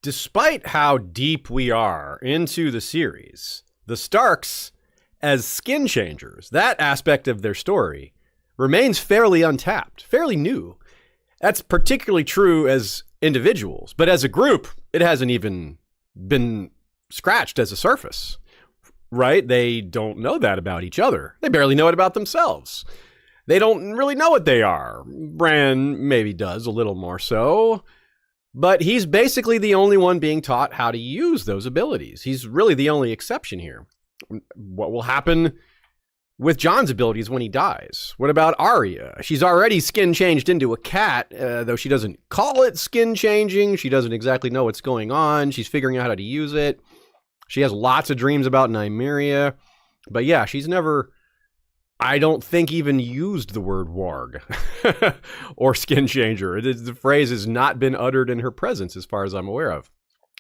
Despite how deep we are into the series, the Starks, as skinchangers, that aspect of their story, remains fairly untapped, fairly new. That's particularly true as individuals, but as a group, it hasn't even been scratched as a surface, right? They don't know that about each other. They barely know it about themselves. They don't really know what they are. Bran maybe does a little more so, but he's basically the only one being taught how to use those abilities. He's really the only exception here. What will happen with Jon's abilities when he dies? What about Arya? She's already skin changed into a cat, though she doesn't call it skin changing. She doesn't exactly know what's going on. She's figuring out how to use it. She has lots of dreams about Nymeria. But yeah, she's never, I don't think, even used the word warg or skin changer. The phrase has not been uttered in her presence as far as I'm aware of.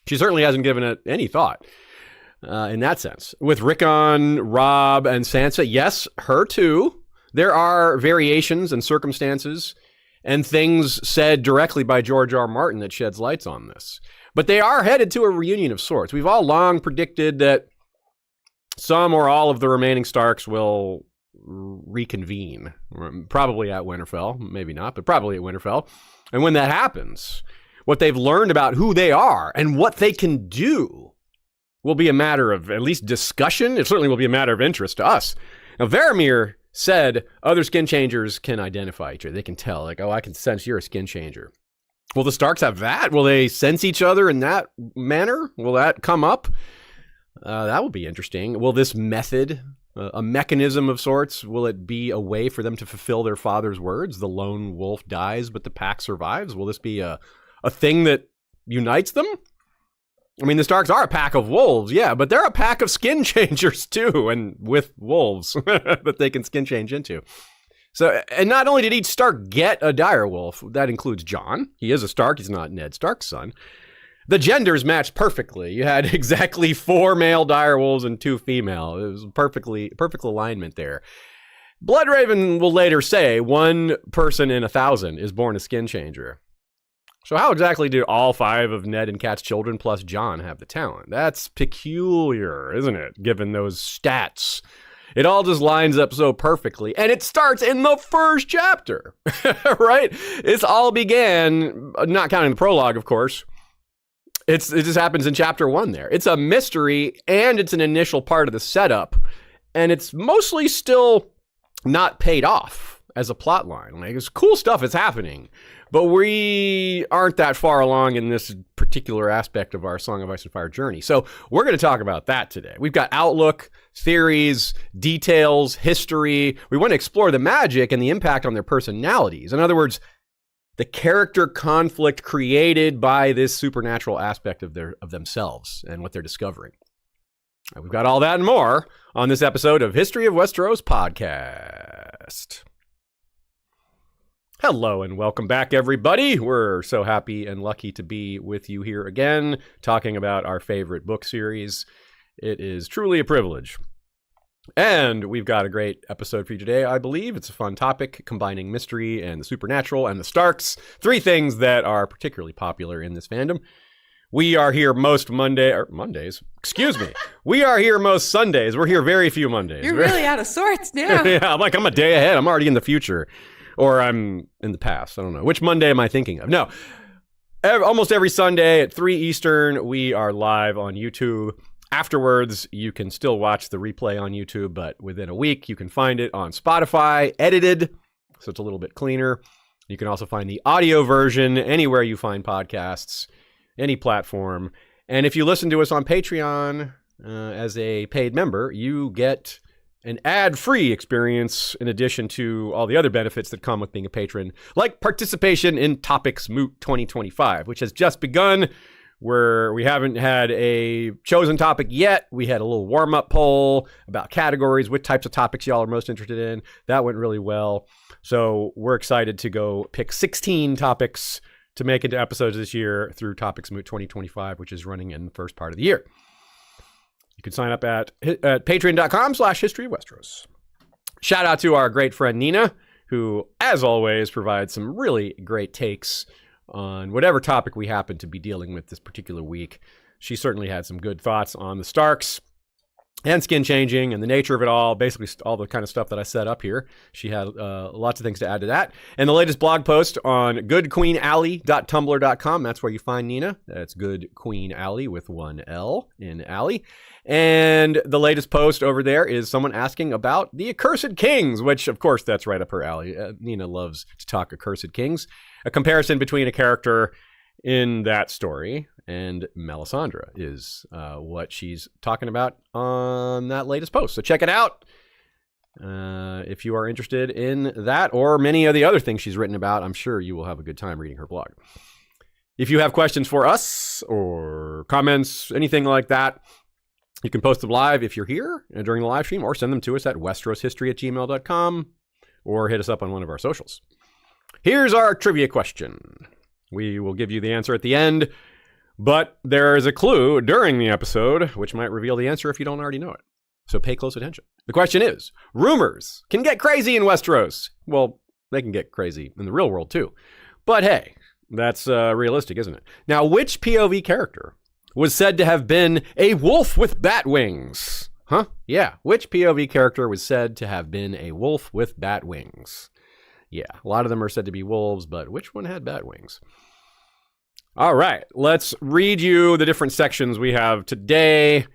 She certainly hasn't given it any thought. In that sense. With Rickon, Robb, and Sansa, yes, her too. There are variations and circumstances and things said directly by George R. Martin that sheds lights on this. But they are headed to a reunion of sorts. We've all long predicted that some or all of the remaining Starks will reconvene, probably at Winterfell, maybe not, but probably at Winterfell. And when that happens, what they've learned about who they are and what they can do will be a matter of at least discussion. It certainly will be a matter of interest to us. Now, Varamyr said other skin changers can identify each other. They can tell, like, oh, I can sense you're a skin changer. Will the Starks have that? Will they sense each other in that manner? Will that come up? That will be interesting. Will this method, a mechanism of sorts, will it be a way for them to fulfill their father's words? The lone wolf dies, but the pack survives. Will this be a thing that unites them? I mean, the Starks are a pack of wolves, yeah, but they're a pack of skin changers too, and with wolves that they can skin change into. So, and not only did each Stark get a direwolf, that includes Jon. He is a Stark, he's not Ned Stark's son. The genders matched perfectly. You had exactly 4 male direwolves and 2 female. It was perfect alignment there. Bloodraven will later say 1 person in 1,000 is born a skin changer. So how exactly do all 5 of Ned and Kat's children plus Jon have the talent? That's peculiar, isn't it? Given those stats. It all just lines up so perfectly. And it starts in the first chapter, right? This all began, not counting the prologue, of course. It just happens in chapter 1 there. It's a mystery and it's an initial part of the setup. And it's mostly still not paid off as a plot line. Like, it's cool stuff is happening. But we aren't that far along in this particular aspect of our Song of Ice and Fire journey. So we're going to talk about that today. We've got outlook, theories, details, history. We want to explore the magic and the impact on their personalities. In other words, the character conflict created by this supernatural aspect of themselves and what they're discovering. We've got all that and more on this episode of History of Westeros podcast. Hello and welcome back, everybody. We're so happy and lucky to be with you here again, talking about our favorite book series. It is truly a privilege. And we've got a great episode for you today, I believe. It's a fun topic, combining mystery and the supernatural and the Starks, 3 things that are particularly popular in this fandom. We are here most Mondays. Excuse me. We are here most Sundays. We're here very few Mondays. You're really out of sorts now. Yeah, I'm a day ahead. I'm already in the future. Or I'm in the past. I don't know. Which Monday am I thinking of? No. Almost every Sunday at 3 Eastern, we are live on YouTube. Afterwards, you can still watch the replay on YouTube, but within a week, you can find it on Spotify, edited, so it's a little bit cleaner. You can also find the audio version anywhere you find podcasts, any platform. And if you listen to us on Patreon as a paid member, you get an ad-free experience in addition to all the other benefits that come with being a patron, like participation in Topics Moot 2025, which has just begun, where we haven't had a chosen topic yet. We had a little warm-up poll about categories, what types of topics y'all are most interested in. That went really well. So we're excited to go pick 16 topics to make into episodes this year through Topics Moot 2025, which is running in the first part of the year. You can sign up at patreon.com/History of Westeros. Shout out to our great friend Nina, who, as always, provides some really great takes on whatever topic we happen to be dealing with this particular week. She certainly had some good thoughts on the Starks and skin changing and the nature of it all, basically all the kind of stuff that I set up here. She had lots of things to add to that. And the latest blog post on goodqueenally.tumblr.com. That's where you find Nina. That's Good Queen Alley with one L in Alley. And the latest post over there is someone asking about the Accursed Kings, which, of course, that's right up her alley. Nina loves to talk Accursed Kings. A comparison between a character in that story and Melisandre is what she's talking about on that latest post. So check it out if you are interested in that or many of the other things she's written about. I'm sure you will have a good time reading her blog. If you have questions for us or comments, anything like that, you can post them live if you're here during the live stream, or send them to us at westeroshistory@gmail.com, or hit us up on one of our socials. Here's our trivia question. We will give you the answer at the end, but there is a clue during the episode which might reveal the answer if you don't already know it. So pay close attention. The question is, rumors can get crazy in Westeros. Well, they can get crazy in the real world too. But hey, that's realistic, isn't it? Now, which POV character was said to have been a wolf with bat wings? Huh? Yeah. Which POV character was said to have been a wolf with bat wings? Yeah, a lot of them are said to be wolves, but which one had bat wings? All right, let's read you the different sections we have today.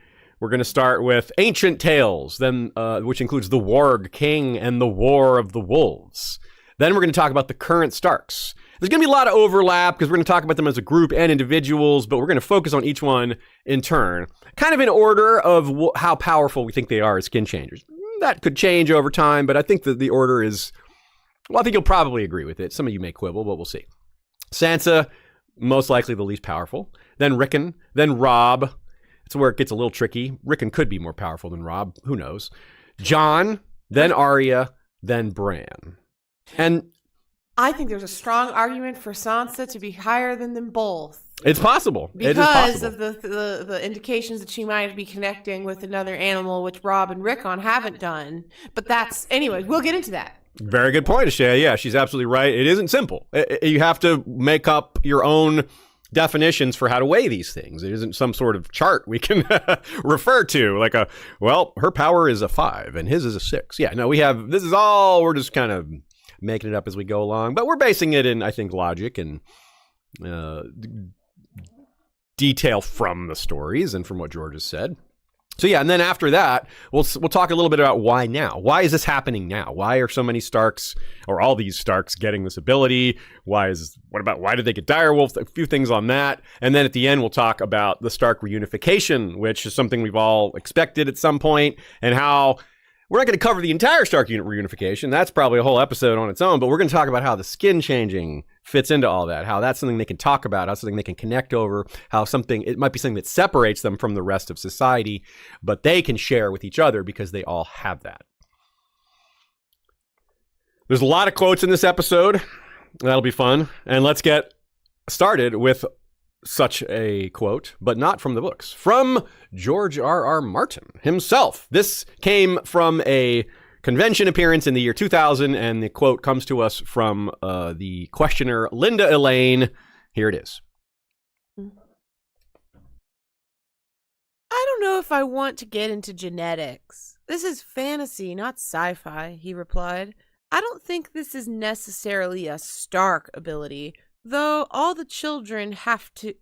We're going to start with Ancient Tales, then which includes the Warg King and the War of the Wolves. Then we're going to talk about the current Starks. There's going to be a lot of overlap because we're going to talk about them as a group and individuals, but we're going to focus on each one in turn, kind of in order of how powerful we think they are as skinchangers. That could change over time, but I think that the order is, well, I think you'll probably agree with it. Some of you may quibble, but we'll see. Sansa, most likely the least powerful. Then Rickon, then Robb. That's where it gets a little tricky. Rickon could be more powerful than Robb. Who knows? Jon, then Arya, then Bran. And I think there's a strong argument for Sansa to be higher than them both. It's possible. Because of the indications that she might be connecting with another animal, which Robb and Rickon haven't done. But that's, anyway, we'll get into that. Very good point, Ashaya. Yeah, she's absolutely right. It isn't simple. You have to make up your own definitions for how to weigh these things. It isn't some sort of chart we can refer to, like her power is a 5 and his is a 6. Yeah, no, we're just kind of making it up as we go along, but we're basing it in, I think, logic and detail from the stories and from what George has said. So yeah, and then after that, we'll talk a little bit about why now. Why is this happening now? Why are so many Starks, or all these Starks, getting this ability? Why did they get Direwolf? A few things on that. And then at the end, we'll talk about the Stark reunification, which is something we've all expected at some point, and how we're not going to cover the entire Stark unit reunification. That's probably a whole episode on its own, but we're going to talk about how the skin changing fits into all that, how that's something they can talk about, how something they can connect over, how it might be something that separates them from the rest of society, but they can share with each other because they all have that. There's a lot of quotes in this episode. That'll be fun. And let's get started with such a quote, but not from the books, from George R.R. Martin himself. This came from a convention appearance in the year 2000, and the quote comes to us from the questioner, Linda Elaine. Here it is. I don't know if I want to get into genetics. This is fantasy, not sci-fi, he replied. I don't think this is necessarily a Stark ability, though all the children have it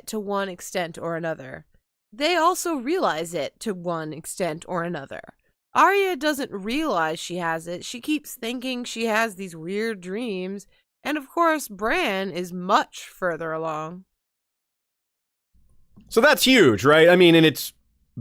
to one extent or another. They also realize it to one extent or another. Arya doesn't realize she has it. She keeps thinking she has these weird dreams. And of course, Bran is much further along. So that's huge, right? I mean, and it's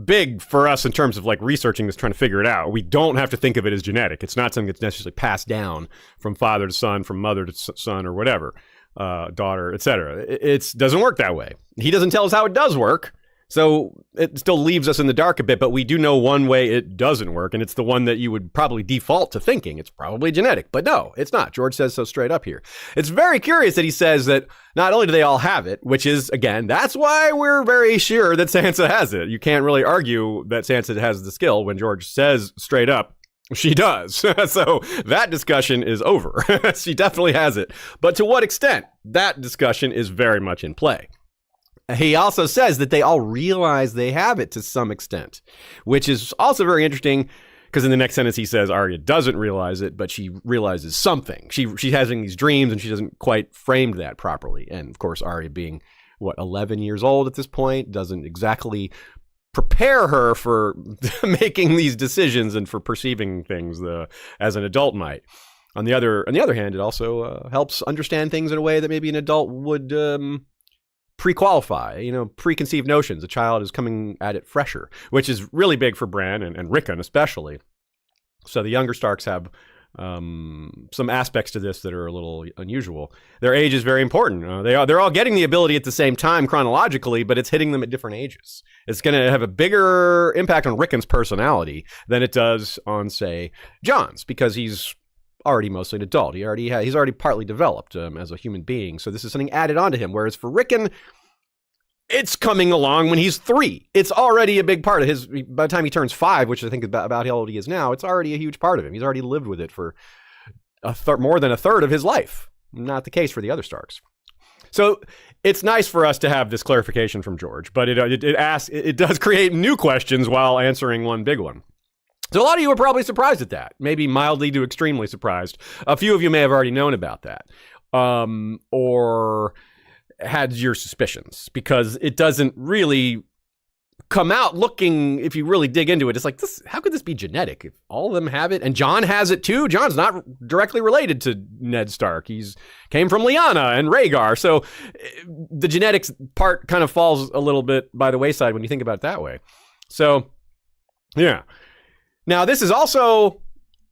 big for us in terms of like researching this, trying to figure it out. We don't have to think of it as genetic. It's not something that's necessarily passed down from father to son, from mother to son, or whatever, daughter, etc. It doesn't work that way. He doesn't tell us how it does work. So it still leaves us in the dark a bit, but we do know one way it doesn't work, and it's the one that you would probably default to thinking. It's probably genetic, but no, it's not. George says so straight up here. It's very curious that he says that not only do they all have it, which is, again, that's why we're very sure that Sansa has it. You can't really argue that Sansa has the skill when George says straight up, She does. So that discussion is over. She definitely has it. But to what extent? That discussion is very much in play. He also says that they all realize they have it to some extent, which is also very interesting because in the next sentence he says Arya doesn't realize it, but she realizes something. She's having these dreams and she doesn't quite frame that properly. And of course, Arya being, 11 years old at this point, doesn't exactly prepare her for making these decisions and for perceiving things as an adult might. On the other hand, it also helps understand things in a way that maybe an adult would pre-qualify, preconceived notions. A child is coming at it fresher, which is really big for Bran and Rickon especially. So the younger Starks have some aspects to this that are a little unusual. Their age is very important. They're all getting the ability at the same time chronologically, but it's hitting them at different ages. It's going to have a bigger impact on Rickon's personality than it does on, say, Jon's, because he's already mostly an adult. He's already partly developed as a human being. So this is something added onto him. Whereas for Rickon, it's coming along when he's 3. It's already a big part of his, by the time he turns 5, which I think is about how old he is now, it's already a huge part of him. He's already lived with it for more than a third of his life. Not the case for the other Starks. So it's nice for us to have this clarification from George, but it does create new questions while answering one big one. So a lot of you are probably surprised at that, maybe mildly to extremely surprised. A few of you may have already known about that, or had your suspicions, because it doesn't really come out looking, if you really dig into it, it's like, this, how could this be genetic? If all of them have it, and Jon has it too. Jon's not directly related to Ned Stark. He's came from Lyanna and Rhaegar. So the genetics part kind of falls a little bit by the wayside when you think about it that way. So, yeah. Now, this is also,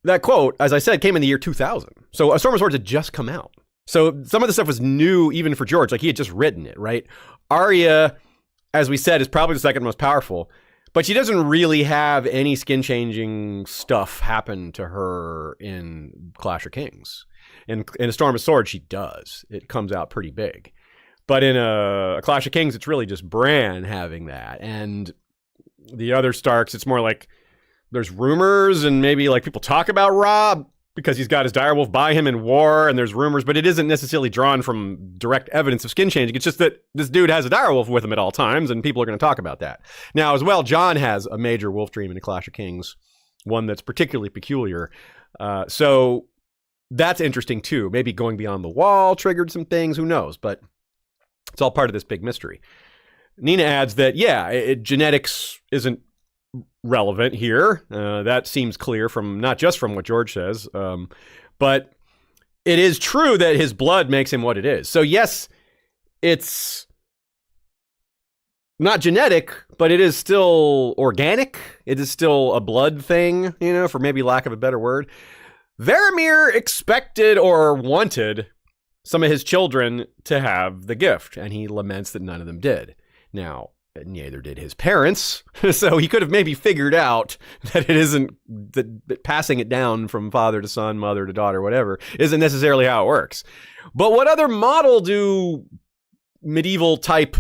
that quote, as I said, came in the year 2000. So A Storm of Swords had just come out. So some of the stuff was new even for George. Like, he had just written it, right? Arya, as we said, is probably the second most powerful, but she doesn't really have any skin-changing stuff happen to her in Clash of Kings. In A Storm of Swords, she does. It comes out pretty big. But in a Clash of Kings, it's really just Bran having that. And the other Starks, it's more like there's rumors and maybe like people talk about Robb because he's got his direwolf by him in war, and there's rumors, but it isn't necessarily drawn from direct evidence of skin changing. It's just that this dude has a direwolf with him at all times, and people are going to talk about that. Now, as well, Jon has a major wolf dream in the Clash of Kings, one that's particularly peculiar. So that's interesting too. Maybe going beyond the wall triggered some things, who knows, but it's all part of this big mystery. Nina adds that, genetics isn't relevant here. That seems clear from not just from what George says, but it is true that his blood makes him what it is. So yes, it's not genetic, but it is still organic. It is still a blood thing, for maybe lack of a better word. Varamyr expected or wanted some of his children to have the gift, and he laments that none of them did. Now, neither did his parents, so he could have maybe figured out that it isn't, that passing it down from father to son, mother to daughter, whatever, isn't necessarily how it works. But what other model do medieval type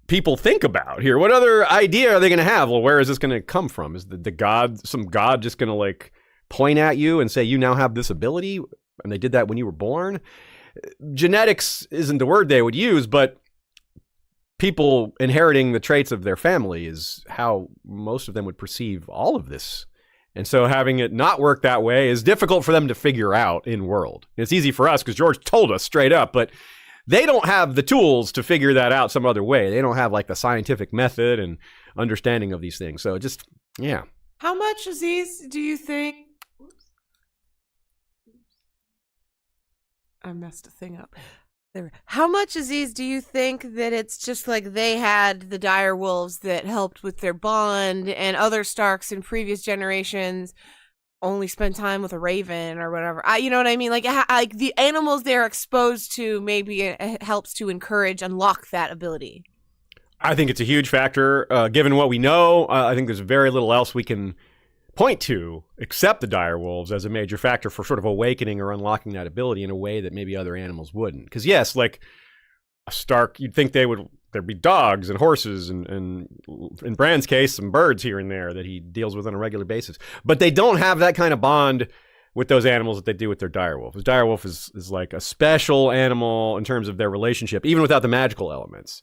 people think about here? What other idea are they going to have? Well, where is this going to come from? Is the god, some god just going to like point at you and say, you now have this ability? And they did that when you were born? Genetics isn't the word they would use, but people inheriting the traits of their family is how most of them would perceive all of this. And so having it not work that way is difficult for them to figure out in world. It's easy for us because George told us straight up, but they don't have the tools to figure that out some other way. They don't have like the scientific method and understanding of these things. So just, yeah. How much, Aziz, do you think... I messed a thing up. How much, Aziz, do you think that it's just like they had the dire wolves that helped with their bond, and other Starks in previous generations only spent time with a raven or whatever? You know what I mean? Like the animals they're exposed to maybe it helps to unlock that ability. I think it's a huge factor. Given what we know, I think there's very little else we can point to except the dire wolves as a major factor for sort of awakening or unlocking that ability in a way that maybe other animals wouldn't. Because yes, like a Stark, you'd think they would there'd be dogs and horses and in Bran's case, some birds here and there that he deals with on a regular basis. But they don't have that kind of bond with those animals that they do with their direwolf. The direwolf is like a special animal in terms of their relationship, even without the magical elements.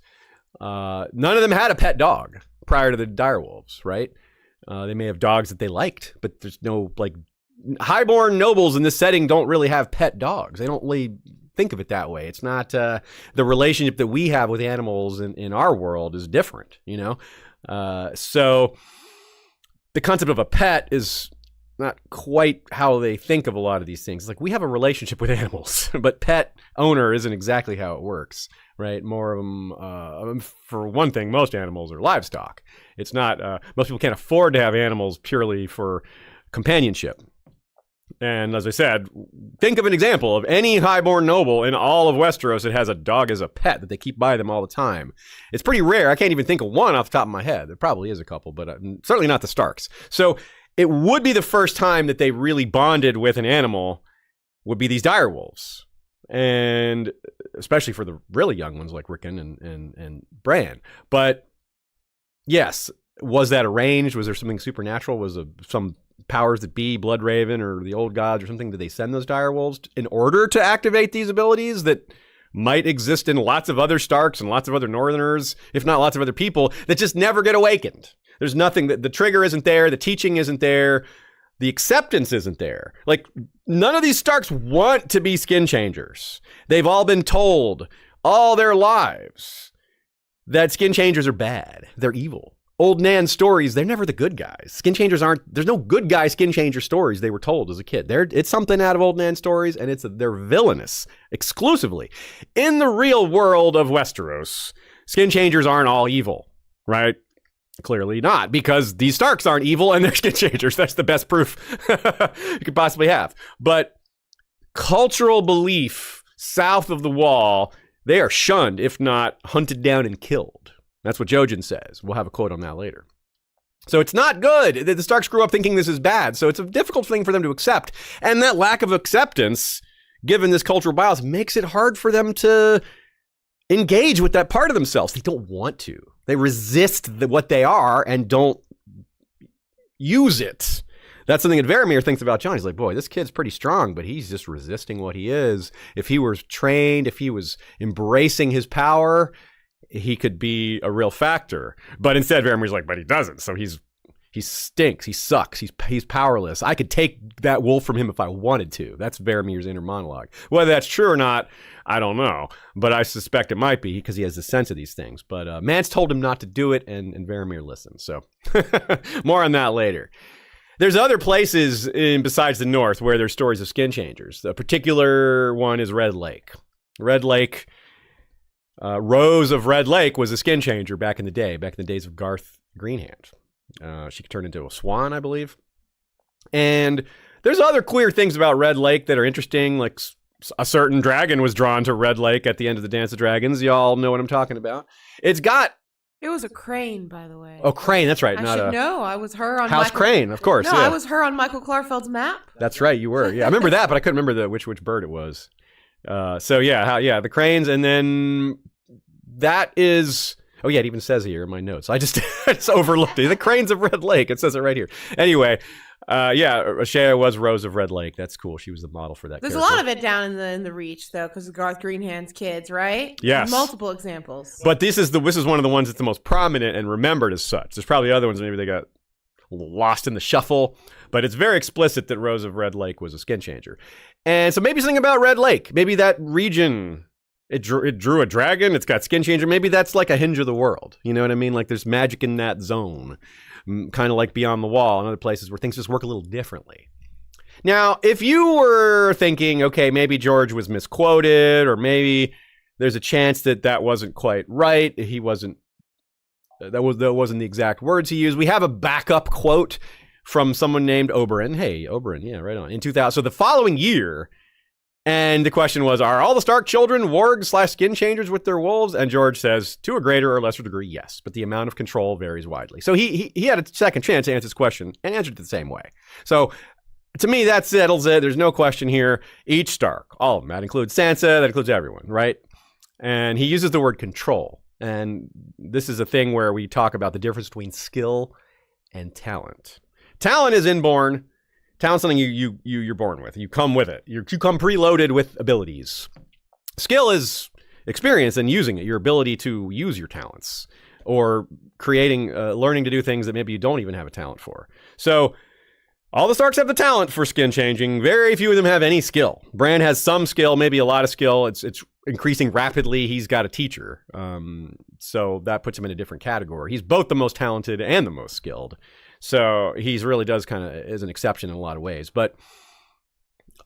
None of them had a pet dog prior to the direwolves, right? They may have dogs that they liked, but there's no, like, highborn nobles in this setting don't really have pet dogs. They don't really think of it that way. It's not the relationship that we have with animals in our world is different, you know? So the concept of a pet is not quite how they think of a lot of these things. It's like, we have a relationship with animals, but pet owner isn't exactly how it works, right? More of them, for one thing, most animals are livestock. It's not, most people can't afford to have animals purely for companionship. And as I said, think of an example of any highborn noble in all of Westeros that has a dog as a pet that they keep by them all the time. It's pretty rare. I can't even think of one off the top of my head. There probably is a couple, but certainly not the Starks. So it would be the first time that they really bonded with an animal would be these direwolves. And especially for the really young ones like Rickon and Bran. But yes, was that arranged? Was there something supernatural? Was some powers that be, Bloodraven or the old gods or something? Did they send those direwolves in order to activate these abilities that might exist in lots of other Starks and lots of other Northerners, if not lots of other people, that just never get awakened? There's nothing, that the trigger isn't there, the teaching isn't there, the acceptance isn't there. Like, none of these Starks want to be skinchangers. They've all been told all their lives that skinchangers are bad. They're evil. Old Nan stories, they're never the good guys. Skinchangers aren't, there's no good guy skinchanger stories they were told as a kid. It's something out of Old Nan stories, and they're villainous exclusively. In the real world of Westeros, skinchangers aren't all evil, right? Clearly not, because these Starks aren't evil and they're skinchangers. That's the best proof you could possibly have. But cultural belief south of the wall, they are shunned, if not hunted down and killed. That's what Jojen says. We'll have a quote on that later. So it's not good. The Starks grew up thinking this is bad. So it's a difficult thing for them to accept. And that lack of acceptance, given this cultural bias, makes it hard for them to engage with that part of themselves. They don't want to. They resist what they are and don't use it. That's something that Varamyr thinks about Jon. He's like, boy, this kid's pretty strong, but he's just resisting what he is. If he was trained, if he was embracing his power, he could be a real factor. But instead, Varamyr's like, but he doesn't. So he stinks. He sucks. He's powerless. I could take that wolf from him if I wanted to. That's Varamyr's inner monologue. Whether that's true or not, I don't know. But I suspect it might be because he has a sense of these things. But Mance told him not to do it, and Varamyr listened. So more on that later. There's other places besides the north where there's stories of skinchangers. The particular one is Red Lake. Red Lake, Rose of Red Lake was a skinchanger back in the days of Garth Greenhand. She could turn into a swan, I believe. And there's other queer things about Red Lake that are interesting, like a certain dragon was drawn to Red Lake at the end of the Dance of Dragons. Y'all know what I'm talking about. It was a crane, by the way. Oh, crane, that's right. I should know. I was her on House Crane, of course. No, yeah. I was her on Michael Clarfeld's map. That's right, you were. Yeah, I remember that, but I couldn't remember which bird it was. The cranes, and then that is... Oh, yeah, it even says here in my notes. I just overlooked it. The Cranes of Red Lake. It says it right here. Anyway, Shea was Rose of Red Lake. That's cool. She was the model for that There's character. a lot of it down in the Reach, though, because of Garth Greenhand's kids, right? Yes. Multiple examples. But this is one of the ones that's the most prominent and remembered as such. There's probably other ones maybe they got lost in the shuffle, but it's very explicit that Rose of Red Lake was a skinchanger. And so maybe something about Red Lake. Maybe that region... It drew a dragon. It's got skinchanger. Maybe that's like a hinge of the world. You know what I mean? Like there's magic in that zone, kind of like Beyond the Wall and other places where things just work a little differently. Now, if you were thinking, okay, maybe George was misquoted, or maybe there's a chance that wasn't quite right. That wasn't the exact words he used. We have a backup quote from someone named Oberyn. Hey, Oberyn, yeah, right on. In 2000, so the following year. And the question was, are all the Stark children wargs/skinchangers with their wolves? And George says, to a greater or lesser degree, yes, but the amount of control varies widely. So he had a second chance to answer this question and answered it the same way. So to me, that settles it. There's no question here. Each Stark, all of them, that includes Sansa, that includes everyone, right? And he uses the word control. And this is a thing where we talk about the difference between skill and talent. Talent is inborn. Talent's something you're born with. You come with it. You come preloaded with abilities. Skill is experience and using it, your ability to use your talents, or creating, learning to do things that maybe you don't even have a talent for. So all the Starks have the talent for skin changing. Very few of them have any skill. Bran has some skill, maybe a lot of skill. It's increasing rapidly. He's got a teacher. So that puts him in a different category. He's both the most talented and the most skilled. So he's really does kind of is an exception in a lot of ways. But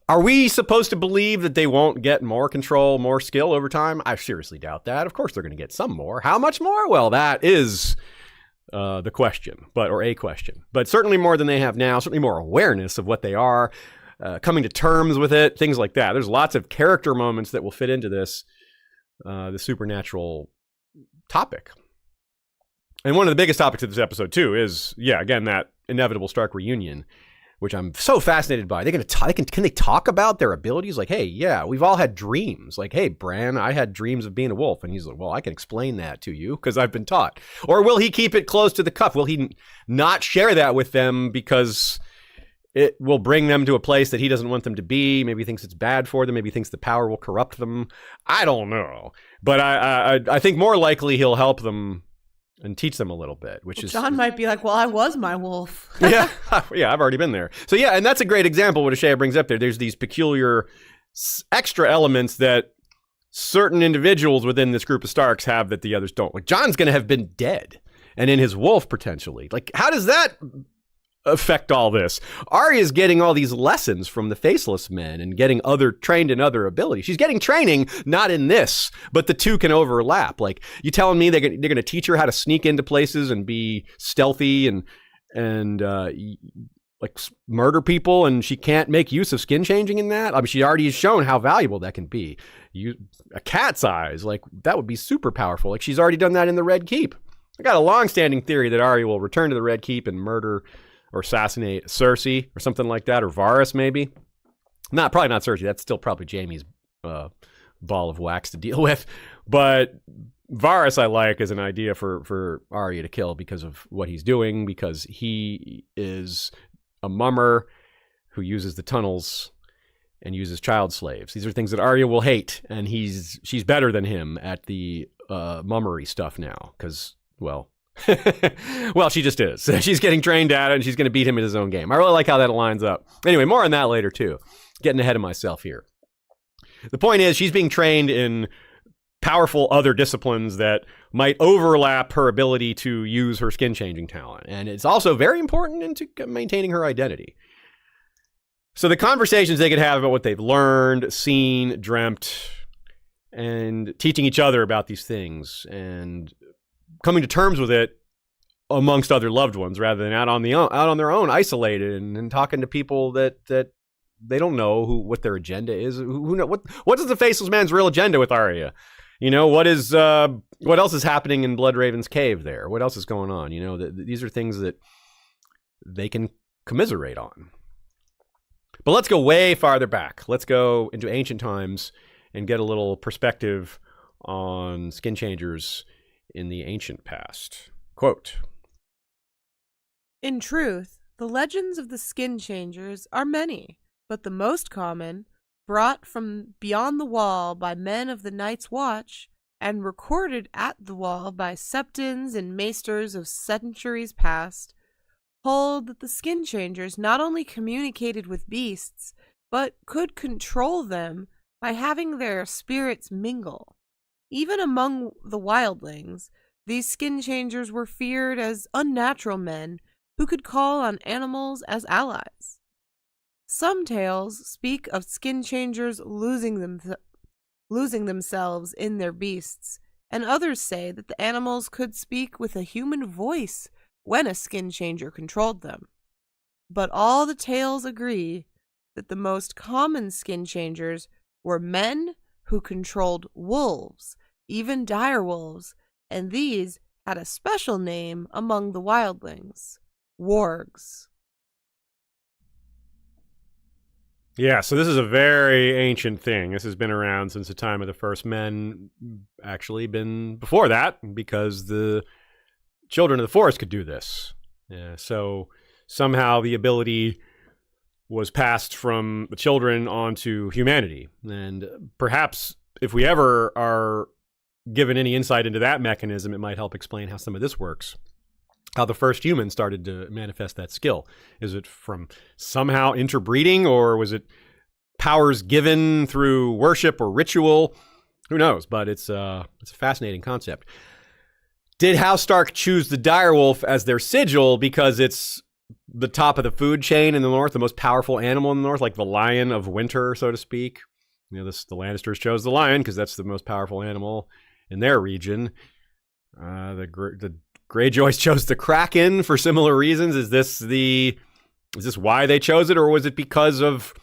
are we supposed to believe that they won't get more control, more skill over time? I seriously doubt that. Of course they're going to get some more. How much more? Well, that is the question, or a question. But certainly more than they have now, certainly more awareness of what they are, coming to terms with it, things like that. There's lots of character moments that will fit into this, the supernatural topic. And one of the biggest topics of this episode, too, is, again, that inevitable Stark reunion, which I'm so fascinated by. Can they talk about their abilities? Like, hey, we've all had dreams. Like, hey, Bran, I had dreams of being a wolf. And he's like, well, I can explain that to you because I've been taught. Or will he keep it close to the cuff? Will he not share that with them because it will bring them to a place that he doesn't want them to be? Maybe he thinks it's bad for them. Maybe he thinks the power will corrupt them. I don't know. But I think more likely he'll help them and teach them a little bit, Jon might be like, well, I was my wolf. yeah, I've already been there. So and that's a great example what Ashaya brings up there. There's these peculiar extra elements that certain individuals within this group of Starks have that the others don't. Like Jon's going to have been dead and in his wolf potentially. Like, how does that affect all this? Arya's getting all these lessons from the faceless men and getting trained in other abilities. She's getting training, not in this, but the two can overlap. Like, you telling me they're going to teach her how to sneak into places and be stealthy and like murder people, and she can't make use of skin changing in that? I mean, she already has shown how valuable that can be. A cat's eyes, like that would be super powerful. Like she's already done that in the Red Keep. I got a long-standing theory that Arya will return to the Red Keep and murder or assassinate Cersei or something like that, or Varys maybe. Probably not Cersei. That's still probably Jaime's ball of wax to deal with. But Varys I like as an idea for Arya to kill because of what he's doing, because he is a mummer who uses the tunnels and uses child slaves. These are things that Arya will hate, and she's better than him at the mummery stuff now because, well, she just is. She's getting trained at it, and she's going to beat him in his own game. I really like how that lines up. Anyway, more on that later, too. Getting ahead of myself here. The point is, she's being trained in powerful other disciplines that might overlap her ability to use her skin-changing talent. And it's also very important into maintaining her identity. So the conversations they could have about what they've learned, seen, dreamt, and teaching each other about these things, and coming to terms with it amongst other loved ones rather than out on their own, isolated and talking to people that they don't know what their agenda is. Who know what is the faceless man's real agenda with Arya? What else is happening in Bloodraven's cave there? What else is going on? These are things that they can commiserate on. But let's go way farther back. Let's go into ancient times and get a little perspective on skinchangers in the ancient past. Quote, "In truth, the legends of the skinchangers are many, but the most common, brought from beyond the wall by men of the Night's Watch, and recorded at the wall by septons and maesters of centuries past, hold that the skinchangers not only communicated with beasts, but could control them by having their spirits mingle. Even among the wildlings, these skinchangers were feared as unnatural men who could call on animals as allies. Some tales speak of skinchangers losing themselves in their beasts, and others say that the animals could speak with a human voice when a skinchanger controlled them. But all the tales agree that the most common skinchangers were men who controlled wolves, even direwolves, and these had a special name among the wildlings, wargs." Yeah, so this is a very ancient thing. This has been around since the time of the first men, actually been before that, because the children of the forest could do this. Yeah, so somehow the ability was passed from the children onto humanity. And perhaps if we ever are given any insight into that mechanism, it might help explain how some of this works. How the first humans started to manifest that skill. Is it from somehow interbreeding, or was it powers given through worship or ritual? Who knows? But it's a fascinating concept. Did House Stark choose the direwolf as their sigil because it's the top of the food chain in the north, the most powerful animal in the north, like the lion of winter, so to speak? The Lannisters chose the lion because that's the most powerful animal in their region. The Greyjoys chose the Kraken for similar reasons. Is this why they chose it, or was it because of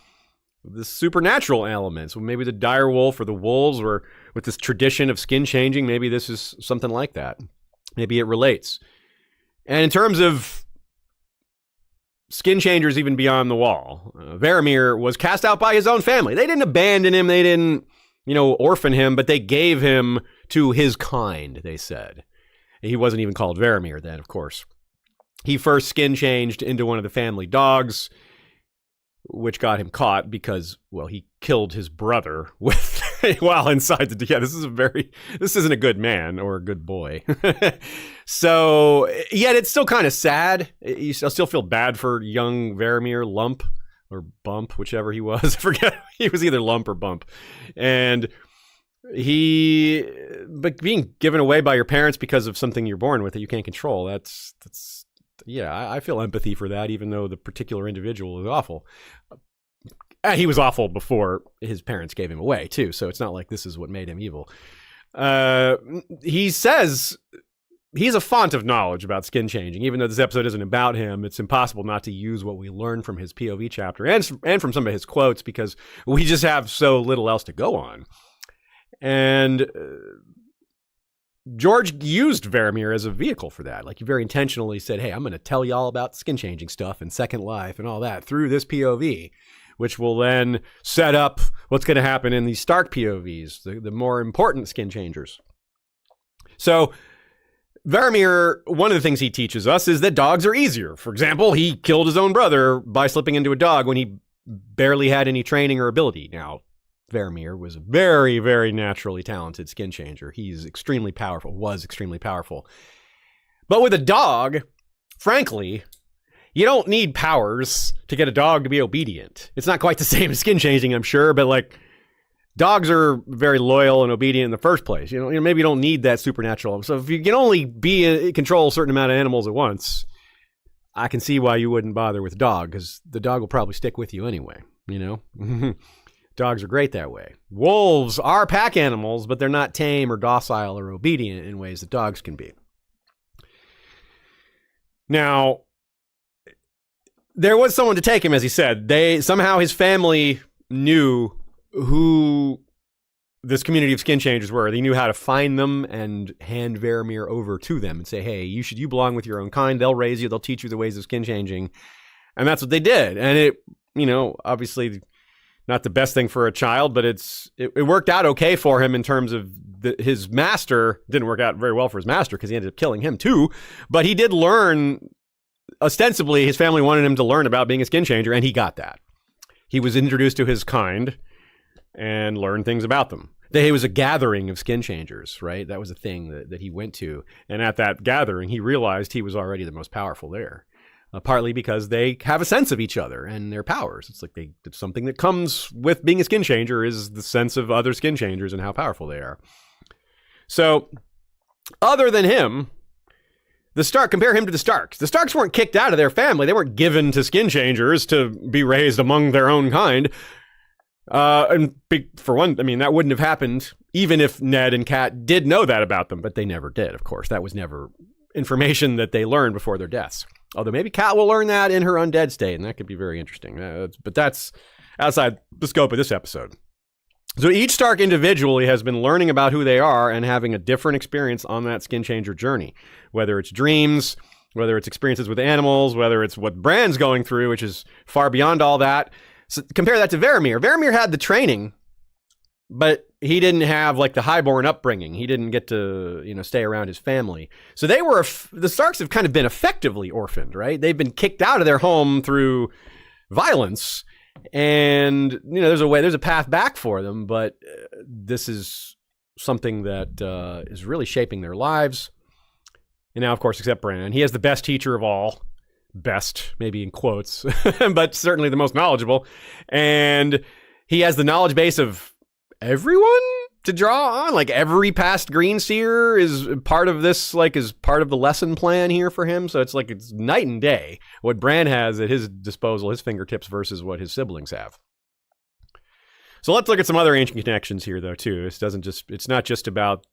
the supernatural elements? Well, maybe the direwolf or the wolves were with this tradition of skin changing. Maybe this is something like that. Maybe it relates. And in terms of skin changers, even beyond the wall, Varamyr was cast out by his own family. They didn't abandon him. They didn't, orphan him, but they gave him to his kind, they said. He wasn't even called Varamyr then, of course. He first skin changed into one of the family dogs, which got him caught because, well, he killed his brother while inside the... Yeah, this isn't a good man or a good boy. So, yet it's still kind of sad. I still feel bad for young Varamyr Lump, or Bump, whichever he was. I forget. He was either Lump or Bump. And... but being given away by your parents because of something you're born with that you can't control, I feel empathy for that, even though the particular individual is awful. He was awful before his parents gave him away, too, so it's not like this is what made him evil. He says he's a font of knowledge about skin changing. Even though this episode isn't about him, it's impossible not to use what we learn from his POV chapter and from some of his quotes, because we just have so little else to go on. And George used Varamyr as a vehicle for that. Like, he very intentionally said, hey, I'm going to tell y'all about skin changing stuff and Second Life and all that through this POV, which will then set up what's going to happen in these Stark POVs, the more important skin changers. So Varamyr, one of the things he teaches us is that dogs are easier. For example, he killed his own brother by slipping into a dog when he barely had any training or ability. Now, Varamyr was a very, very naturally talented skin changer. He's extremely powerful, was extremely powerful. But with a dog, frankly, you don't need powers to get a dog to be obedient. It's not quite the same as skin changing, I'm sure, but like, dogs are very loyal and obedient in the first place. Maybe you don't need that supernatural. So if you can only control a certain amount of animals at once, I can see why you wouldn't bother with dog, because the dog will probably stick with you anyway, Dogs are great that way. Wolves are pack animals, but they're not tame or docile or obedient in ways that dogs can be. Now, there was someone to take him, as he said. Somehow his family knew who this community of skin changers were. They knew how to find them and hand Varamyr over to them and say, hey, you belong with your own kind. They'll raise you. They'll teach you the ways of skin changing. And that's what they did. And it, obviously not the best thing for a child, but it worked out okay for him in terms of his master. Didn't work out very well for his master because he ended up killing him too. But he did learn, ostensibly, his family wanted him to learn about being a skin changer, and he got that. He was introduced to his kind and learned things about them. It was a gathering of skin changers, right? That was a thing that he went to. And at that gathering, he realized he was already the most powerful there. Partly because they have a sense of each other and their powers. It's like it's something that comes with being a skin changer, is the sense of other skin changers and how powerful they are. So, other than him, compare him to the Starks. The Starks weren't kicked out of their family. They weren't given to skin changers to be raised among their own kind. For one, that wouldn't have happened even if Ned and Kat did know that about them, but they never did, of course. That was never information that they learned before their deaths. Although maybe Kat will learn that in her undead state, and that could be very interesting. But that's outside the scope of this episode. So each Stark individually has been learning about who they are and having a different experience on that skin changer journey. Whether it's dreams, whether it's experiences with animals, whether it's what Bran's going through, which is far beyond all that. So compare that to Varamyr. Varamyr had the training, but he didn't have like the highborn upbringing. He didn't get to, stay around his family. So the Starks have kind of been effectively orphaned, right? They've been kicked out of their home through violence, and there's a path back for them, but this is something that is really shaping their lives. And now, of course, except Bran, he has the best teacher of all. Best, maybe in quotes, but certainly the most knowledgeable. And he has the knowledge base of everyone to draw on. Like every past Green Seer is part of this, is part of the lesson plan here for him. So it's night and day what Bran has at his disposal, his fingertips, versus what his siblings have. So let's look at some other ancient connections here, though, too. It's not just about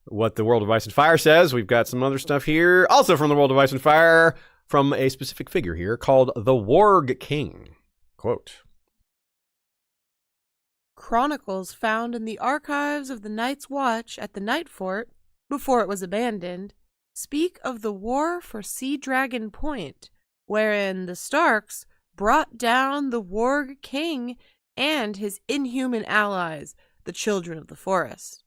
what the World of Ice and Fire says. We've got some other stuff here, also from the World of Ice and Fire, from a specific figure here called the Warg King. Quote, chronicles found in the archives of the Night's Watch at the Night Fort, before it was abandoned, speak of the war for Sea Dragon Point, wherein the Starks brought down the Warg King and his inhuman allies, the Children of the Forest.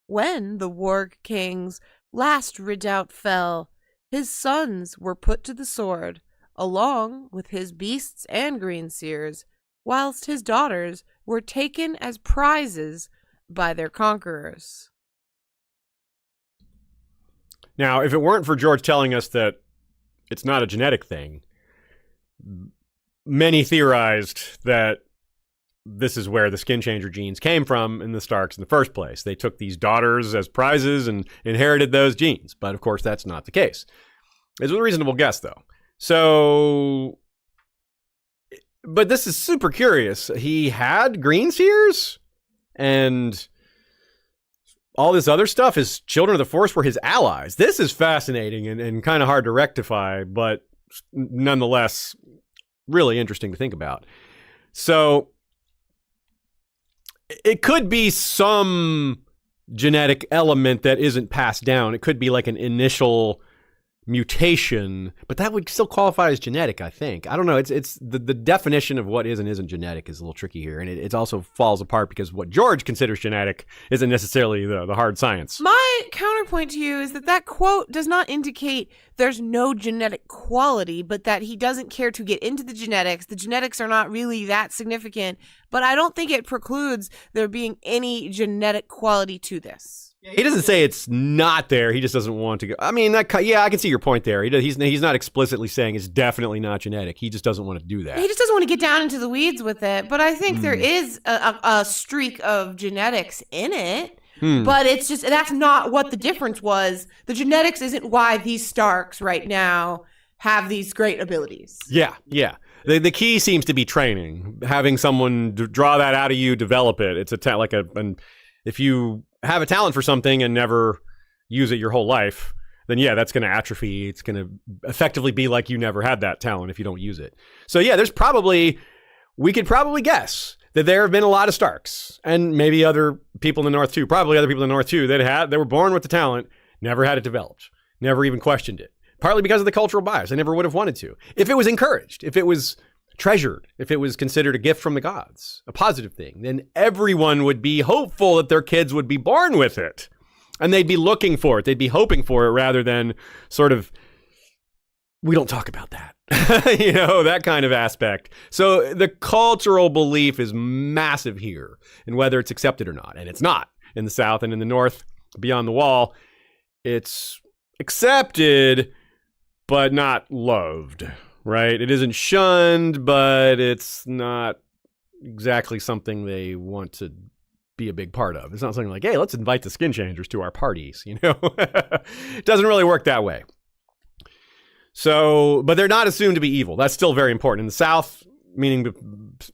When the Warg King's last redoubt fell, his sons were put to the sword, along with his beasts and green seers, whilst his daughters were taken as prizes by their conquerors. Now, if it weren't for George telling us that it's not a genetic thing, many theorized that this is where the skinchanger genes came from in the Starks in the first place. They took these daughters as prizes and inherited those genes. But of course, that's not the case. It's a reasonable guess, though. So, but this is super curious. He had green seers and all this other stuff. His Children of the Forest were his allies. This is fascinating and kind of hard to rectify, but nonetheless, really interesting to think about. So, it could be some genetic element that isn't passed down. It could be like an initial mutation, but that would still qualify as genetic, I think. I don't know. It's the definition of what is and isn't genetic is a little tricky here, and it also falls apart because what George considers genetic isn't necessarily the hard science. My counterpoint to you is that quote does not indicate there's no genetic quality, but that he doesn't care to get into the genetics. The genetics are not really that significant, but I don't think it precludes there being any genetic quality to this. He doesn't say it's not there. He just doesn't want to go. I mean, I can see your point there. He's not explicitly saying it's definitely not genetic. He just doesn't want to do that. He just doesn't want to get down into the weeds with it. But I think there is a streak of genetics in it. But it's just, that's not what the difference was. The genetics isn't why these Starks right now have these great abilities. Yeah. The key seems to be training, having someone draw that out of you, develop it. It's if you have a talent for something and never use it your whole life, then yeah, that's going to atrophy. It's going to effectively be like you never had that talent if you don't use it. So yeah, we could probably guess that there have been a lot of Starks and maybe other people in the North too, probably other people in the North too, that were born with the talent, never had it developed, never even questioned it. Partly because of the cultural bias. They never would have wanted to. If it was encouraged, if it was treasured, if it was considered a gift from the gods, a positive thing, then everyone would be hopeful that their kids would be born with it. And they'd be looking for it. They'd be hoping for it rather than sort of, we don't talk about that. That kind of aspect. So the cultural belief is massive here in whether it's accepted or not. And it's not. In the South and in the North, beyond the wall, it's accepted, but not loved. Right? It isn't shunned, but it's not exactly something they want to be a big part of. It's not something like, hey, let's invite the Skinchangers to our parties, It doesn't really work that way. So, but they're not assumed to be evil. That's still very important. In the South, meaning the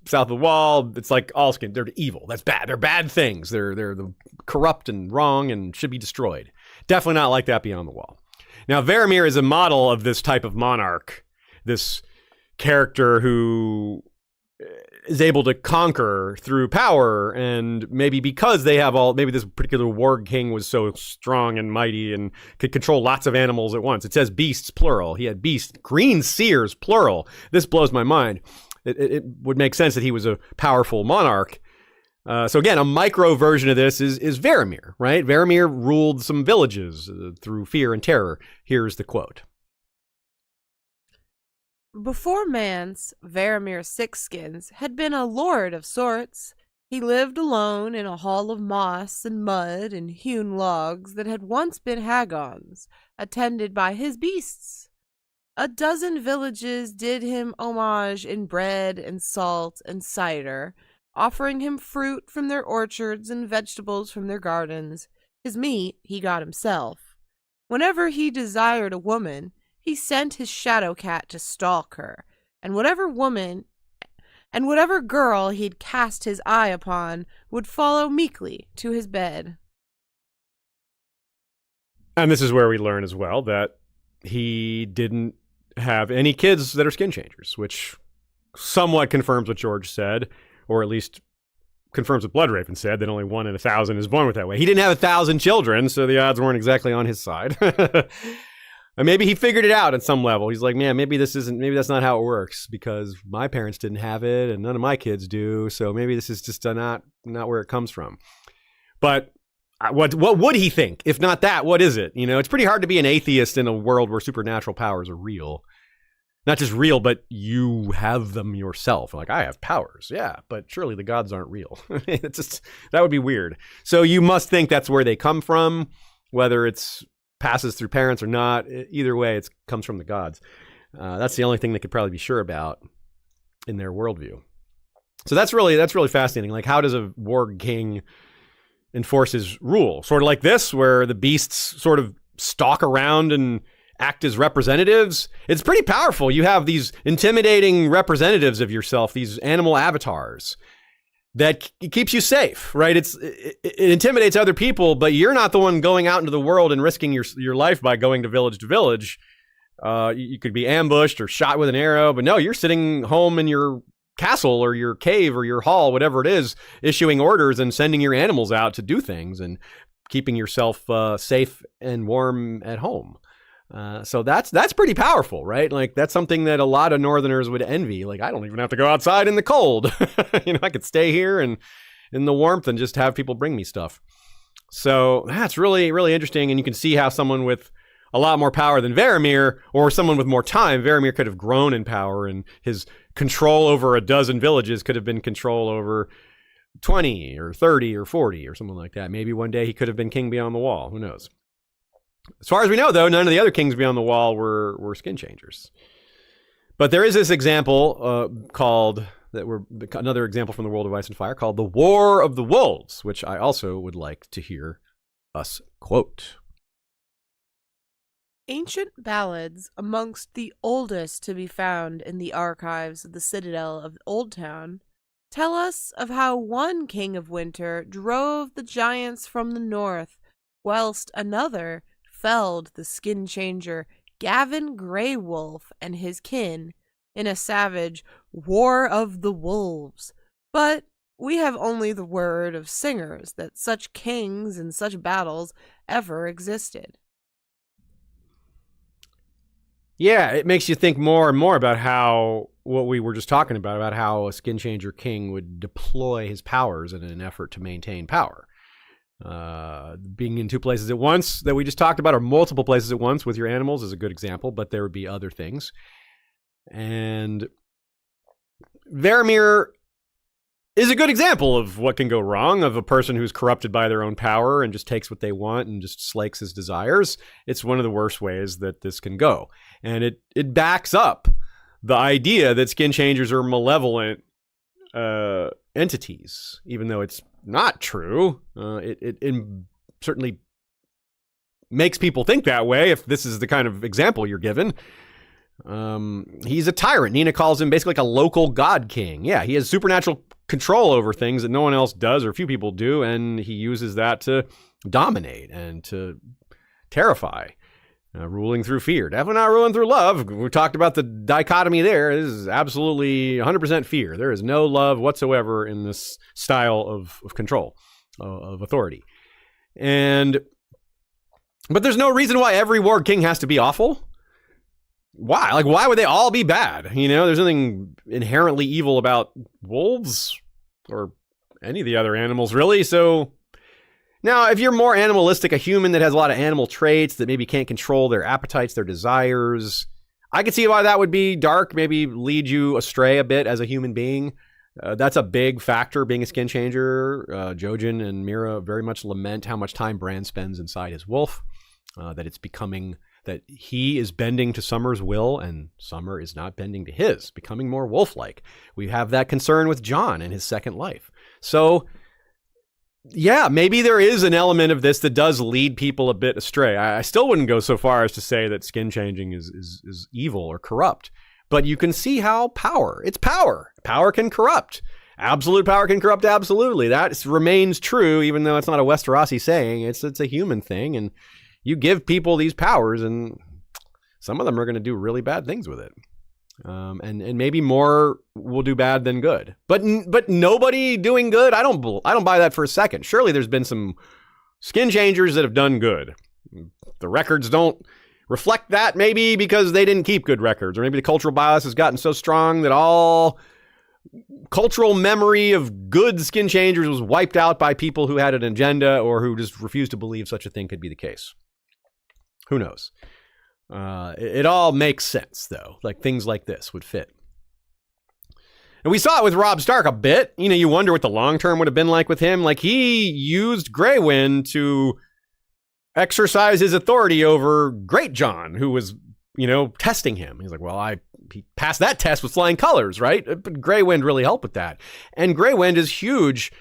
south of the wall, it's like all skin. They're evil. That's bad. They're bad things. They're corrupt and wrong and should be destroyed. Definitely not like that beyond the wall. Now, Varamyr is a model of this type of monarch. This character who is able to conquer through power, and maybe because maybe this particular warg king was so strong and mighty and could control lots of animals at once. It says beasts, plural. He had beasts, green seers, plural. This blows my mind. it would make sense that he was a powerful monarch. So again, a micro version of this is Varamyr, right? Varamyr ruled some villages through fear and terror. Here's the quote. Before Mance, Varamyr Sixskins had been a lord of sorts. He lived alone in a hall of moss and mud and hewn logs that had once been Hagons, attended by his beasts. A dozen villages did him homage in bread and salt and cider, offering him fruit from their orchards and vegetables from their gardens. His meat he got himself. Whenever he desired a woman, he sent his shadow cat to stalk her, and whatever girl he'd cast his eye upon would follow meekly to his bed. And this is where we learn as well that he didn't have any kids that are skin changers, which somewhat confirms what George said, or at least confirms what Bloodraven said, that only 1 in 1,000 is born with that way. He didn't have 1,000 children, so the odds weren't exactly on his side. And maybe he figured it out at some level. He's like, man, maybe that's not how it works, because my parents didn't have it and none of my kids do. So maybe this is just not where it comes from. But what would he think? If not that, what is it? You know, it's pretty hard to be an atheist in a world where supernatural powers are real. Not just real, but you have them yourself. Like, I have powers. Yeah, but surely the gods aren't real. It's just, that would be weird. So you must think that's where they come from, whether it's passes through parents or not. Either way, it comes from the gods. That's the only thing they could probably be sure about in their worldview. So that's really fascinating. Like, how does a warg king enforce his rule? Sort of like this, where the beasts sort of stalk around and act as representatives. It's pretty powerful. You have these intimidating representatives of yourself, these animal avatars that keeps you safe, right? It intimidates other people, but you're not the one going out into the world and risking your life by going to village. You could be ambushed or shot with an arrow, but no, you're sitting home in your castle or your cave or your hall, whatever it is, issuing orders and sending your animals out to do things and keeping yourself safe and warm at home. So that's pretty powerful, right? Like, that's something that a lot of Northerners would envy. Like, I don't even have to go outside in the cold. I could stay here and in the warmth and just have people bring me stuff. So that's really, really interesting. And you can see how someone with a lot more power than Varamyr, or someone with more time, Varamyr could have grown in power, and his control over a dozen villages could have been control over 20 or 30 or 40 or something like that. Maybe one day he could have been king beyond the wall. Who knows? As far as we know, though, none of the other kings beyond the wall were skinchangers. But there is this example another example from the world of Ice and Fire called the War of the Wolves, which I also would like to hear us quote. Ancient ballads, amongst the oldest to be found in the archives of the citadel of Oldtown, tell us of how one king of winter drove the giants from the north, whilst another felled the skinchanger Gavin Greywolf and his kin in a savage War of the Wolves. But we have only the word of singers that such kings and such battles ever existed. Yeah, it makes you think more and more about what we were just talking about how a skinchanger king would deploy his powers in an effort to maintain power. Being in two places at once that we just talked about, or multiple places at once with your animals, is a good example, but there would be other things. And Varamyr is a good example of what can go wrong, of a person who's corrupted by their own power and just takes what they want and just slakes his desires. It's one of the worst ways that this can go. And it backs up the idea that skinchangers are malevolent entities, even though it's not true. It certainly makes people think that way if this is the kind of example you're given. He's a tyrant. Nina calls him basically like a local god king. Yeah, he has supernatural control over things that no one else does, or few people do, and he uses that to dominate and to terrify. Ruling through fear. Definitely not ruling through love. We talked about the dichotomy there. This is absolutely 100% fear. There is no love whatsoever in this style of control, of authority. But there's no reason why every warg king has to be awful. why? Like, why would they all be bad? You know, there's nothing inherently evil about wolves or any of the other animals, really. So now, if you're more animalistic, a human that has a lot of animal traits that maybe can't control their appetites, their desires, I could see why that would be dark, maybe lead you astray a bit as a human being. That's a big factor, being a skin changer. Jojen and Mira very much lament how much time Bran spends inside his wolf, that it's becoming, that he is bending to Summer's will and Summer is not bending to his, becoming more wolf-like. We have that concern with Jon in his second life. So, yeah, maybe there is an element of this that does lead people a bit astray. I still wouldn't go so far as to say that skin changing is evil or corrupt. But you can see how it's power. Power can corrupt. Absolute power can corrupt absolutely. That remains true, even though it's not a Westerosi saying. It's a human thing. And you give people these powers, and some of them are going to do really bad things with it. And maybe more will do bad than good. But nobody doing good, I don't buy that for a second. Surely there's been some skin changers that have done good. The records don't reflect that, maybe because they didn't keep good records, or maybe the cultural bias has gotten so strong that all cultural memory of good skin changers was wiped out by people who had an agenda or who just refused to believe such a thing could be the case. Who knows? It all makes sense, though. Like, things like this would fit. And we saw it with Robb Stark a bit. You know, you wonder what the long term would have been like with him. Like, he used Grey Wind to exercise his authority over Great Jon, who was, you know, testing him. He's like, well, he passed that test with flying colors, right? But Grey Wind really helped with that. And Grey Wind is huge,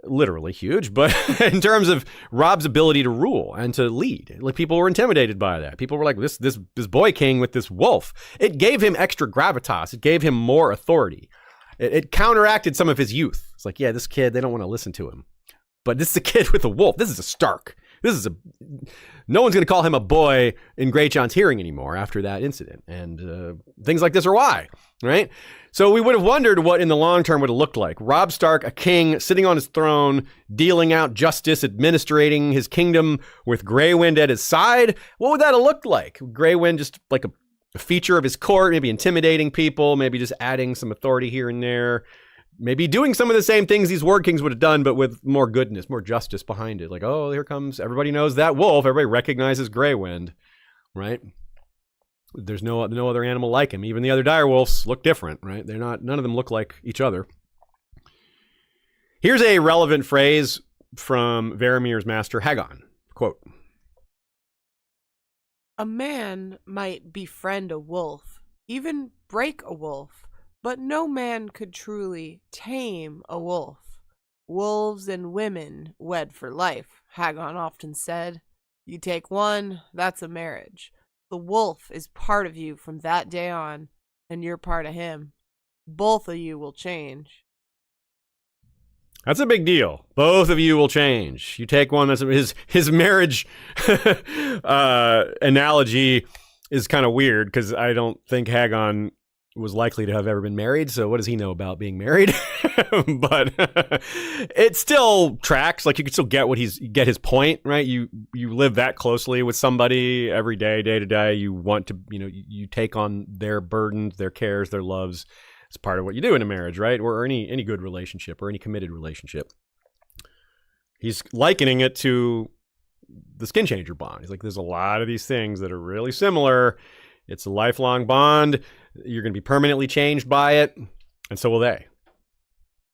literally huge, but in terms of Robb's ability to rule and to lead. Like, people were intimidated by that. People were like, this boy king with this wolf. It gave him extra gravitas. It gave him more authority. It counteracted some of his youth. It's like, yeah, this kid, they don't want to listen to him. But this is a kid with a wolf. This is a Stark. No one's going to call him a boy in Great Jon's hearing anymore after that incident. And things like this are why, right? So we would have wondered what in the long term would have looked like. Robb Stark, a king, sitting on his throne, dealing out justice, administrating his kingdom with Grey Wind at his side. What would that have looked like? Grey Wind just like a feature of his court, maybe intimidating people, maybe just adding some authority here and there. Maybe doing some of the same things these Word Kings would have done, but with more goodness, more justice behind it. Like, oh, here comes, everybody knows that wolf. Everybody recognizes Grey Wind, right? There's no other animal like him. Even the other direwolves look different, right? None of them look like each other. Here's a relevant phrase from Varamyr's master, Hagon. Quote, "A man might befriend a wolf, even break a wolf, but no man could truly tame a wolf. Wolves and women wed for life," Hagon often said. "You take one, that's a marriage. The wolf is part of you from that day on, and you're part of him. Both of you will change." That's a big deal. Both of you will change. You take one. That's his marriage analogy is kind of weird because I don't think Hagon was likely to have ever been married. So what does he know about being married? But it still tracks. Like, you can still get his point, right? You live that closely with somebody every day, day to day. You want to, you take on their burdens, their cares, their loves. It's part of what you do in a marriage, right? Or any good relationship or any committed relationship. He's likening it to the skinchanger bond. He's like, there's a lot of these things that are really similar. It's a lifelong bond. You're going to be permanently changed by it, and so will they.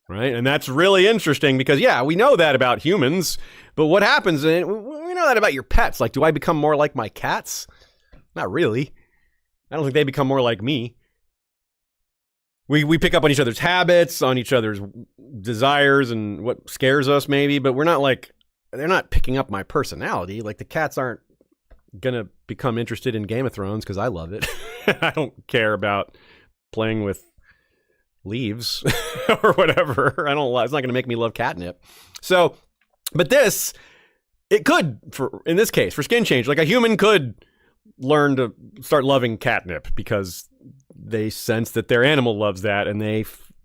Right? And that's really interesting because, yeah, we know that about humans, but what happens, we know that about your pets. Like, do I become more like my cats? Not really. I don't think they become more like me. We pick up on each other's habits, on each other's desires and what scares us maybe, but we're not like, they're not picking up my personality. Like, the cats aren't going to become interested in Game of Thrones because I love it. I don't care about playing with leaves or whatever. It's not going to make me love catnip. So, but it could, in this case, for skin change, like a human could learn to start loving catnip because they sense that their animal loves that and they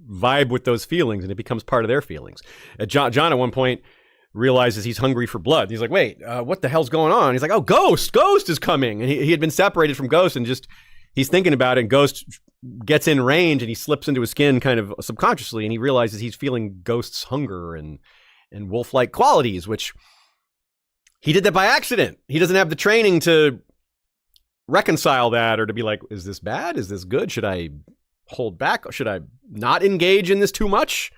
vibe with those feelings and it becomes part of their feelings. Jon at one point realizes he's hungry for blood. He's like, wait, what the hell's going on? He's like, oh, Ghost is coming. And he had been separated from Ghost and just, he's thinking about it, and Ghost gets in range and he slips into his skin kind of subconsciously, and he realizes he's feeling Ghost's hunger and wolf-like qualities, which he did that by accident. He doesn't have the training to reconcile that, or to be like, is this bad? Is this good? Should I hold back? Should I not engage in this too much?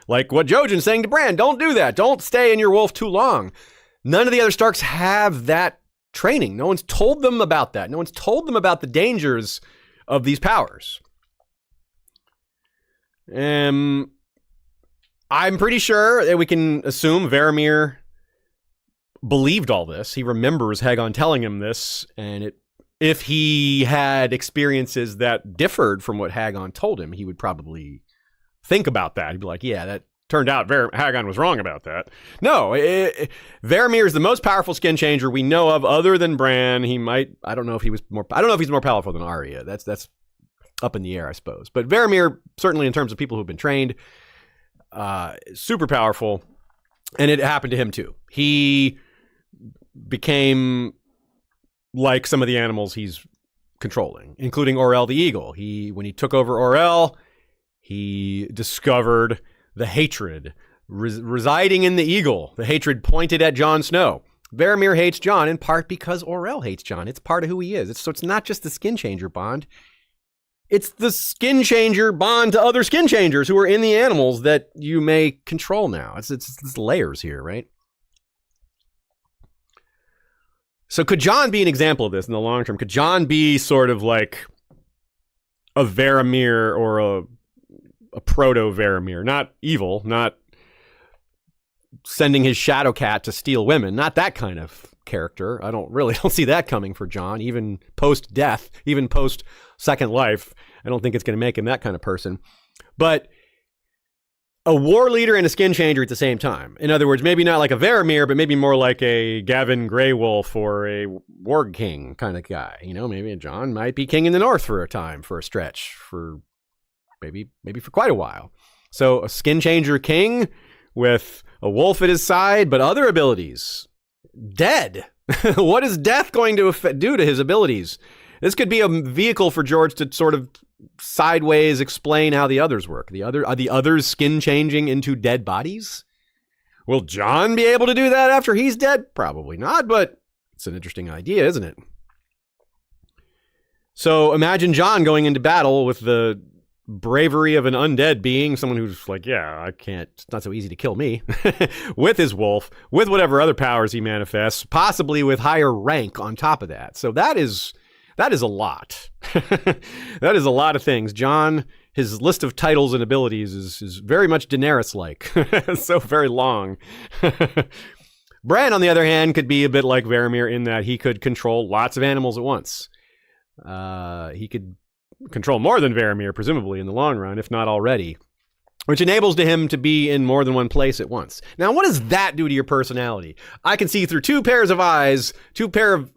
Like what Jojen's saying to Bran, don't do that. Don't stay in your wolf too long. None of the other Starks have that training. No one's told them about that. No one's told them about the dangers of these powers. I'm pretty sure that we can assume Varamyr believed all this. He remembers Hagon telling him this, and if he had experiences that differed from what Hagon told him, he would probably think about that. He'd be like, yeah, that turned out Hagon was wrong about that. No, Varamyr is the most powerful skin changer we know of, other than Bran. I don't know if he's more powerful than Arya. That's up in the air, I suppose. But Varamyr, certainly in terms of people who've been trained, super powerful. And it happened to him too. He became like some of the animals he's controlling, including Orell the eagle. When he took over Orell, he discovered the hatred residing in the eagle. The hatred pointed at Jon Snow. Varamyr hates Jon in part because Orell hates Jon. It's part of who he is. So it's not just the skin changer bond. It's the skin changer bond to other skin changers who are in the animals that you may control now. It's layers here, right? So could Jon be an example of this in the long term? Could Jon be sort of like a Varamyr or a proto-Varamyr? Not evil, not sending his shadow cat to steal women. Not that kind of character. I don't see that coming for Jon, even post-death, even post-Second Life. I don't think it's going to make him that kind of person. But a war leader and a skin changer at the same time. In other words, maybe not like a Varamyr, but maybe more like a Gavin Greywolf or a Warg King kind of guy. You know, maybe Jon might be king in the north for a time, for a stretch, for maybe for quite a while. So a skin changer king with a wolf at his side, but other abilities. Dead. What is death going to do to his abilities? This could be a vehicle for George to sort of sideways explain how the others work. Are the others skin changing into dead bodies? Will Jon be able to do that after he's dead? Probably not, but it's an interesting idea, isn't it? So imagine Jon going into battle with the bravery of an undead being, someone who's like, yeah, it's not so easy to kill me, with his wolf, with whatever other powers he manifests, possibly with higher rank on top of that. So that is a lot. That is a lot of things. Jon, his list of titles and abilities is very much Daenerys-like. So very long. Bran, on the other hand, could be a bit like Varamyr in that he could control lots of animals at once. He could control more than Varamyr, presumably, in the long run, if not already, which enables him to be in more than one place at once. Now, what does that do to your personality? I can see through two pairs of eyes, two pair of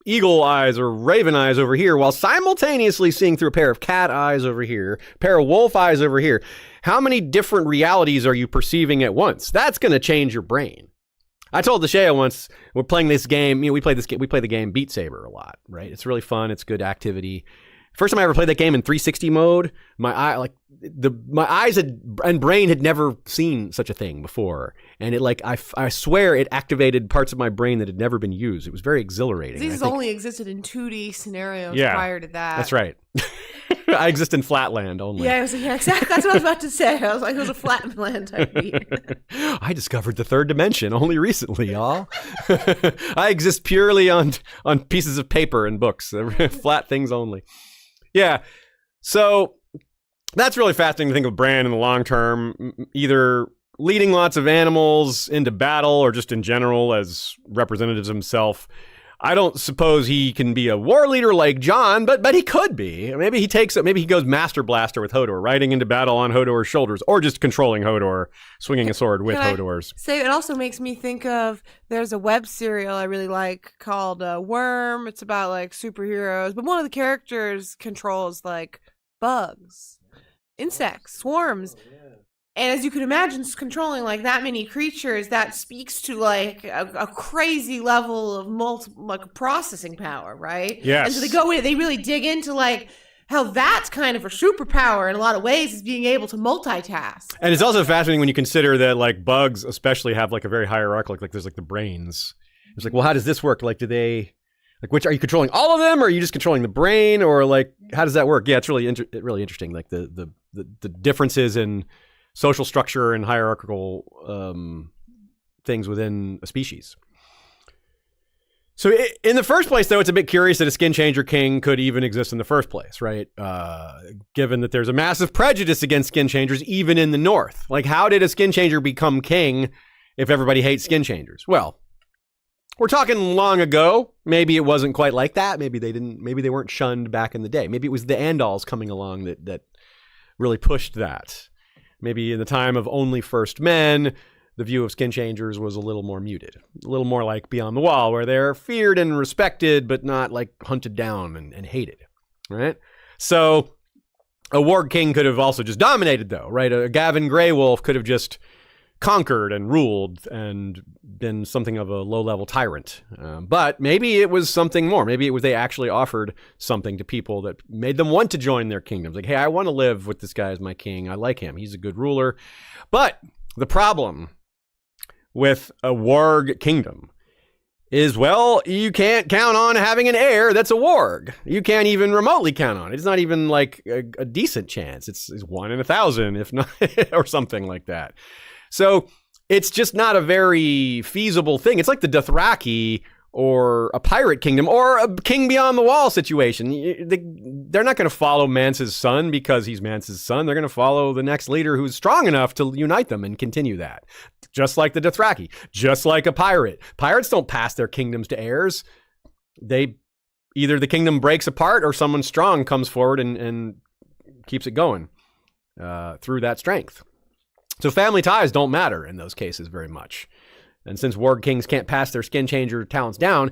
eagle eyes or raven eyes over here, while simultaneously seeing through a pair of cat eyes over here, a pair of wolf eyes over here. How many different realities are you perceiving at once? That's going to change your brain. I told Deshea once, we're playing this game, we play the game Beat Saber a lot, right? It's really fun. It's good activity. First time I ever played that game in 360 mode, my eyes and brain had never seen such a thing before, and I swear it activated parts of my brain that had never been used. It was very exhilarating. These only existed in 2D scenarios prior to that. That's right. I exist in Flatland only. Yeah, exactly. That's what I was about to say. I was like, it was a Flatland type beat. I discovered the third dimension only recently, y'all. I exist purely on pieces of paper and books, flat things only. Yeah, so that's really fascinating to think of Bran in the long term, either leading lots of animals into battle or just in general as representatives himself. I don't suppose he can be a war leader like Jon, but he could be. Maybe he goes Master Blaster with Hodor, riding into battle on Hodor's shoulders, or just controlling Hodor, swinging a sword with Hodor's. It also makes me think of, there's a web serial I really like called Worm. It's about like superheroes, but one of the characters controls like bugs, insects, swarms. And as you can imagine, controlling like that many creatures, that speaks to like a crazy level of processing power, right? Yes. And so they really dig into like how that's kind of a superpower in a lot of ways, is being able to multitask. And it's also fascinating when you consider that like bugs especially have like a very hierarchical, like there's like the brains. It's like, well, how does this work? Like, do they, like, which, are you controlling all of them, or are you just controlling the brain, or like, how does that work? Yeah, it's really, really interesting. Like the differences in social structure and hierarchical things within a species. So in the first place, though, it's a bit curious that a skinchanger king could even exist in the first place, right? Given that there's a massive prejudice against skinchangers even in the North. Like, how did a skinchanger become king if everybody hates skinchangers? Well, we're talking long ago. Maybe it wasn't quite like that. Maybe they weren't shunned back in the day. Maybe it was the Andals coming along that really pushed that. Maybe in the time of Only First Men, the view of skinchangers was a little more muted, a little more like Beyond the Wall, where they're feared and respected, but not like hunted down and hated, right? So a warg king could have also just dominated, though, right? A Gavin Greywolf could have just conquered and ruled and been something of a low-level tyrant. But maybe it was something more. Maybe it was they actually offered something to people that made them want to join their kingdoms. Like, hey, I want to live with this guy as my king. I like him. He's a good ruler. But the problem with a warg kingdom is, well, you can't count on having an heir that's a warg. You can't even remotely count on it. It's not even like a decent chance. It's 1 in 1,000, if not, or something like that. So it's just not a very feasible thing. It's like the Dothraki or a pirate kingdom or a King Beyond the Wall situation. They're not going to follow Mance's son because he's Mance's son. They're going to follow the next leader who's strong enough to unite them and continue that. Just like the Dothraki, just like a pirate. Pirates don't pass their kingdoms to heirs. Either the kingdom breaks apart or someone strong comes forward and keeps it going through that strength. So family ties don't matter in those cases very much. And since warg kings can't pass their skin changer talents down,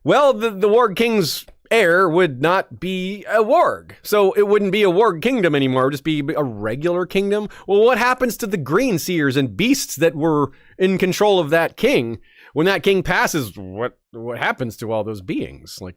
well, the warg king's heir would not be a warg. So it wouldn't be a warg kingdom anymore. It would just be a regular kingdom. Well, what happens to the green seers and beasts that were in control of that king? When that king passes, what happens to all those beings? Like,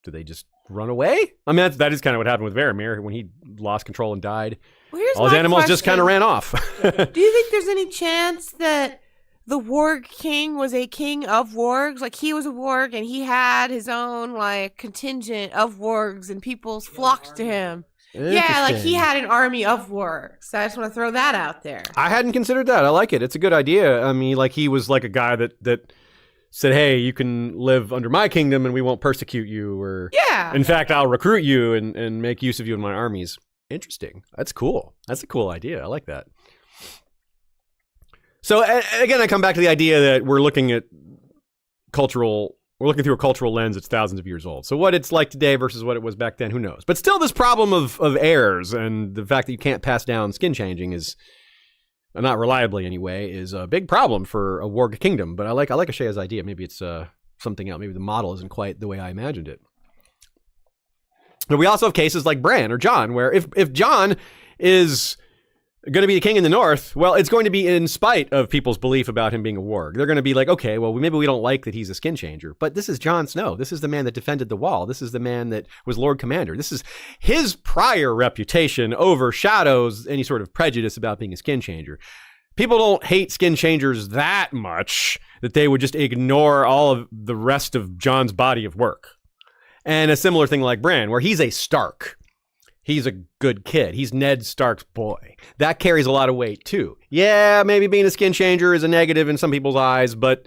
do they just run away? I mean, that is kind of what happened with Varamyr when he lost control and died. Well, all his animals just kind of ran off. Do you think there's any chance that the warg king was a king of wargs? Like, he was a warg and he had his own like contingent of wargs and people flocked to him. Yeah, like he had an army of wargs. I just want to throw that out there. I hadn't considered that. I like it. It's a good idea. I mean, like, he was like a guy that said, hey, you can live under my kingdom and we won't persecute you. Or, yeah, in fact, I'll recruit you and make use of you in my armies. Interesting. That's cool. That's a cool idea. I like that. So again, I come back to the idea that we're looking through a cultural lens that's thousands of years old. So what it's like today versus what it was back then, who knows? But still, this problem of heirs and the fact that you can't pass down skin changing is, not reliably anyway, is a big problem for a warg kingdom. But I like Ashaya's idea. Maybe it's something else. Maybe the model isn't quite the way I imagined it. But we also have cases like Bran or Jon, where if Jon is going to be the king in the North, well, it's going to be in spite of people's belief about him being a warg. They're going to be like, okay, well, maybe we don't like that he's a skin changer, but this is Jon Snow. This is the man that defended the wall. This is the man that was Lord Commander. This is his prior reputation overshadows any sort of prejudice about being a skin changer. People don't hate skin changers that much that they would just ignore all of the rest of Jon's body of work. And a similar thing like Bran, where he's a Stark. He's a good kid. He's Ned Stark's boy. That carries a lot of weight, too. Yeah, maybe being a skin changer is a negative in some people's eyes, but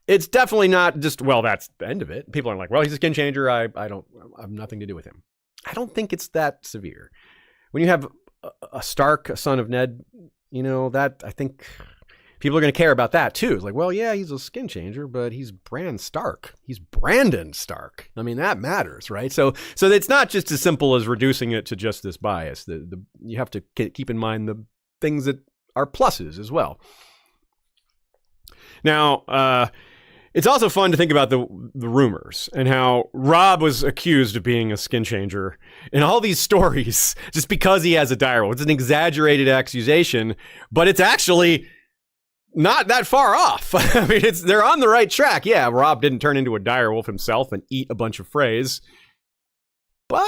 it's definitely not just, well, that's the end of it. People aren't like, well, he's a skin changer. I have nothing to do with him. I don't think it's that severe. When you have a Stark, a son of Ned, that, I think people are going to care about that, too. It's like, well, yeah, he's a skin changer, but he's Bran Stark. He's Brandon Stark. I mean, that matters, right? So it's not just as simple as reducing it to just this bias. You have to keep in mind the things that are pluses as well. Now, It's also fun to think about the rumors and how Robb was accused of being a skinchanger in all these stories just because he has a direwolf. It's an exaggerated accusation, but it's actually not that far off. I mean, they're on the right track. Yeah, Robb didn't turn into a direwolf himself and eat a bunch of Freys, but,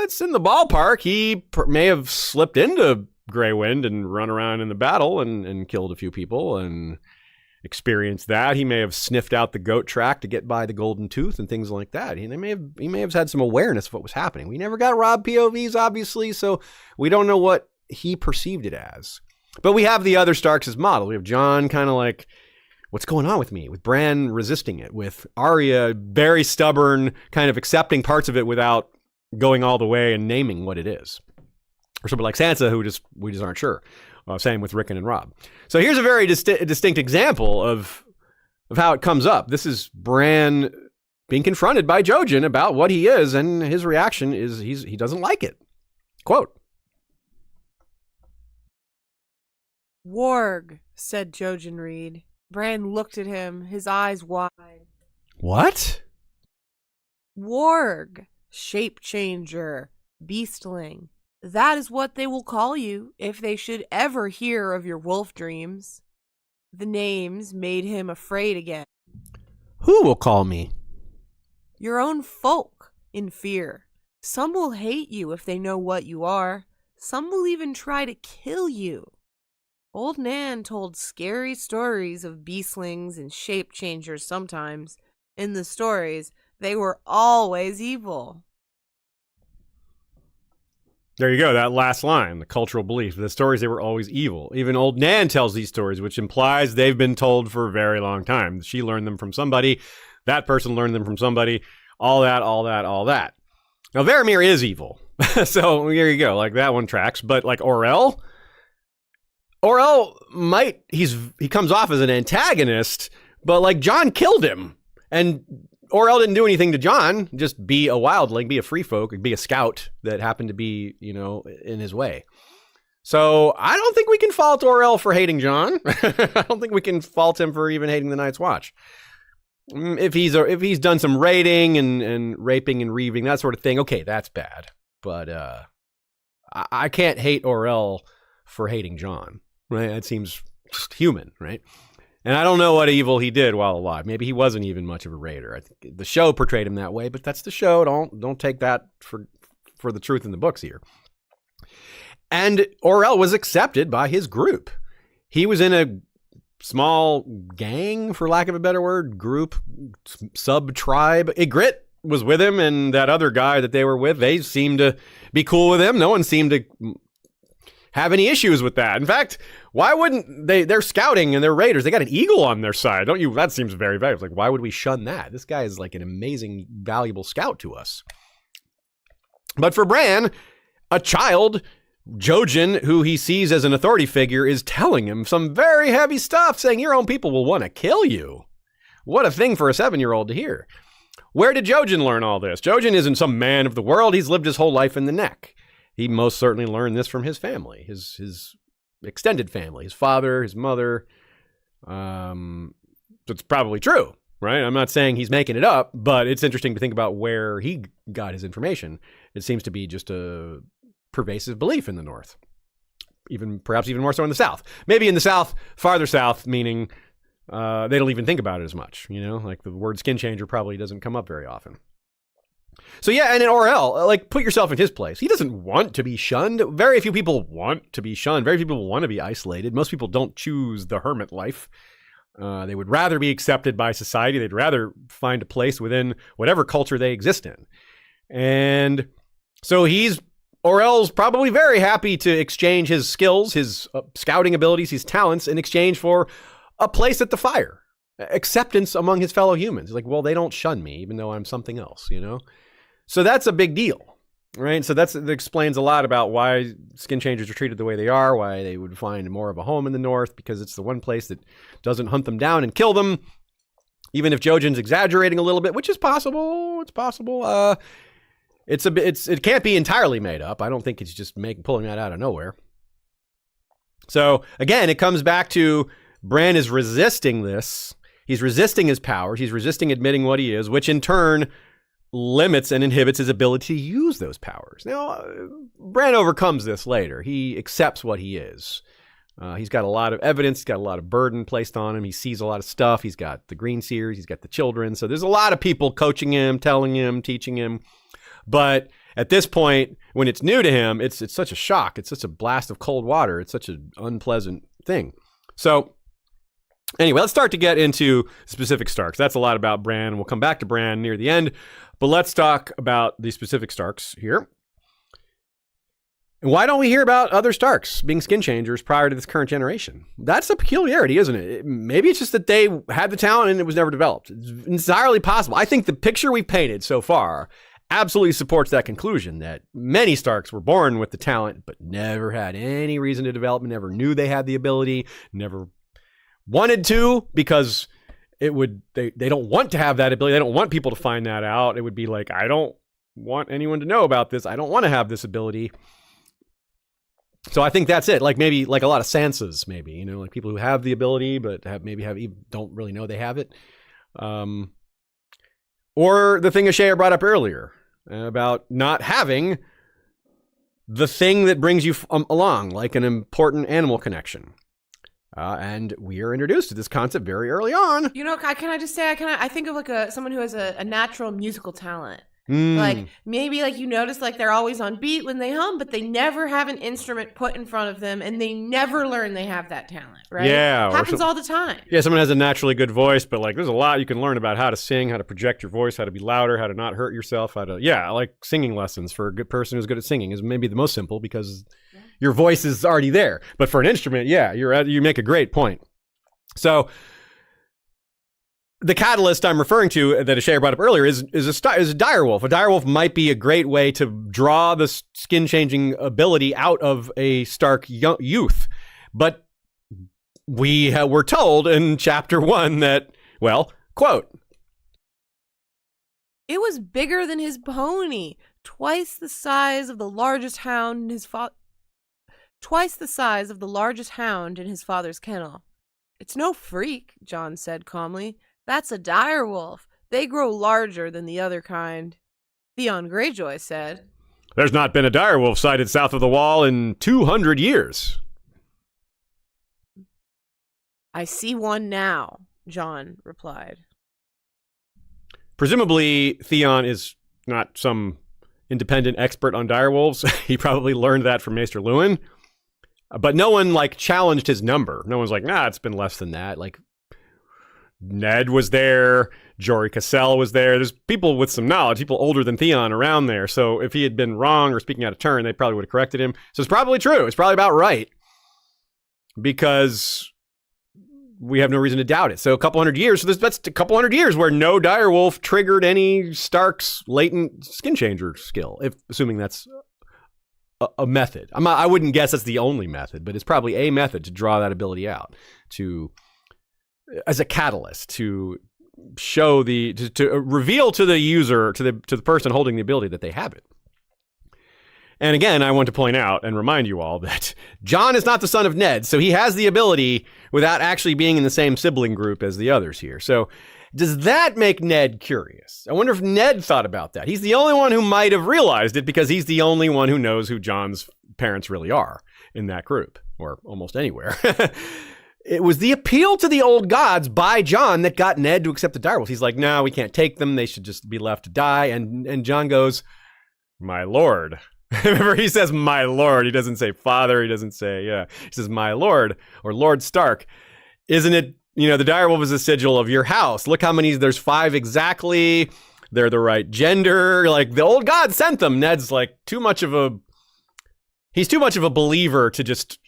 it's in the ballpark. He may have slipped into Grey Wind and run around in the battle and killed a few people and experienced that. He may have sniffed out the goat track to get by the golden tooth and things like that. He may have had some awareness of what was happening. We never got Robb POVs, obviously, so we don't know what he perceived it as. But we have the other Starks as model. We have Jon kind of like, what's going on with me? With Bran resisting it. With Arya very stubborn, kind of accepting parts of it without going all the way and naming what it is. Or somebody like Sansa, who we just aren't sure. Same with Rickon and Robb. So here's a very distinct example of how it comes up. This is Bran being confronted by Jojen about what he is, and his reaction is he doesn't like it. Quote. "Warg," said Jojen Reed. Bran looked at him, his eyes wide. "What?" "Warg, shape changer, beastling. That is what they will call you if they should ever hear of your wolf dreams." The names made him afraid again. "Who will call me?" "Your own folk, in fear. Some will hate you if they know what you are. Some will even try to kill you. Old Nan told scary stories of beastlings and shape changers sometimes. In the stories, they were always evil." There you go, that last line, the cultural belief. The stories, they were always evil. Even old Nan tells these stories, which implies they've been told for a very long time. She learned them from somebody. That person learned them from somebody. All that. Now, Varamyr is evil. So here you go, like that one tracks. But like Orell he comes off as an antagonist, but like Jon killed him. And Orell didn't do anything to Jon, just be a wildling, be a free folk, be a scout that happened to be, in his way. So I don't think we can fault Orell for hating Jon. I don't think we can fault him for even hating the Night's Watch. If he's done some raiding and raping and reaving, that sort of thing, okay, that's bad. But I can't hate Orell for hating Jon, right? That seems just human, right? And I don't know what evil he did while alive. Maybe he wasn't even much of a raider. I think the show portrayed him that way, but that's the show. Don't take that for the truth in the books here. And Orell was accepted by his group. He was in a small gang, for lack of a better word, group, sub-tribe. Ygritte was with him, and that other guy that they were with, they seemed to be cool with him. No one seemed to have any issues with that. In fact, why wouldn't they're scouting and they're raiders. They got an eagle on their side. That seems very valuable. Like, why would we shun that? This guy is like an amazing, valuable scout to us. But for Bran, a child, Jojen, who he sees as an authority figure, is telling him some very heavy stuff, saying your own people will want to kill you. What a thing for a 7-year-old to hear. Where did Jojen learn all this? Jojen isn't some man of the world. He's lived his whole life in the neck. He most certainly learned this from his family, his extended family, his father, his mother. It's probably true, right? I'm not saying he's making it up, but it's interesting to think about where he got his information. It seems to be just a pervasive belief in the North, perhaps even more so in the South. Maybe in the South, farther south, meaning they don't even think about it as much. Like the word skinchanger probably doesn't come up very often. So yeah, and in Orell, like, put yourself in his place. He doesn't want to be shunned. Very few people want to be shunned. Very few people want to be isolated. Most people don't choose the hermit life. They would rather be accepted by society. They'd rather find a place within whatever culture they exist in. And so Orell's probably very happy to exchange his skills, his scouting abilities, his talents in exchange for a place at the fire. Acceptance among his fellow humans. Like, well, they don't shun me, even though I'm something else, So that's a big deal, right? So that explains a lot about why skinchangers are treated the way they are, why they would find more of a home in the North, because it's the one place that doesn't hunt them down and kill them. Even if Jojen's exaggerating a little bit, which is possible, it's possible. It can't be entirely made up. I don't think it's just pulling that out of nowhere. So again, it comes back to Bran is resisting this. He's resisting his powers. He's resisting admitting what he is, which in turn limits and inhibits his ability to use those powers. Now, Bran overcomes this later. He accepts what he is. He's got a lot of evidence. He's got a lot of burden placed on him. He sees a lot of stuff. He's got the Green Seers. He's got the children. So there's a lot of people coaching him, telling him, teaching him. But at this point, when it's new to him, it's such a shock. It's such a blast of cold water. It's such an unpleasant thing. So anyway, let's start to get into specific Starks. That's a lot about Bran. We'll come back to Bran near the end. But let's talk about the specific Starks here. And why don't we hear about other Starks being skinchangers prior to this current generation? That's a peculiarity, isn't it? Maybe it's just that they had the talent and it was never developed. It's entirely possible. I think the picture we've painted so far absolutely supports that conclusion, that many Starks were born with the talent but never had any reason to develop, never knew they had the ability, never wanted to, because they don't want to have that ability. They don't want people to find that out. It would be like, I don't want anyone to know about this. I don't want to have this ability. So I think that's it. Like maybe like a lot of Sansas, maybe, you know, like people who have the ability but don't really know they have it. Or the thing Ashaya brought up earlier about not having the thing that brings you along, like an important animal connection. And we are introduced to this concept very early on. You know, can I just say, I think of like someone who has a natural musical talent. Like maybe like you notice like they're always on beat when they hum, but they never have an instrument put in front of them and they never learn they have that talent, right? Yeah. Happens all the time. Yeah, someone has a naturally good voice, but like there's a lot you can learn about how to sing, how to project your voice, how to be louder, how to not hurt yourself, like singing lessons for a good person who's good at singing is maybe the most simple because your voice is already there. But for an instrument, you make a great point. So the catalyst I'm referring to that Ashaya brought up earlier is a direwolf. A direwolf might be a great way to draw the skin changing ability out of a Stark youth. But we were told in chapter 1 that, well, quote, "It was bigger than his pony, twice the size of the largest hound in his father's kennel. It's no freak," Jon said calmly. "That's a direwolf. They grow larger than the other kind." Theon Greyjoy said, "There's not been a direwolf sighted south of the Wall in 200 years. "I see one now," Jon replied. Presumably, Theon is not some independent expert on direwolves. He probably learned that from Maester Luwin. But no one, challenged his number. No one's like, nah, it's been less than that. Ned was there. Jory Cassell was there. There's people with some knowledge, people older than Theon around there. So if he had been wrong or speaking out of turn, they probably would have corrected him. So it's probably true. It's probably about right. Because we have no reason to doubt it. So a couple hundred years. So that's a couple hundred years where no direwolf triggered any Stark's latent skin changer skill, assuming that's a method. I wouldn't guess that's the only method, but it's probably a method to draw that ability out, as a catalyst to show to reveal to the user, to the person holding the ability, that they have it. And again, I want to point out and remind you all that Jon is not the son of Ned, so he has the ability without actually being in the same sibling group as the others here. So does that make Ned curious? I wonder if Ned thought about that. He's the only one who might have realized it because he's the only one who knows who Jon's parents really are in that group, or almost anywhere. It was the appeal to the old gods by Jon that got Ned to accept the direwolves. He's like, no, we can't take them. They should just be left to die. And Jon goes, my lord. Remember, he says, my lord. He doesn't say father. He doesn't say, He says, my lord, or Lord Stark. Isn't it, the direwolf is a sigil of your house. Look how many, there's 5 exactly. They're the right gender. The old gods sent them. Ned's he's too much of a believer to just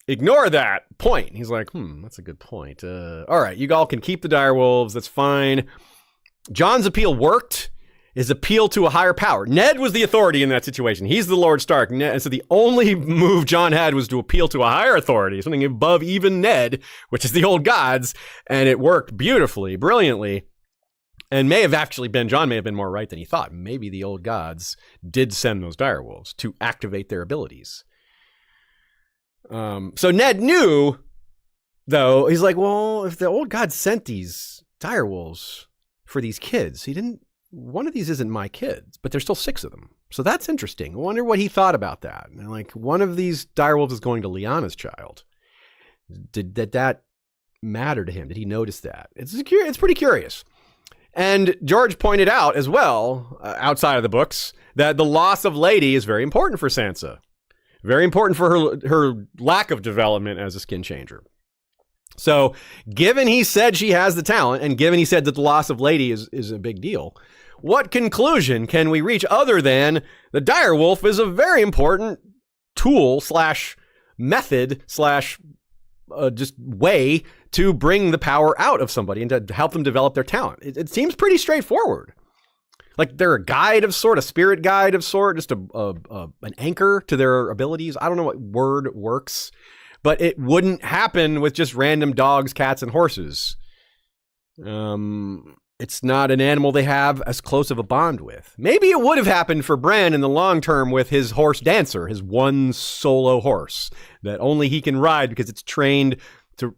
ignore that point. He's like, that's a good point. All right, you all can keep the direwolves. That's fine. Jon's appeal worked. His appeal to a higher power. Ned was the authority in that situation. He's the Lord Stark. And so the only move Jon had was to appeal to a higher authority, something above even Ned, which is the old gods. And it worked beautifully, brilliantly. And Jon may have been more right than he thought. Maybe the old gods did send those direwolves to activate their abilities. So Ned knew though, he's like, well, if the old god sent these direwolves for these kids, one of these isn't my kids, but there's still 6 of them. So that's interesting. I wonder what he thought about that. And like, one of these direwolves is going to Lyanna's child. Did that matter to him? Did he notice that? It's pretty curious. And George pointed out as well, outside of the books, that the loss of Lady is very important for Sansa. Very important for her lack of development as a skin changer. So given he said she has the talent, and given he said that the loss of Lady is a big deal, what conclusion can we reach other than the direwolf is a very important tool / method / just way to bring the power out of somebody and to help them develop their talent? It seems pretty straightforward. Like they're a guide of sort, a spirit guide of sort, just an anchor to their abilities. I don't know what word works, but it wouldn't happen with just random dogs, cats, and horses. It's not an animal they have as close of a bond with. Maybe it would have happened for Bran in the long term with his horse Dancer, his one solo horse that only he can ride because it's trained to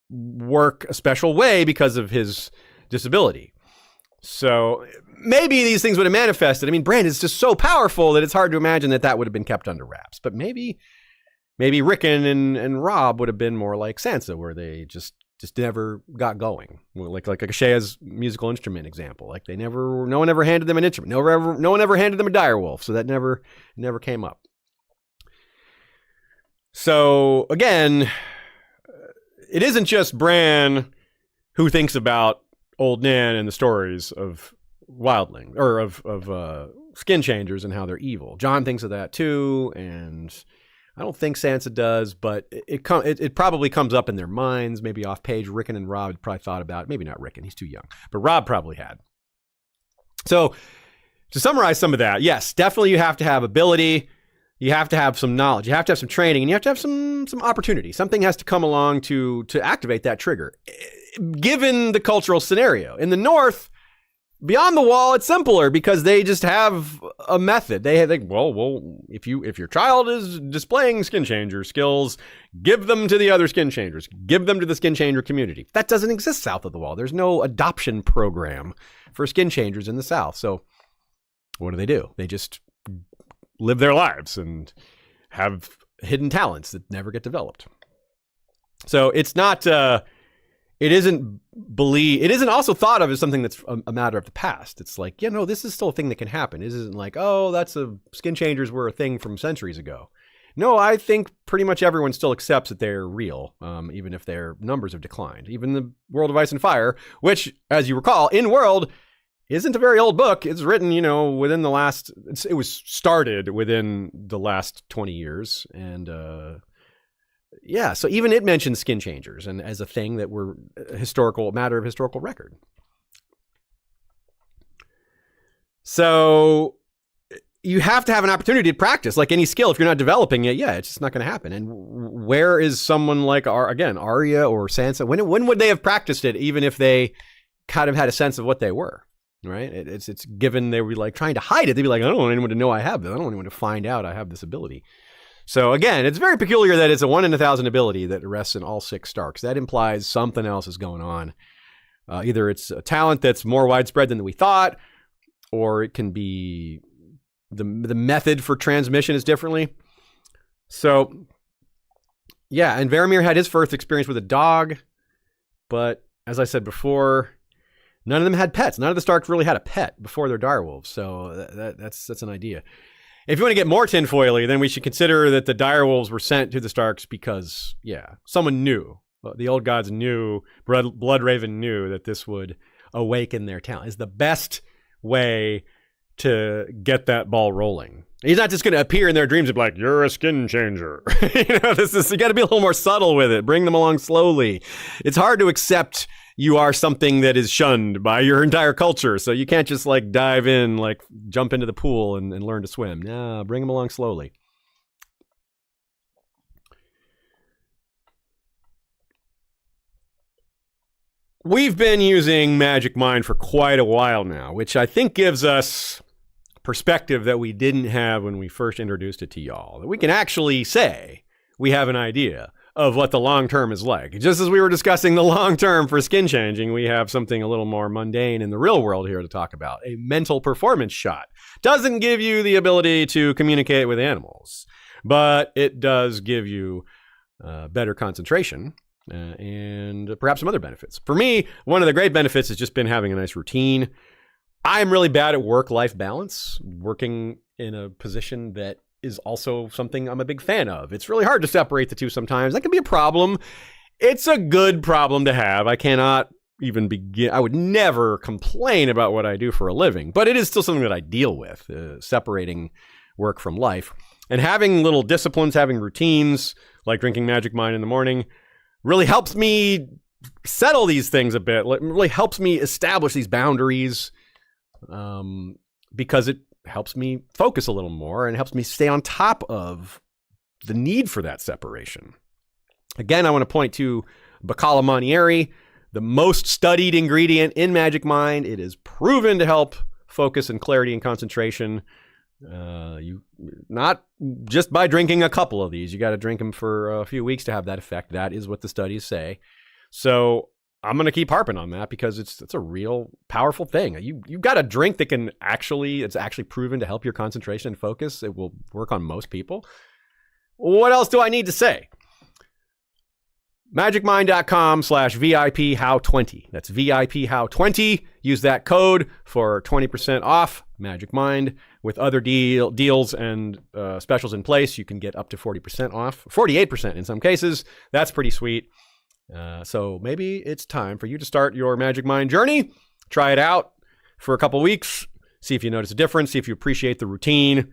work a special way because of his disability. So maybe these things would have manifested. I mean, Bran is just so powerful that it's hard to imagine that would have been kept under wraps. But maybe Rickon and Robb would have been more like Sansa, where they just never got going. Like a Shaya's musical instrument example. Like no one ever handed them an instrument. No one ever handed them a direwolf. So that never came up. So again, it isn't just Bran who thinks about Old Nan and the stories of wildling or of skinchangers and how they're evil. Jon thinks of that too, and I don't think Sansa does, but it probably comes up in their minds, maybe off page. Rickon and Robb had probably thought about it. Maybe not Rickon, he's too young, but Robb probably had. So to summarize some of that, yes, definitely you have to have ability, you have to have some knowledge, you have to have some training, and you have to have some opportunity. Something has to come along to activate that trigger. Given the cultural scenario. In the North, beyond the wall, it's simpler because they just have a method. They think, well, if your child is displaying skin changer skills, give them to the other skin changers. Give them to the skin changer community. That doesn't exist south of the wall. There's no adoption program for skin changers in the South. So what do? They just live their lives and have hidden talents that never get developed. So it's not... It isn't also thought of as something that's a matter of the past. It's like, this is still a thing that can happen. It isn't like, skin changers were a thing from centuries ago. No, I think pretty much everyone still accepts that they're real, even if their numbers have declined. Even the World of Ice and Fire, which, as you recall, In World isn't a very old book. It's written, within it was started within the last 20 years. And, yeah, so even it mentions skin changers and as a thing that were a matter of historical record. So you have to have an opportunity to practice. Like any skill, if you're not developing it, it's just not going to happen. And where is someone like, Arya or Sansa? When would they have practiced it, even if they kind of had a sense of what they were, right? It's given they were like trying to hide it. They'd be like, I don't want anyone to know I have this. I don't want anyone to find out I have this ability. So again, it's very peculiar that it's a 1 in 1,000 ability that rests in all 6 Starks. That implies something else is going on. Either it's a talent that's more widespread than we thought, or it can be the method for transmission is differently. So yeah, and Varamyr had his first experience with a dog, but as I said before, none of them had pets. None of the Starks really had a pet before their direwolves. So that's an idea. If you want to get more tinfoily, then we should consider that the direwolves were sent to the Starks because, someone knew. The old gods knew, Bloodraven knew that this would awaken their talent. It's the best way to get that ball rolling. He's not just going to appear in their dreams and be like, you're a skin changer. You got to be a little more subtle with it. Bring them along slowly. It's hard to accept you are something that is shunned by your entire culture. So you can't just dive in, jump into the pool and learn to swim. No, bring them along slowly. We've been using Magic Mind for quite a while now, which I think gives us perspective that we didn't have when we first introduced it to y'all. That we can actually say we have an idea of what the long term is like. Just as we were discussing the long term for skin changing, we have something a little more mundane in the real world here to talk about. A mental performance shot doesn't give you the ability to communicate with animals, but it does give you better concentration and perhaps some other benefits. For me, one of the great benefits has just been having a nice routine. I'm really bad at work-life balance, working in a position that is also something I'm a big fan of. It's really hard to separate the two sometimes. That can be a problem. It's a good problem to have. I cannot even begin. I would never complain about what I do for a living, but it is still something that I deal with, separating work from life. And having little disciplines, having routines, like drinking Magic Mind in the morning, really helps me settle these things a bit. It really helps me establish these boundaries, because it helps me focus a little more and helps me stay on top of the need for that separation. Again, I want to point to Bacala Monnieri, the most studied ingredient in Magic Mind. It is proven to help focus and clarity and concentration. You not just by drinking a couple of these. You got to drink them for a few weeks to have that effect. That is what the studies say. So I'm going to keep harping on that because it's a real powerful thing. You've got a drink that it's actually proven to help your concentration and focus. It will work on most people. What else do I need to say? magicmind.com/VIPHow20. That's VIPHow20. Use that code for 20% off Magic Mind. With other deals and specials in place, you can get up to 40% off, 48% in some cases. That's pretty sweet. So maybe it's time for you to start your Magic Mind journey. Try it out for a couple weeks. See if you notice a difference. See if you appreciate the routine.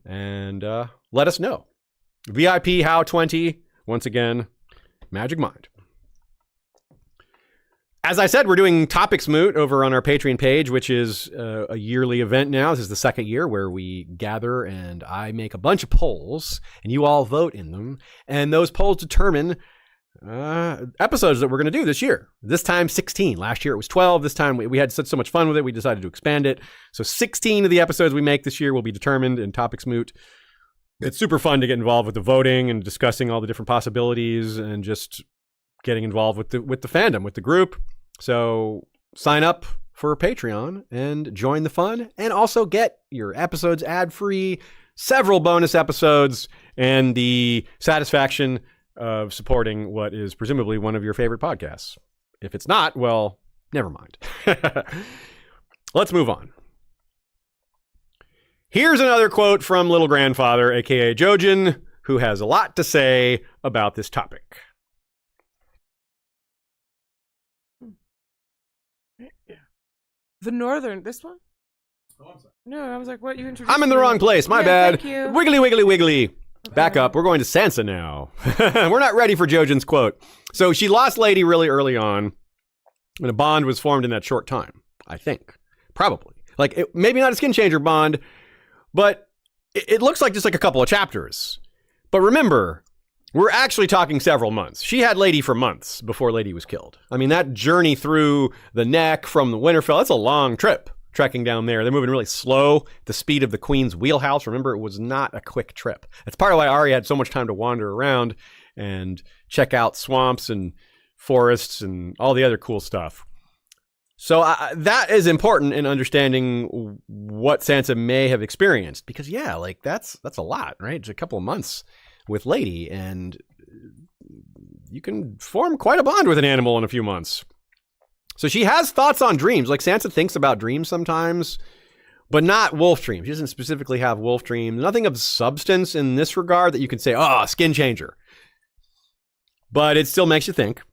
And let us know. VIP How 20. Once again, Magic Mind. As I said, we're doing Topics Moot over on our Patreon page, which is a yearly event now. This is the second year where we gather and I make a bunch of polls and you all vote in them. And those polls determine episodes that we're going to do this year. This time 16. Last year it was 12. This time we had so much fun with it, we decided to expand it. So 16 of the episodes we make this year will be determined in Topics Moot. It's super fun to get involved with the voting and discussing all the different possibilities and just getting involved with the fandom, with the group. So sign up for Patreon and join the fun, and also get your episodes ad-free, several bonus episodes, and the satisfaction of supporting what is presumably one of your favorite podcasts. If it's not, well, never mind. Let's move on. Here's another quote from Little Grandfather, aka Jojen, who has a lot to say about this topic. The Northern, this one? Oh, I'm sorry. No, I was like, what? You introduced I'm in the me. wrong place. My Yeah, bad. thank you. Wiggly, wiggly, wiggly. Back up. We're going to Sansa now. We're not ready for Jojen's quote. So she lost Lady really early on, and a bond was formed in that short time, I think. Probably. Like, maybe not a skin changer bond, but it looks like just like a couple of chapters. But remember, we're actually talking several months. She had Lady for months before Lady was killed. I mean, that journey through the neck from the Winterfell, that's a long trip. Trekking down there. They're moving really slow, the speed of the Queen's wheelhouse. Remember, it was not a quick trip. That's part of why Arya had so much time to wander around and check out swamps and forests and all the other cool stuff. So that is important in understanding what Sansa may have experienced. Because, yeah, like that's a lot, right? It's a couple of months with Lady, and you can form quite a bond with an animal in a few months. So she has thoughts on dreams. Like, Sansa thinks about dreams sometimes, but not wolf dreams. She doesn't specifically have wolf dreams. Nothing of substance in this regard that you can say, oh, skin changer. But it still makes you think.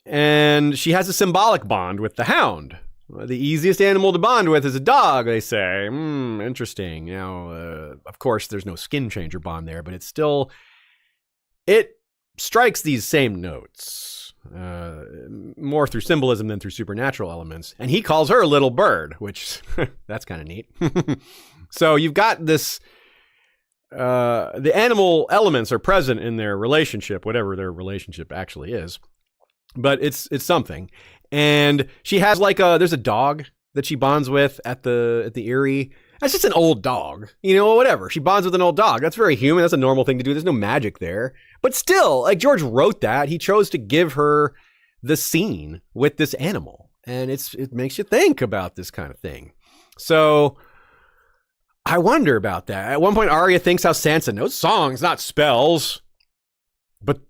And she has a symbolic bond with the hound. The easiest animal to bond with is a dog, they say. Interesting. Now, of course, there's no skin changer bond there, but it strikes these same notes. More through symbolism than through supernatural elements. And he calls her a little bird, which that's kind of neat. So you've got this, the animal elements are present in their relationship, whatever their relationship actually is. But it's something. And she has there's a dog that she bonds with at the Eyrie. That's just an old dog, whatever. She bonds with an old dog. That's very human. That's a normal thing to do. There's no magic there. But still, like, George wrote that. He chose to give her the scene with this animal. And it makes you think about this kind of thing. So I wonder about that. At one point, Arya thinks how Sansa knows songs, not spells. But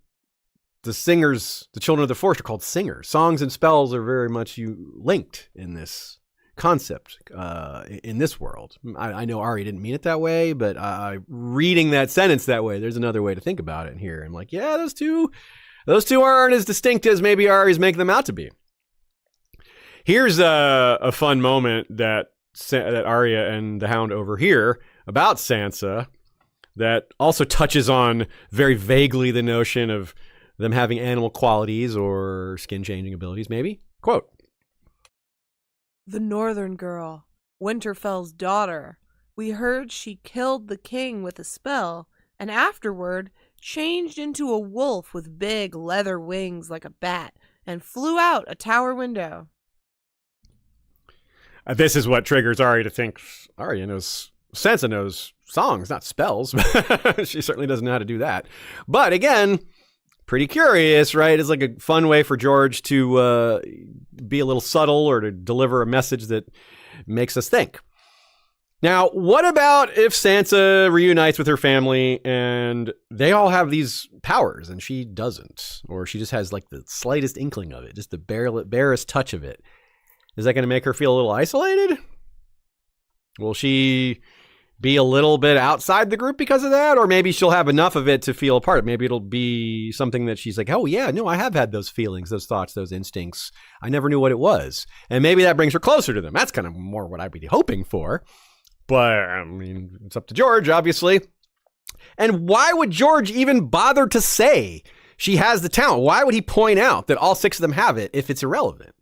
the singers, the children of the forest, are called singers. Songs and spells are very much linked in this concept in this world. I know Arya didn't mean it that way, but reading that sentence that way, there's another way to think about it here. I'm like, yeah, those two aren't as distinct as maybe Arya's making them out to be. Here's a fun moment that Arya and the Hound overhear about Sansa that also touches on very vaguely the notion of them having animal qualities or skin-changing abilities, maybe. Quote, "The northern girl, Winterfell's daughter. We heard she killed the king with a spell, and afterward changed into a wolf with big leather wings like a bat, and flew out a tower window." This is what triggers Arya to think Sansa knows songs, not spells. She certainly doesn't know how to do that. But again, pretty curious, right? It's like a fun way for George to be a little subtle or to deliver a message that makes us think. Now, what about if Sansa reunites with her family and they all have these powers and she doesn't? Or she just has like the slightest inkling of it, just the barest touch of it. Is that going to make her feel a little isolated? Will she be a little bit outside the group because of that? Or maybe she'll have enough of it to feel a part. Maybe it'll be something that she's like, oh yeah, no, I have had those feelings, those thoughts, those instincts. I never knew what it was. And maybe that brings her closer to them. That's kind of more what I'd be hoping for. But I mean, it's up to George, obviously. And why would George even bother to say she has the talent? Why would he point out that all 6 of them have it if it's irrelevant?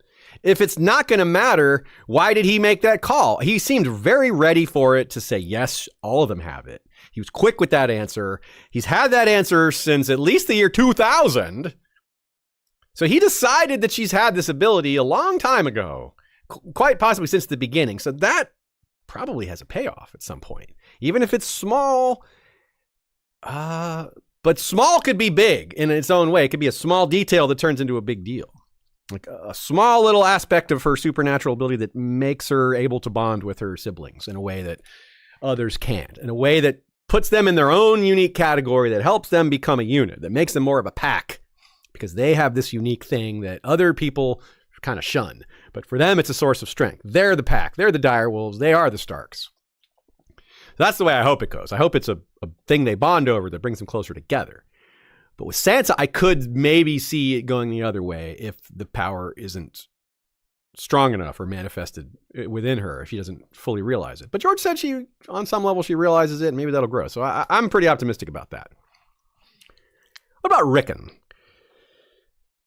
If it's not going to matter, why did he make that call? He seemed very ready for it to say, yes, all of them have it. He was quick with that answer. He's had that answer since at least the year 2000. So he decided that she's had this ability a long time ago, quite possibly since the beginning. So that probably has a payoff at some point, even if it's small. But small could be big in its own way. It could be a small detail that turns into a big deal. Like a small little aspect of her supernatural ability that makes her able to bond with her siblings in a way that others can't, in a way that puts them in their own unique category, that helps them become a unit, that makes them more of a pack because they have this unique thing that other people kind of shun. But for them, it's a source of strength. They're the pack. They're the Direwolves. They are the Starks. That's the way I hope it goes. I hope it's a thing they bond over that brings them closer together. But with Sansa, I could maybe see it going the other way if the power isn't strong enough or manifested within her, if she doesn't fully realize it. But George said on some level, she realizes it, and maybe that'll grow. So I'm pretty optimistic about that. What about Rickon?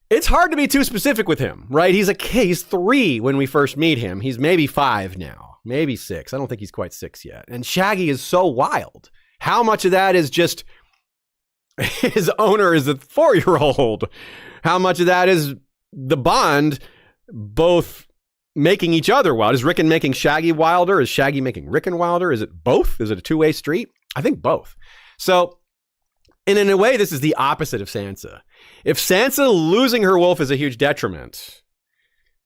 It's hard to be too specific with him, right? He's 3 when we first meet him. He's maybe 5 now, maybe 6. I don't think he's quite 6 yet. And Shaggy is so wild. How much of that is just his owner is a 4-year-old? How much of that is the bond both making each other wild? Is Rickon making Shaggy wilder? Is Shaggy making Rickon wilder? Is it both? Is it a two-way street? I think both. So, and in a way, this is the opposite of Sansa. If Sansa losing her wolf is a huge detriment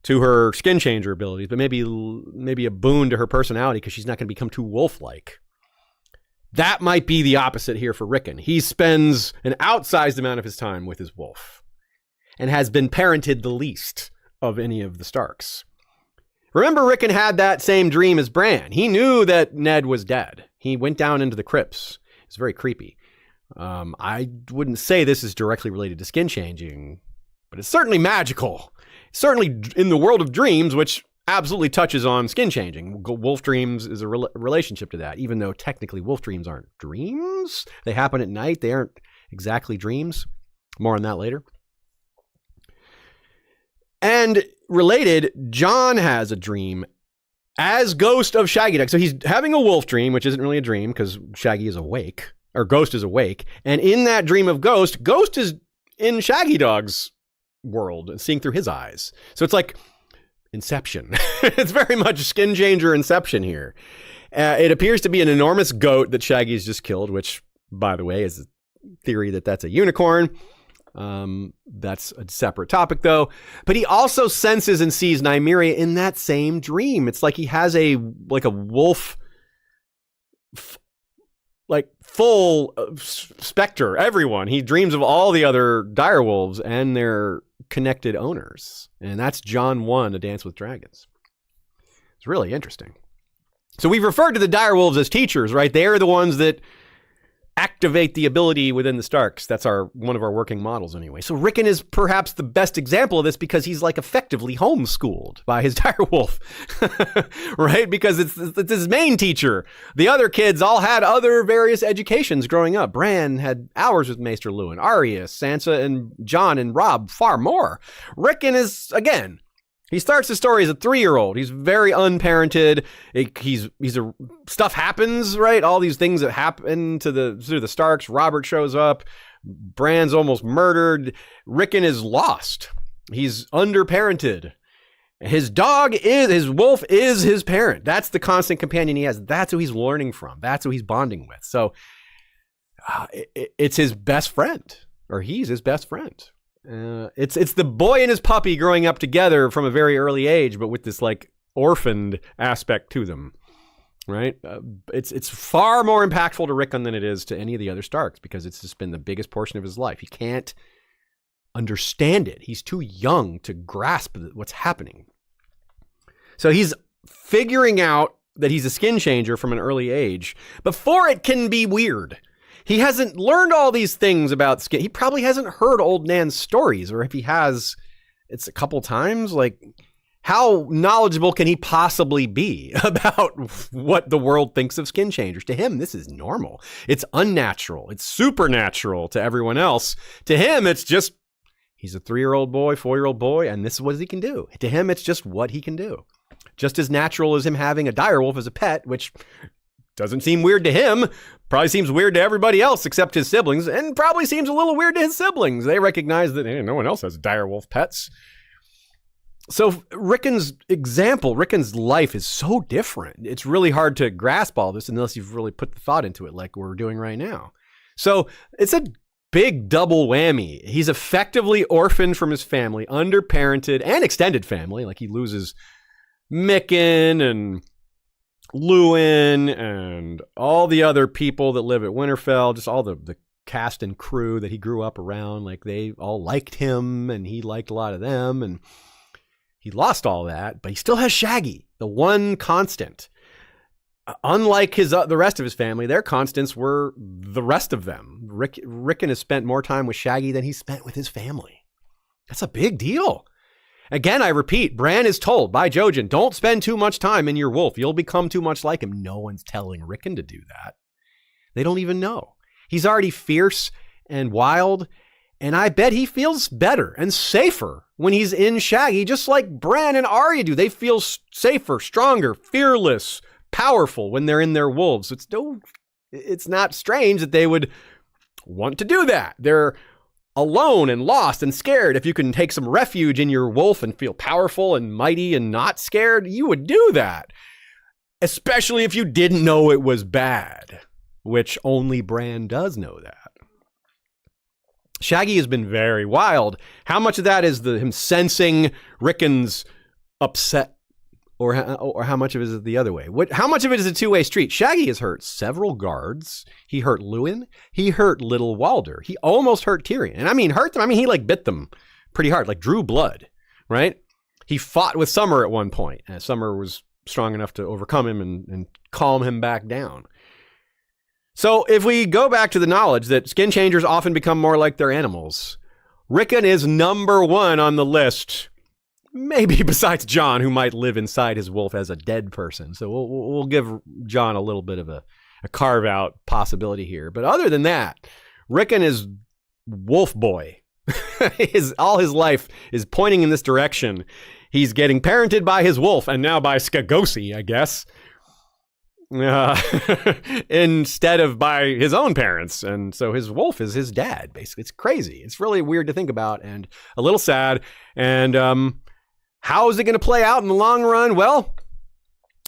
to her skin changer abilities, but maybe a boon to her personality because she's not going to become too wolf-like, that might be the opposite here for Rickon. He spends an outsized amount of his time with his wolf and has been parented the least of any of the Starks. Remember, Rickon had that same dream as Bran. He knew that Ned was dead. He went down into the crypts. It's very creepy. I wouldn't say this is directly related to skin changing, but it's certainly magical. Certainly in the world of dreams, which absolutely touches on skin changing. Wolf dreams is a relationship to that, even though technically wolf dreams aren't dreams. They happen at night. They aren't exactly dreams. More on that later. And related, Jon has a dream as Ghost of Shaggydog. So he's having a wolf dream, which isn't really a dream because Shaggy is awake, or Ghost is awake. And in that dream of Ghost is in Shaggydog's world and seeing through his eyes. So it's like Inception. It's very much skin changer Inception here. It appears to be an enormous goat that Shaggy's just killed, which, by the way, is a theory that that's a unicorn. That's a separate topic, though. But he also senses and sees Nymeria in that same dream. It's like he has a wolf, full specter. Everyone. He dreams of all the other direwolves and their connected owners. And that's Jon 1, A Dance with Dragons. It's really interesting. So we've referred to the direwolves as teachers, right? They're the ones that activate the ability within the Starks. That's one of our working models anyway. So Rickon is perhaps the best example of this because he's effectively homeschooled by his direwolf, right? Because it's his main teacher. The other kids all had other various educations growing up. Bran had hours with Maester Luwin, Arya, Sansa, and Jon and Robb far more. Rickon is, again, he starts the story as a 3-year-old. He's very unparented. Stuff happens, right? All these things that happen through the Starks. Robert shows up. Bran's almost murdered. Rickon is lost. He's underparented. His wolf is his parent. That's the constant companion he has. That's who he's learning from. That's who he's bonding with. So it's his best friend, or he's his best friend. It's the boy and his puppy growing up together from a very early age, but with this orphaned aspect to them, right? It's far more impactful to Rickon than it is to any of the other Starks because it's just been the biggest portion of his life. He can't understand it. He's too young to grasp what's happening. So he's figuring out that he's a skin changer from an early age before it can be weird. He hasn't learned all these things about skin. He probably hasn't heard old Nan's stories, or if he has, it's a couple times. How knowledgeable can he possibly be about what the world thinks of skin changers? To him, this is normal. It's unnatural. It's supernatural to everyone else. To him, it's just, he's a 3-year-old boy, 4-year-old boy, and this is what he can do. To him, it's just what he can do. Just as natural as him having a direwolf as a pet, which doesn't seem weird to him. Probably seems weird to everybody else except his siblings, and probably seems a little weird to his siblings. They recognize that no one else has direwolf pets. So Rickon's life is so different. It's really hard to grasp all this unless you've really put the thought into it like we're doing right now. So it's a big double whammy. He's effectively orphaned from his family, underparented, and extended family. He loses Micken and Luwin and all the other people that live at Winterfell, just all the cast and crew that he grew up around. They all liked him and he liked a lot of them, and he lost all that, but he still has Shaggy, the one constant. Unlike the rest of his family, their constants were the rest of them. Rickon has spent more time with Shaggy than he spent with his family. That's a big deal. Again, I repeat, Bran is told by Jojen, don't spend too much time in your wolf. You'll become too much like him. No one's telling Rickon to do that. They don't even know. He's already fierce and wild, and I bet he feels better and safer when he's in Shaggy, just like Bran and Arya do. They feel safer, stronger, fearless, powerful when they're in their wolves. It's not strange that they would want to do that. They're alone and lost and scared. If you can take some refuge in your wolf and feel powerful and mighty and not scared, you would do that. Especially if you didn't know it was bad, which only Bran does know that. Shaggy has been very wild. How much of that is him sensing Rickon's upset, or how much of it is it the other way? How much of it is a two-way street? Shaggy has hurt several guards. He hurt Luwin. He hurt Little Walder. He almost hurt Tyrion. And I mean, hurt them. I mean, he bit them pretty hard, drew blood, right? He fought with Summer at one point, and Summer was strong enough to overcome him and calm him back down. So if we go back to the knowledge that skin changers often become more like their animals, Rickon is number 1 on the list. Maybe besides Jon, who might live inside his wolf as a dead person. So we'll give Jon a little bit of a carve-out possibility here. But other than that, Rickon is wolf boy. All his life is pointing in this direction. He's getting parented by his wolf, and now by Skagosi, I guess, instead of by his own parents. And so his wolf is his dad, basically. It's crazy. It's really weird to think about and a little sad. And how is it going to play out in the long run? Well,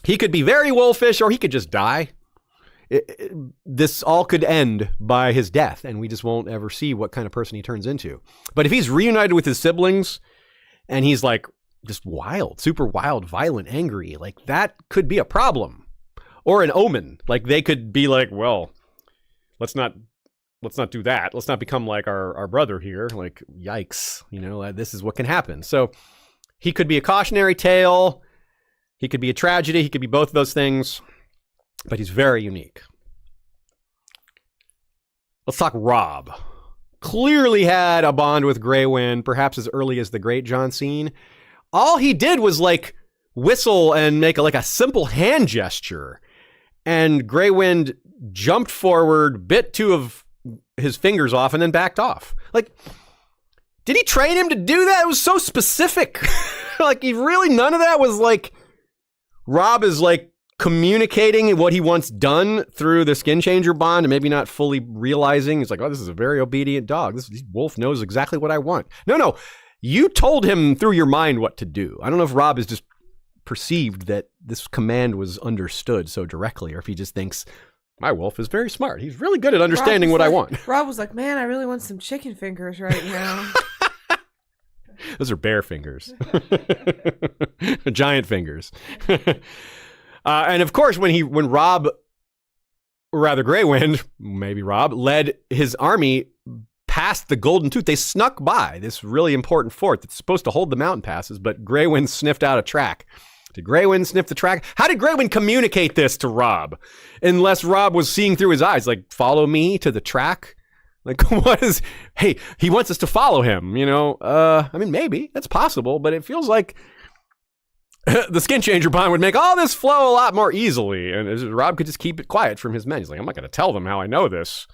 He could be very wolfish, or he could just die. This all could end by his death, and we just won't ever see what kind of person he turns into. But if he's reunited with his siblings, and he's like just wild, super wild, violent, angry, like that could be a problem. Or an omen. Like they could be like, well, let's not do that. Let's not become like our brother here. Like, yikes, this is what can happen. So he could be a cautionary tale. He could be a tragedy. He could be both of those things, but he's very unique. Let's talk Robb. Clearly had a bond with Grey Wind, perhaps as early as the Great Jon scene. All he did was like whistle and make a simple hand gesture. And Grey Wind jumped forward, bit two of his fingers off, and then backed off. Like, did he train him to do that? It was so specific. Like, none of that was like, Robb is like communicating what he wants done through the skinchanger bond and maybe not fully realizing. It's like, oh, this is a very obedient dog. This wolf knows exactly what I want. No. You told him through your mind what to do. I don't know if Robb is just perceived that this command was understood so directly, or if he just thinks, my wolf is very smart. He's really good at understanding what I want. Robb was like, man, I really want some chicken fingers right now. Those are bear fingers. Giant fingers. And of course, when Robb, or rather Grey Wind, maybe Robb, led his army past the Golden Tooth, they snuck by this really important fort that's supposed to hold the mountain passes, but Grey Wind sniffed out a track. Did Grey Wind sniff the track? How did Grey Wind communicate this to Robb? Unless Robb was seeing through his eyes, like, follow me to the track? Like, hey, he wants us to follow him, I mean, maybe, that's possible, but it feels like the Skinchanger bond would make all this flow a lot more easily, and Robb could just keep it quiet from his men. He's like, I'm not going to tell them how I know this,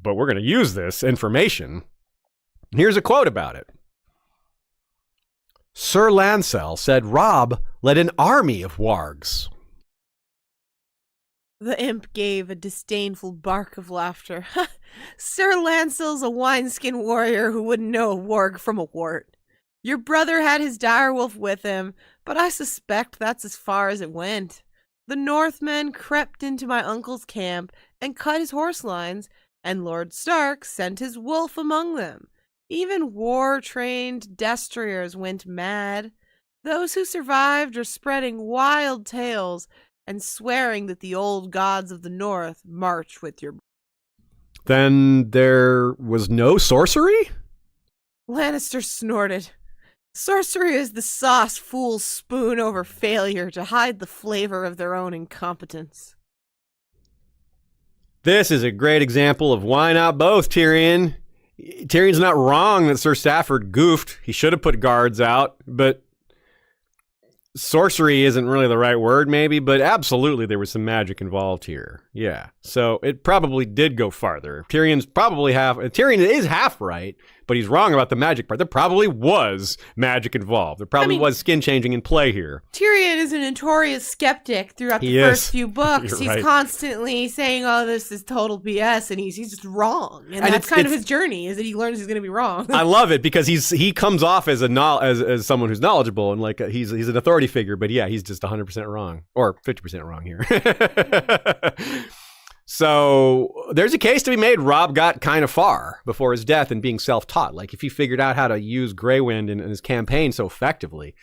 but we're going to use this information. Here's a quote about it. Sir Lancel said Robb led an army of wargs. The imp gave a disdainful bark of laughter. Sir Lancel's a wineskin warrior who wouldn't know a warg from a wart. Your brother had his direwolf with him, but I suspect that's as far as it went. The Northmen crept into my uncle's camp and cut his horse lines, and Lord Stark sent his wolf among them. Even war-trained destriers went mad. Those who survived are spreading wild tales and swearing that the old gods of the north march with your... Then there was no sorcery? Lannister snorted. Sorcery is the sauce fools spoon over failure to hide the flavor of their own incompetence. This is a great example of why not both, Tyrion. Tyrion's not wrong that Sir Stafford goofed. He should have put guards out, but sorcery isn't really the right word, maybe, but absolutely there was some magic involved here. Yeah. So it probably did go farther. Tyrion is half right, but he's wrong about the magic part. There probably was magic involved. There probably was skin changing in play here. Tyrion is a notorious skeptic throughout the first few books. He's constantly saying, oh, this is total BS, and he's just wrong. And that's kind of his journey, is that he learns he's going to be wrong. I love it because he comes off as as someone who's knowledgeable and like he's an authority figure, but yeah, he's just 100% wrong, or 50% wrong here. So there's a case to be made. Robb got kind of far before his death in being self-taught. Like if he figured out how to use Grey Wind in his campaign so effectively,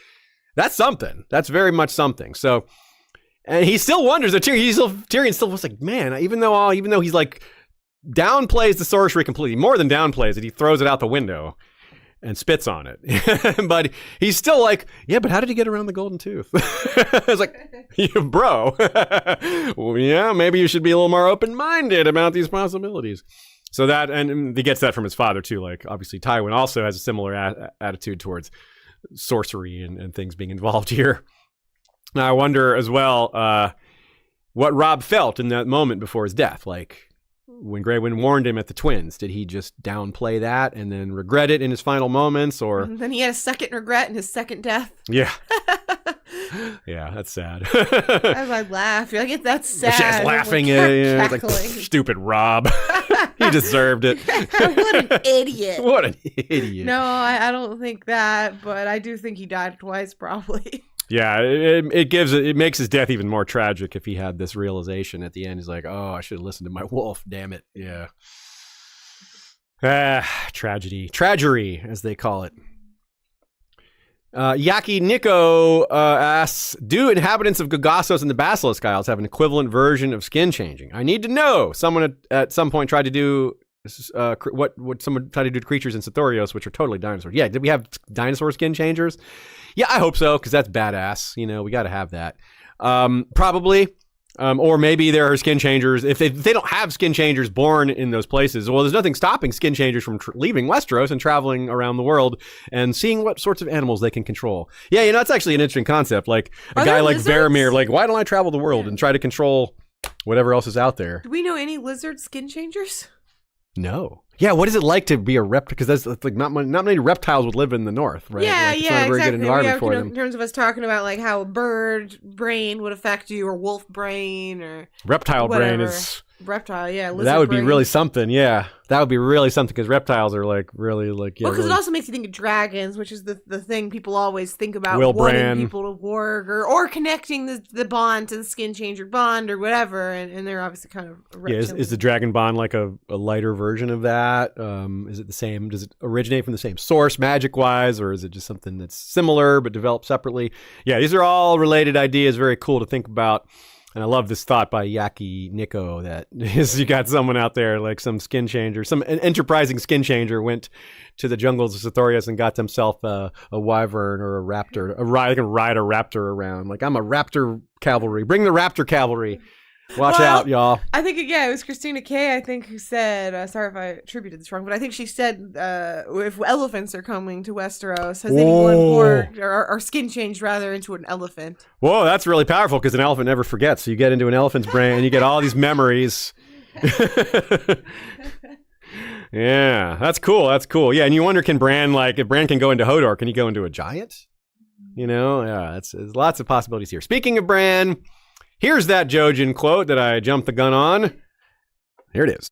that's something. That's very much something. So, and he still wonders that Tyrion still was like, man, even though he's like downplays the sorcery completely, more than downplays it, he throws it out the window and spits on it. But he's still like, yeah, but how did he get around the Golden Tooth? It's like, bro, well, yeah, maybe you should be a little more open-minded about these possibilities. So that, and he gets that from his father too. Like, obviously, Tywin also has a similar attitude towards sorcery and things being involved here. Now, I wonder as well what Robb felt in that moment before his death. Like, when Grey Wind warned him at the twins, did he just downplay that and then regret it in his final moments, or? And then he had a second regret in his second death. Yeah. Yeah, that's sad. As I laugh, you're like, that's sad. She's laughing at it. Like, stupid Robb. He deserved it. What an idiot. What an idiot. No, I don't think that, but I do think he died twice, probably. Yeah, it makes his death even more tragic if he had this realization at the end. He's like, oh, I should have listened to my wolf. Damn it. Yeah. Tragery, as they call it. Yaki Nico asks, do inhabitants of Gogassos and the Basilisk Isles have an equivalent version of skin changing? I need to know. Someone at some point tried to do what would someone try to do to creatures in Sithorios, which are totally dinosaurs. Yeah, did we have dinosaur skin changers? Yeah, I hope so, because that's badass. You know, we got to have that. Probably. Or maybe there are skin changers. If they don't have skin changers born in those places, well, there's nothing stopping skin changers from leaving Westeros and traveling around the world and seeing what sorts of animals they can control. Yeah, you know, it's actually an interesting concept. Like a guy like Varamyr, like, why don't I travel the world and try to control whatever else is out there? Do we know any lizard skin changers? No. Yeah, what is it like to be a reptile? Because that's like not many reptiles would live in the north, right? Yeah, like, it's not a very good environment for them. In terms of us talking about like how a bird brain would affect you, or wolf brain, or reptile whatever. brain is reptile. Yeah, lizard that would brain. be really something. Yeah, that would be really something because reptiles are like really like. Yeah, well, because really... it also makes you think of dragons, which is the thing people always think about. Will wanting Bran. people to work or connecting the bond to the skin changer bond or whatever, and they're obviously kind of is the dragon bond like a lighter version of that? Is it the same? Does it originate from the same source magic wise, or is it just something that's similar but developed separately? Yeah, these are all related ideas. Very cool to think about. And I love this thought by Yaki Nico that is, you got someone out there like some skin changer, an enterprising skin changer went to the jungles of Sithorios and got himself a wyvern or a raptor. They can ride a raptor around. Like, I'm a raptor cavalry. Bring the raptor cavalry. Watch out, y'all. I think, it was Christina Kay, I think, who said, sorry if I attributed this wrong, but I think she said if elephants are coming to Westeros, has anyone worked or skin changed rather into an elephant? Whoa, that's really powerful because an elephant never forgets. So you get into an elephant's brain and you get all these memories. Yeah, that's cool. That's cool. Yeah, and you wonder, if Bran can go into Hodor, can he go into a giant? You know, yeah, there's lots of possibilities here. Speaking of Bran, here's that Jojen quote that I jumped the gun on. Here it is.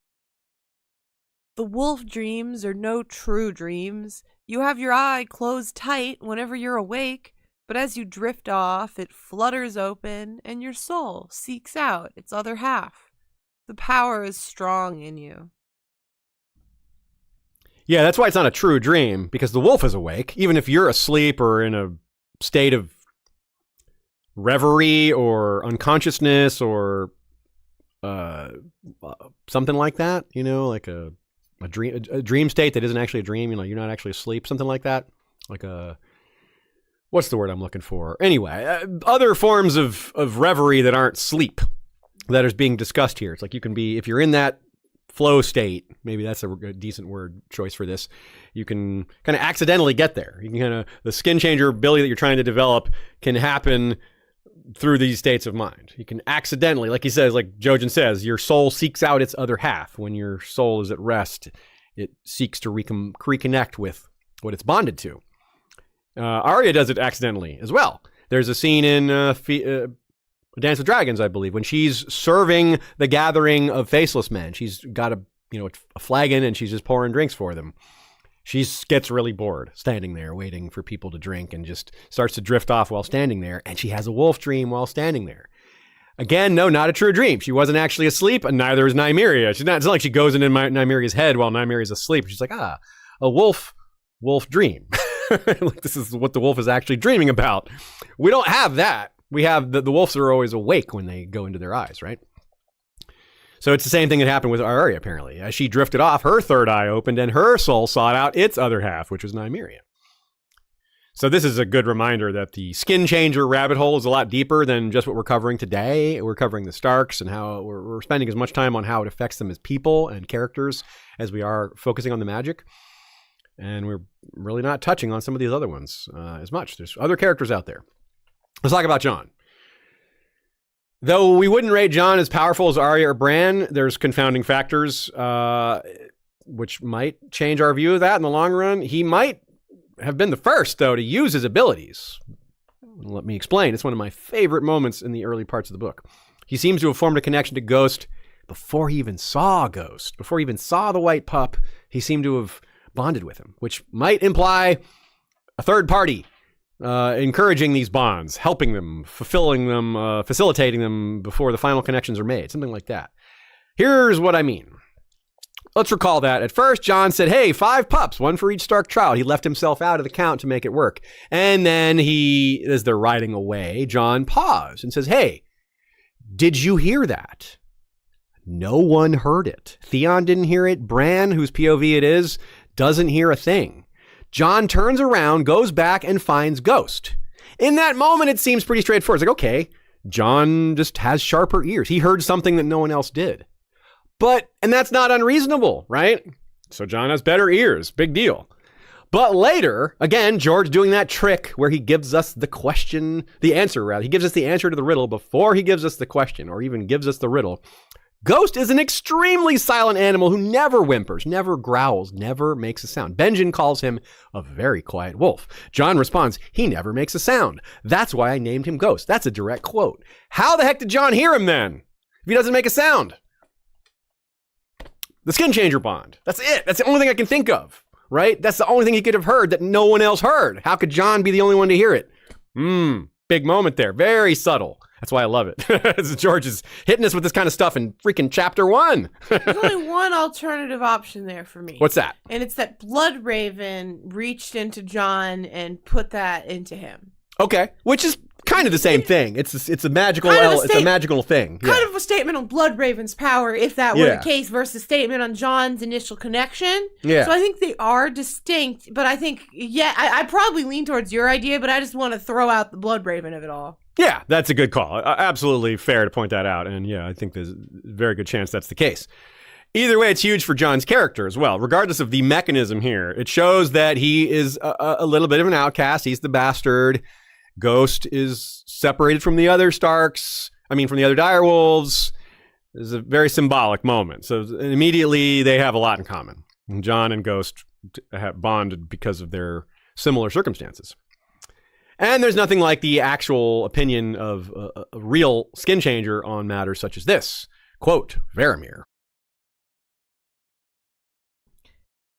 The wolf dreams are no true dreams. You have your eye closed tight whenever you're awake, but as you drift off, it flutters open and your soul seeks out its other half. The power is strong in you. Yeah, that's why it's not a true dream, because the wolf is awake. Even if you're asleep or in a state of reverie or unconsciousness or something like that, you know, like a dream state that isn't actually a dream, you know, you're not actually asleep, something like that. Like what's the word I'm looking for? Anyway, other forms of reverie that aren't sleep that is being discussed here. It's like you can be, if you're in that flow state, maybe that's a decent word choice for this, you can kind of accidentally get there. You can kind of, the skin changer ability that you're trying to develop can happen through these states of mind. You can accidentally, like he says, like Jojen says, your soul seeks out its other half. When your soul is at rest, it seeks to reconnect with what it's bonded to. Arya does it accidentally as well. There's a scene in Dance with Dragons, I believe, when she's serving the gathering of faceless men. She's got a flagon and she's just pouring drinks for them. She gets really bored standing there waiting for people to drink and just starts to drift off while standing there. And she has a wolf dream while standing there. Again, no, not a true dream. She wasn't actually asleep, and neither is Nymeria. It's not like she goes into Nymeria's head while Nymeria's asleep. She's like, a wolf dream. Like, this is what the wolf is actually dreaming about. We don't have that. We have the wolves are always awake when they go into their eyes, right? So it's the same thing that happened with Arya, apparently. As she drifted off, her third eye opened and her soul sought out its other half, which was Nymeria. So this is a good reminder that the skin changer rabbit hole is a lot deeper than just what we're covering today. We're covering the Starks and how we're spending as much time on how it affects them as people and characters as we are focusing on the magic. And we're really not touching on some of these other ones as much. There's other characters out there. Let's talk about Jon. Though we wouldn't rate Jon as powerful as Arya or Bran, there's confounding factors which might change our view of that in the long run. He might have been the first, though, to use his abilities. Let me explain. It's one of my favorite moments in the early parts of the book. He seems to have formed a connection to Ghost before he even saw Ghost. Before he even saw the white pup, he seemed to have bonded with him, which might imply a third party. encouraging these bonds, helping them, fulfilling them, facilitating them before the final connections are made, something like that. Here's what I mean. Let's recall that at first, Jon said, hey, 5 pups, 1 for each Stark child. He left himself out of the count to make it work. And then as they're riding away, Jon paused and says, hey, did you hear that? No one heard it. Theon didn't hear it. Bran, whose POV it is, doesn't hear a thing. Jon turns around, goes back, and finds Ghost. In that moment, it seems pretty straightforward. It's like, okay, Jon just has sharper ears. He heard something that no one else did. And that's not unreasonable, right? So Jon has better ears. Big deal. But later, again, George doing that trick where he gives us the answer. He gives us the answer to the riddle before he gives us the question, or even gives us the riddle. Ghost is an extremely silent animal who never whimpers, never growls, never makes a sound. Benjen calls him a very quiet wolf. Jon responds, he never makes a sound. That's why I named him Ghost. That's a direct quote. How the heck did Jon hear him then, if he doesn't make a sound? The skinchanger bond. That's it. That's the only thing I can think of, right? That's the only thing he could have heard that no one else heard. How could Jon be the only one to hear it? Big moment there. Very subtle. That's why I love it. George is hitting us with this kind of stuff in freaking chapter 1. There's only one alternative option there for me. What's that? And it's that Bloodraven reached into Jon and put that into him. Okay, which is kind of the same thing. It's a magical it's a magical thing. Kind of a statement on Bloodraven's power, if that were the case, versus a statement on Jon's initial connection. Yeah. So I think they are distinct, but I think, I probably lean towards your idea, but I just want to throw out the Bloodraven of it all. Yeah, that's a good call. Absolutely fair to point that out. And yeah, I think there's a very good chance that's the case. Either way, it's huge for Jon's character as well. Regardless of the mechanism here, it shows that he is a little bit of an outcast. He's the bastard. Ghost is separated from the other Starks. From the other direwolves. It's a very symbolic moment. So immediately they have a lot in common. And Jon and Ghost have bonded because of their similar circumstances. And there's nothing like the actual opinion of a real skin changer on matters such as this. Quote, Varamyr.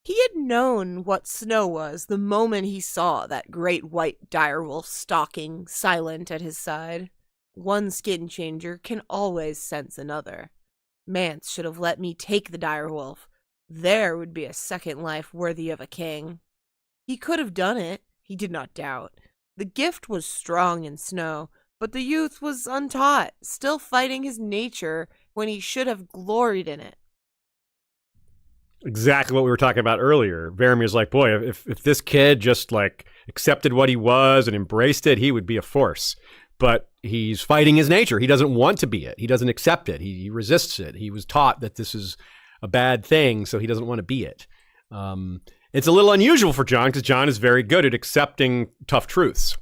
He had known what snow was the moment he saw that great white direwolf stalking, silent at his side. One skin changer can always sense another. Mance should have let me take the direwolf. There would be a second life worthy of a king. He could have done it, he did not doubt. The gift was strong in snow, but the youth was untaught, still fighting his nature when he should have gloried in it. Exactly what we were talking about earlier. Varamyr's like, boy, if this kid just accepted what he was and embraced it, he would be a force. But he's fighting his nature. He doesn't want to be it. He doesn't accept it. He resists it. He was taught that this is a bad thing, so he doesn't want to be it. It's a little unusual for Jon because Jon is very good at accepting tough truths.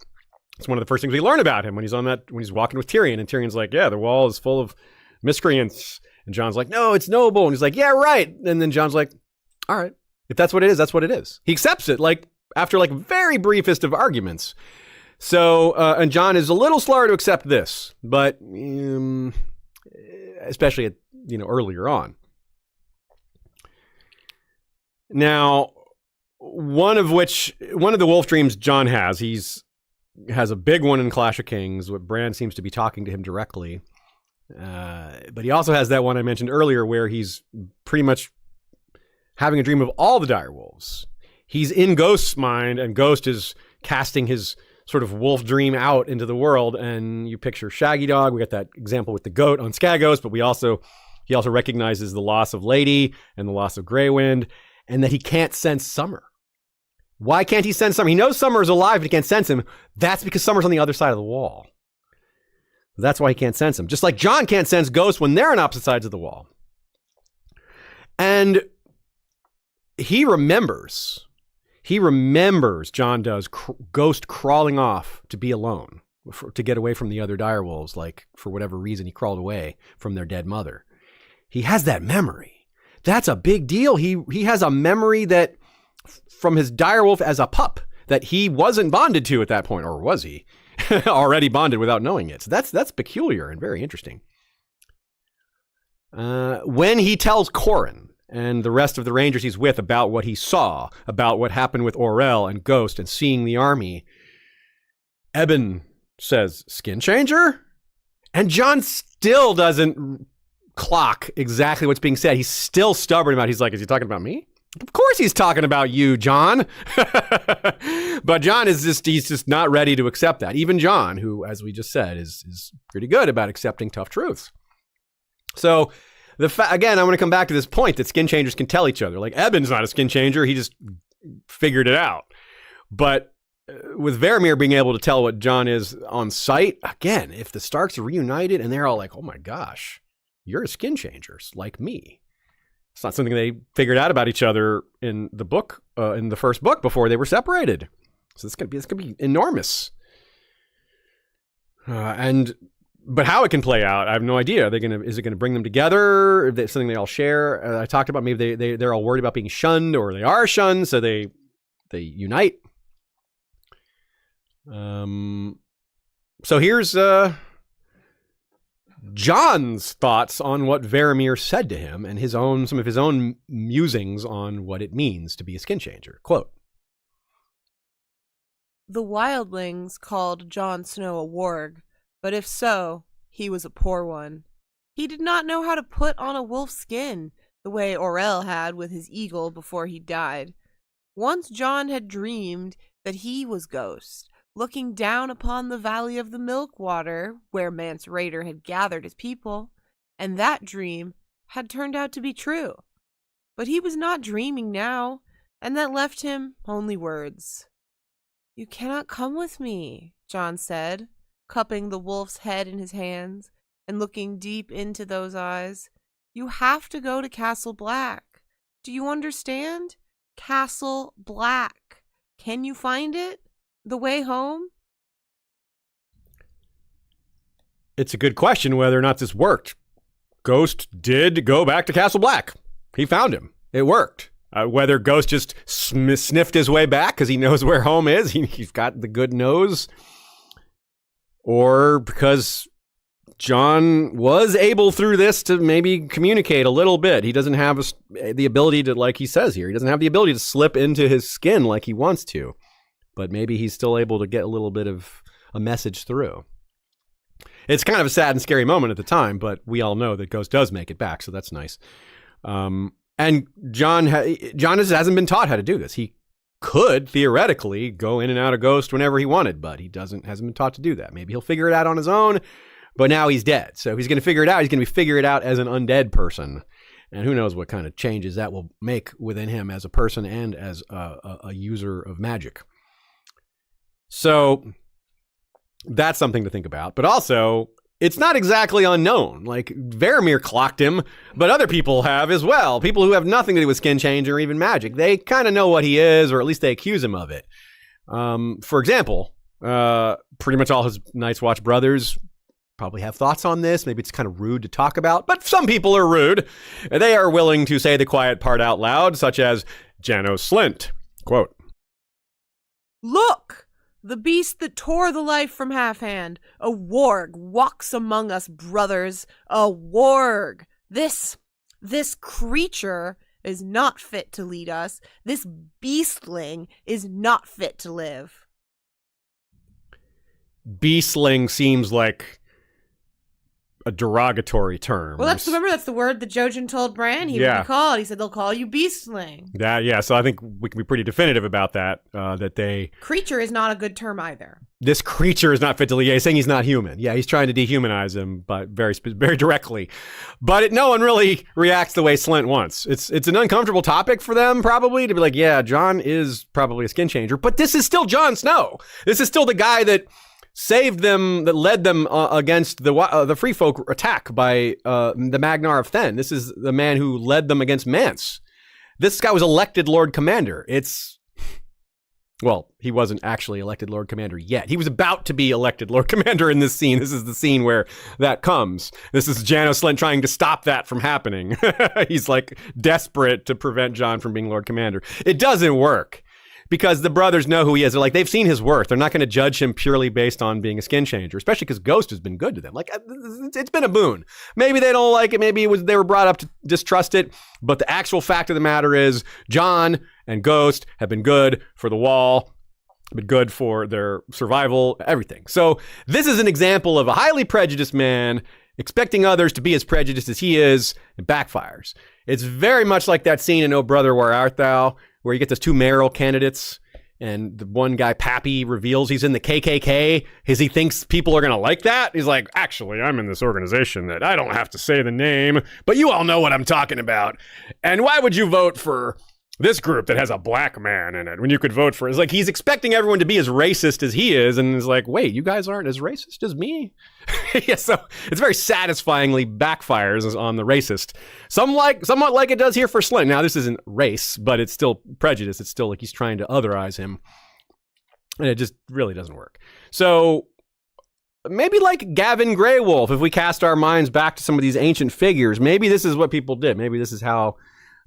It's one of the first things we learn about him when he's walking with Tyrion, and Tyrion's like, yeah, the wall is full of miscreants. And Jon's like, no, it's noble. And he's like, yeah, right. And then Jon's like, all right, if that's what it is, that's what it is. He accepts it, after very briefest of arguments. So, and Jon is a little slower to accept this, but especially at, earlier on. Now, one of the wolf dreams Jon has a big one in Clash of Kings. What Bran seems to be talking to him directly. But he also has that one I mentioned earlier where he's pretty much having a dream of all the direwolves. He's in Ghost's mind, and Ghost is casting his sort of wolf dream out into the world. And you picture Shaggydog. We got that example with the goat on Skagos, but he also recognizes the loss of Lady and the loss of Greywind, and that he can't sense Summer. Why can't he sense Summer? He knows Summer is alive, but he can't sense him. That's because Summer's on the other side of the wall. That's why he can't sense him. Just like Jon can't sense Ghost when they're on opposite sides of the wall. And he remembers, Jon does, Ghost crawling off to be alone, to get away from the other direwolves, for whatever reason he crawled away from their dead mother. He has that memory. That's a big deal. He has a memory that from his direwolf as a pup that he wasn't bonded to at that point, or was he? Already bonded without knowing it. So that's peculiar and very interesting. When he tells Corran and the rest of the Rangers he's with about what he saw, about what happened with Orell and Ghost and seeing the army, Eben says, skinchanger? And Jon still doesn't clock exactly what's being said. He's still stubborn about it. He's like, is he talking about me? Of course he's talking about you, Jon. But Jon is he's just not ready to accept that. Even Jon, who, as we just said, is pretty good about accepting tough truths. So, again, I want to come back to this point that skin changers can tell each other. Like, Eben's not a skin changer. He just figured it out. But with Varamyr being able to tell what Jon is on sight, again, if the Starks are reunited and they're all like, oh my gosh, you're a skin changer, like me. It's not something they figured out about each other in the book, in the first book before they were separated. So this could be enormous. But how it can play out, I have no idea. Is it gonna bring them together? Is it something they all share? I talked about maybe they're all worried about being shunned, or they are shunned, so they unite. So here's Jon's thoughts on what Varamyr said to him and some of his own musings on what it means to be a skin changer. Quote: The wildlings called Jon Snow a warg, but if so, he was a poor one. He did not know how to put on a wolf's skin, the way Orell had with his eagle before he died. Once Jon had dreamed that he was Ghost, looking down upon the valley of the Milkwater, where Mance Rayder had gathered his people, and that dream had turned out to be true. But he was not dreaming now, and that left him only words. You cannot come with me, Jon said, cupping the wolf's head in his hands and looking deep into those eyes. You have to go to Castle Black. Do you understand? Castle Black. Can you find it? The way home? It's a good question whether or not this worked. Ghost did go back to Castle Black. He found him. It worked. Whether Ghost just sniffed his way back because he knows where home is, he's got the good nose, or because Jon was able through this to maybe communicate a little bit. He doesn't have the ability to, like he says here, he doesn't have the ability to slip into his skin like he wants to. But maybe he's still able to get a little bit of a message through. It's kind of a sad and scary moment at the time, but we all know that Ghost does make it back, so that's nice. And Jon hasn't been taught how to do this. He could theoretically go in and out of Ghost whenever he wanted, but he hasn't been taught to do that. Maybe he'll figure it out on his own, but now he's dead. So if he's going to figure it out, he's going to figure it out as an undead person. And who knows what kind of changes that will make within him as a person and as a user of magic. So that's something to think about. But also, it's not exactly unknown. Like, Varamyr clocked him, but other people have as well. People who have nothing to do with skin change or even magic. They kind of know what he is, or at least they accuse him of it. For example, pretty much all his Night's Watch brothers probably have thoughts on this. Maybe it's kind of rude to talk about, but some people are rude. They are willing to say the quiet part out loud, such as Janos Slynt. Quote: Look! The beast that tore the life from Halfhand. A warg walks among us, brothers. A warg. This creature is not fit to lead us. This beastling is not fit to live. Beastling seems like a derogatory term. Well, that's the word that Jojen told Bran he would be called. He said they'll call you beastling. So I think we can be pretty definitive about that. Creature is not a good term either. This creature is not fit to lead. He's saying he's not human. Yeah, he's trying to dehumanize him, but very directly. But no one really reacts the way Slynt wants. It's an uncomfortable topic for them probably to be like, yeah, Jon is probably a skin changer, but this is still Jon Snow. This is still the guy that saved them, that led them against the Free Folk attack by the Magnar of Thenn. This is the man who led them against Mance. This guy was elected Lord Commander. Well, he wasn't actually elected Lord Commander yet. He was about to be elected Lord Commander in this scene. This is the scene where that comes. This is Janos Slynt trying to stop that from happening. He's like desperate to prevent Jon from being Lord Commander. It doesn't work. Because the brothers know who he is. They're like, they've seen his worth. They're not going to judge him purely based on being a skin changer, especially because Ghost has been good to them. Like, it's been a boon. Maybe they don't like it. Maybe they were brought up to distrust it. But the actual fact of the matter is Jon and Ghost have been good for the Wall. but good for their survival, everything. So this is an example of a highly prejudiced man expecting others to be as prejudiced as he is. It backfires. It's very much like that scene in Oh Brother, Where Art Thou, where you get those two mayoral candidates, and the one guy, Pappy, reveals he's in the KKK because he thinks people are going to like that. He's like, actually, I'm in this organization that I don't have to say the name, but you all know what I'm talking about. And why would you vote for this group that has a black man in it when you could vote for it? It's like he's expecting everyone to be as racist as he is, and is like, wait, you guys aren't as racist as me? Yeah, so it's very satisfyingly backfires on the racist. Somewhat like it does here for Slynt. Now, this isn't race, but it's still prejudice. It's still like he's trying to otherize him, and it just really doesn't work. So maybe like Gavin Grey Wolf, if we cast our minds back to some of these ancient figures, maybe this is what people did. Maybe this is how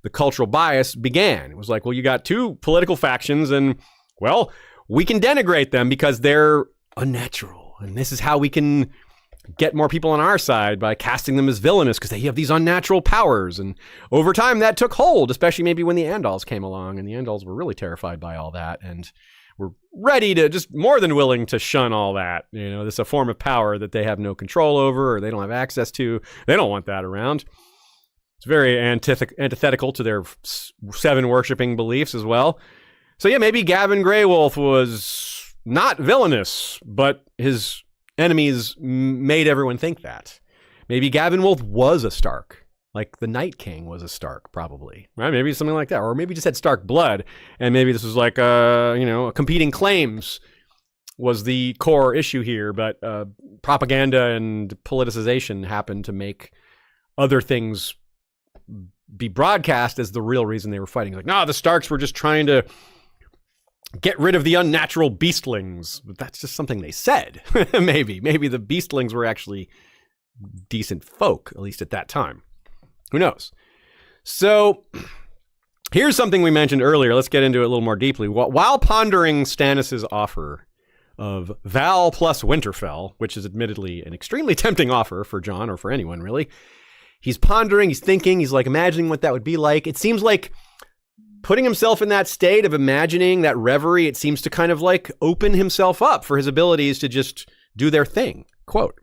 the cultural bias began. It was like, well, you got two political factions, and, well, we can denigrate them because they're unnatural. And this is how we can get more people on our side, by casting them as villainous because they have these unnatural powers. And over time, that took hold, especially maybe when the Andals came along, and the Andals were really terrified by all that and were ready to, just more than willing to shun all that. You know, this is a form of power that they have no control over or they don't have access to. They don't want that around. It's very antithetical to their seven worshipping beliefs as well. So yeah, maybe Gavin Grey Wolf was not villainous, but his enemies made everyone think that. Maybe Gavin Wolf was a Stark, like the Night King was a Stark, probably, right? Maybe something like that, or maybe just had Stark blood, and maybe this was like competing claims was the core issue here, but propaganda and politicization happened to make other things be broadcast as the real reason they were fighting. Like, no, the Starks were just trying to get rid of the unnatural beastlings. But that's just something they said. Maybe the beastlings were actually decent folk, at least at that time. Who knows? So here's something we mentioned earlier. Let's get into it a little more deeply. While pondering Stannis' offer of Val plus Winterfell, which is admittedly an extremely tempting offer for Jon, or for anyone really, he's pondering, he's thinking, he's like imagining what that would be like. It seems like putting himself in that state of imagining, that reverie, it seems to kind of like open himself up for his abilities to just do their thing. Quote.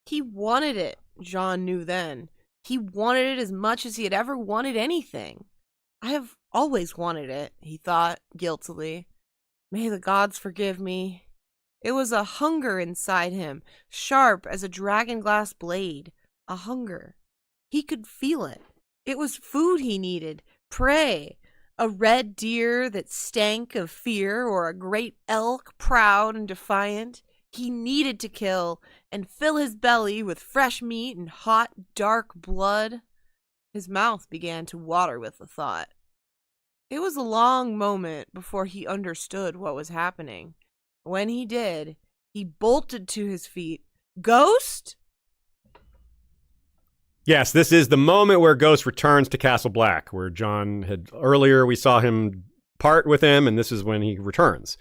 He wanted it, Jon knew then. He wanted it as much as he had ever wanted anything. I have always wanted it, he thought guiltily. May the gods forgive me. It was a hunger inside him, sharp as a dragonglass blade. A hunger. He could feel it. It was food he needed, prey. A red deer that stank of fear, or a great elk proud and defiant. He needed to kill and fill his belly with fresh meat and hot, dark blood. His mouth began to water with the thought. It was a long moment before he understood what was happening. When he did, he bolted to his feet. Ghost? Yes, this is the moment where Ghost returns to Castle Black, where Jon had earlier, we saw him part with him, and this is when he returns.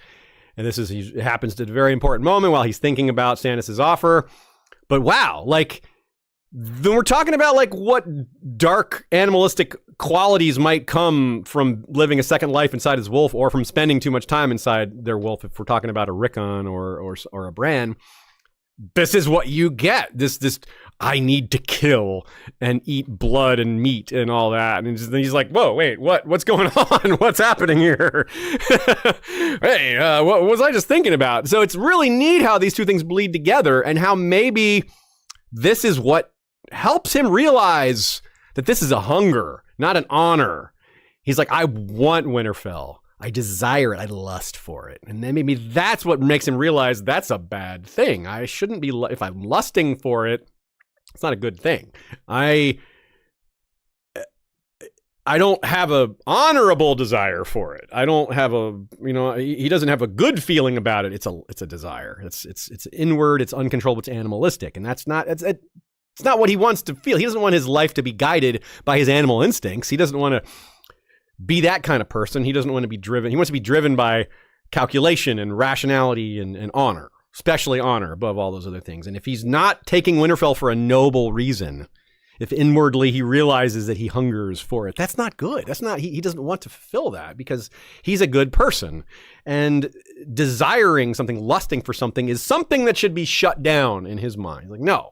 And it happens at a very important moment while he's thinking about Stannis' offer. But wow, like, then we're talking about like what dark animalistic qualities might come from living a second life inside his wolf, or from spending too much time inside their wolf. If we're talking about a Rickon or a Bran, this is what you get. This I need to kill and eat blood and meat and all that. And he's like, whoa, wait, what's going on? What's happening here? Hey, what was I just thinking about? So it's really neat how these two things bleed together, and how maybe this is what helps him realize that this is a hunger, not an honor. He's like, I want Winterfell. I desire it. I lust for it. And then maybe that's what makes him realize that's a bad thing. I shouldn't be, if I'm lusting for it, it's not a good thing. I don't have a honorable desire for it. I don't have he doesn't have a good feeling about it. It's a desire. It's inward, it's uncontrollable, it's animalistic. And it's not what he wants to feel. He doesn't want his life to be guided by his animal instincts. He doesn't want to be that kind of person. He doesn't want to be driven. He wants to be driven by calculation and rationality and honor, especially honor above all those other things. And if he's not taking Winterfell for a noble reason, if inwardly he realizes that he hungers for it. That's not good. That's not, he doesn't want to fulfill that because he's a good person. And desiring something, lusting for something is something that should be shut down in his mind. Like, no,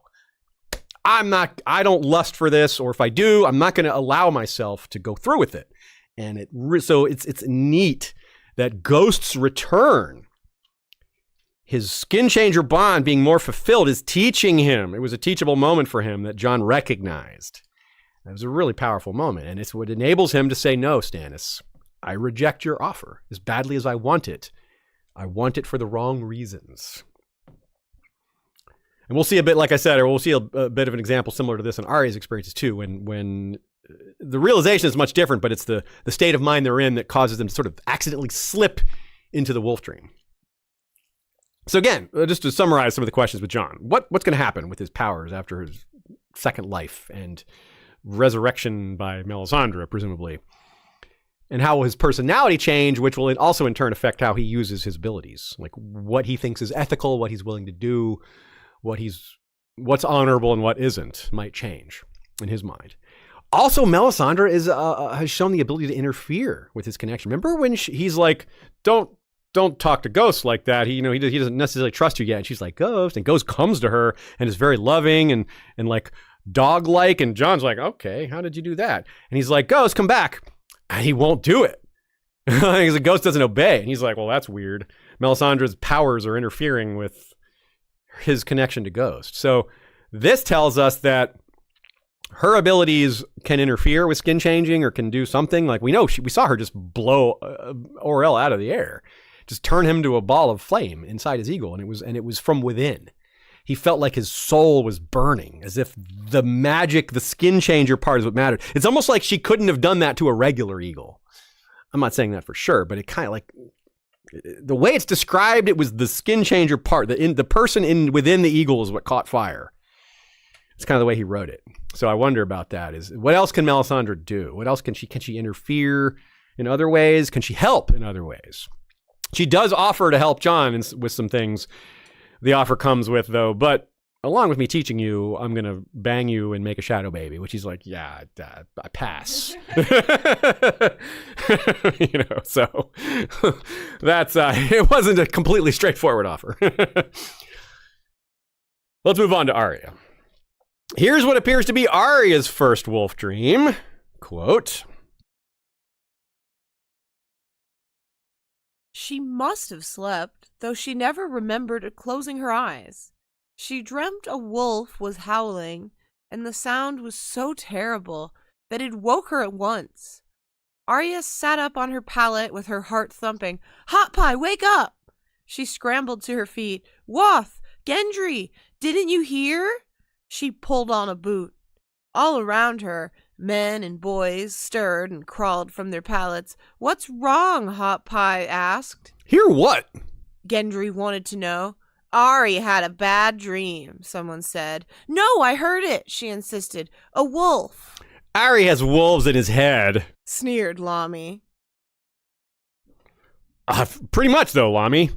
I don't lust for this, or if I do, I'm not going to allow myself to go through with it. And so it's neat that Ghost's return, his skin changer bond being more fulfilled, is teaching him. It was a teachable moment for him that Jon recognized. It was a really powerful moment. And it's what enables him to say, no, Stannis, I reject your offer as badly as I want it. I want it for the wrong reasons. And we'll see a bit, like I said, or we'll see a bit of an example similar to this in Arya's experiences too, when the realization is much different, but it's the state of mind they're in that causes them to sort of accidentally slip into the wolf dream. So again, just to summarize some of the questions with Jon, what's going to happen with his powers after his second life and resurrection by Melisandre, presumably? And how will his personality change, which will also in turn affect how he uses his abilities, like what he thinks is ethical, what he's willing to do, what's honorable and what isn't might change in his mind. Also, Melisandre has shown the ability to interfere with his connection. Remember when he's like, don't talk to Ghost like that. He doesn't necessarily trust you yet. And she's like, Ghost. And Ghost comes to her and is very loving and like dog-like. And Jon's like, okay, how did you do that? And he's like, Ghost, come back. And he won't do it. Because the Ghost doesn't obey. And he's like, well, that's weird. Melisandre's powers are interfering with his connection to Ghost. So this tells us that her abilities can interfere with skin changing or can do something. Like we saw her just blow Orell out of the air, just turn him to a ball of flame inside his eagle. And it was from within. He felt like his soul was burning, as if the magic, the skin changer part is what mattered. It's almost like she couldn't have done that to a regular eagle. I'm not saying that for sure, but it kind of like the way it's described, it was the skin changer part. The person within the eagle is what caught fire. It's kind of the way he wrote it. So I wonder about that. Is what else can Melisandre do? What else can she interfere in other ways? Can she help in other ways? She does offer to help Jon with some things. The offer comes with, though, but along with me teaching you, I'm going to bang you and make a shadow baby, which he's like, yeah, I pass. So that's, it wasn't a completely straightforward offer. Let's move on to Arya. Here's what appears to be Arya's first wolf dream. Quote, she must have slept, though she never remembered closing her eyes. She dreamt a wolf was howling, and the sound was so terrible that it woke her at once. Arya sat up on her pallet with her heart thumping. Hot Pie, wake up! She scrambled to her feet. Wath, Gendry, didn't you hear? She pulled on a boot. All around her, men and boys stirred and crawled from their pallets. What's wrong? Hot Pie asked. Hear what? Gendry wanted to know. Ari had a bad dream, someone said. No, I heard it, she insisted. A wolf. Ari has wolves in his head, sneered Lamy. Pretty much, though, Lamy.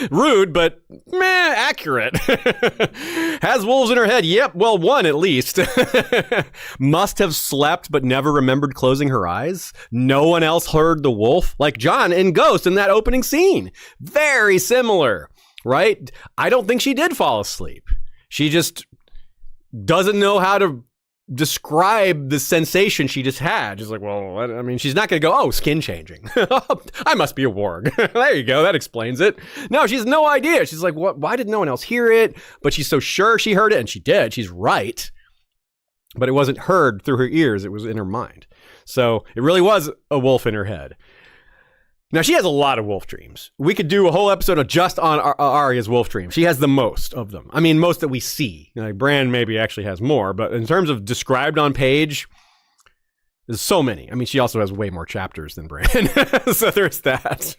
Rude, but accurate. Has wolves in her head. Yep, well, one at least. Must have slept but never remembered closing her eyes. No one else heard the wolf, like Jon and Ghost in that opening scene. Very similar, right? I don't think she did fall asleep. She just doesn't know how to describe the sensation she just had. She's like, well, I mean, she's not going to go, oh, skin changing. I must be a warg. There you go. That explains it. No, she has no idea. She's like, what? Why did no one else hear it? But she's so sure she heard it, and she did. She's right. But it wasn't heard through her ears. It was in her mind. So it really was a wolf in her head. Now, she has a lot of wolf dreams. We could do a whole episode of just on Arya's wolf dreams. She has the most of them. I mean, most that we see. Like, Bran maybe actually has more, but in terms of described on page, there's so many. I mean, she also has way more chapters than Bran. So there's that.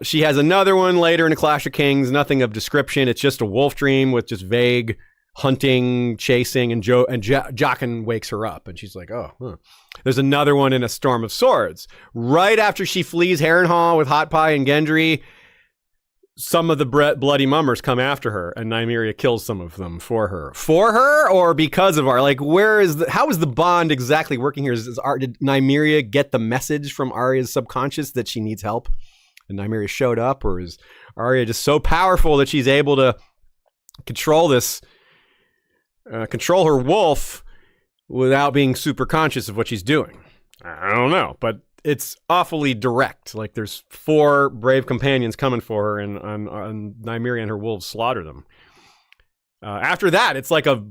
She has another one later in A Clash of Kings. Nothing of description. It's just a wolf dream with just vague hunting, chasing, and Jaqen wakes her up, and she's like, oh, huh. There's another one in A Storm of Swords. Right after she flees Harrenhal with Hot Pie and Gendry, some of the bloody mummers come after her, and Nymeria kills some of them for her, or because of Arya. Like, how is the bond exactly working here? Did Nymeria get the message from Arya's subconscious that she needs help, and Nymeria showed up, or is Arya just so powerful that she's able to control her wolf without being super conscious of what she's doing? I don't know, but it's awfully direct. Like, there's 4 brave companions coming for her, and Nymeria and her wolves slaughter them. After that, it's like a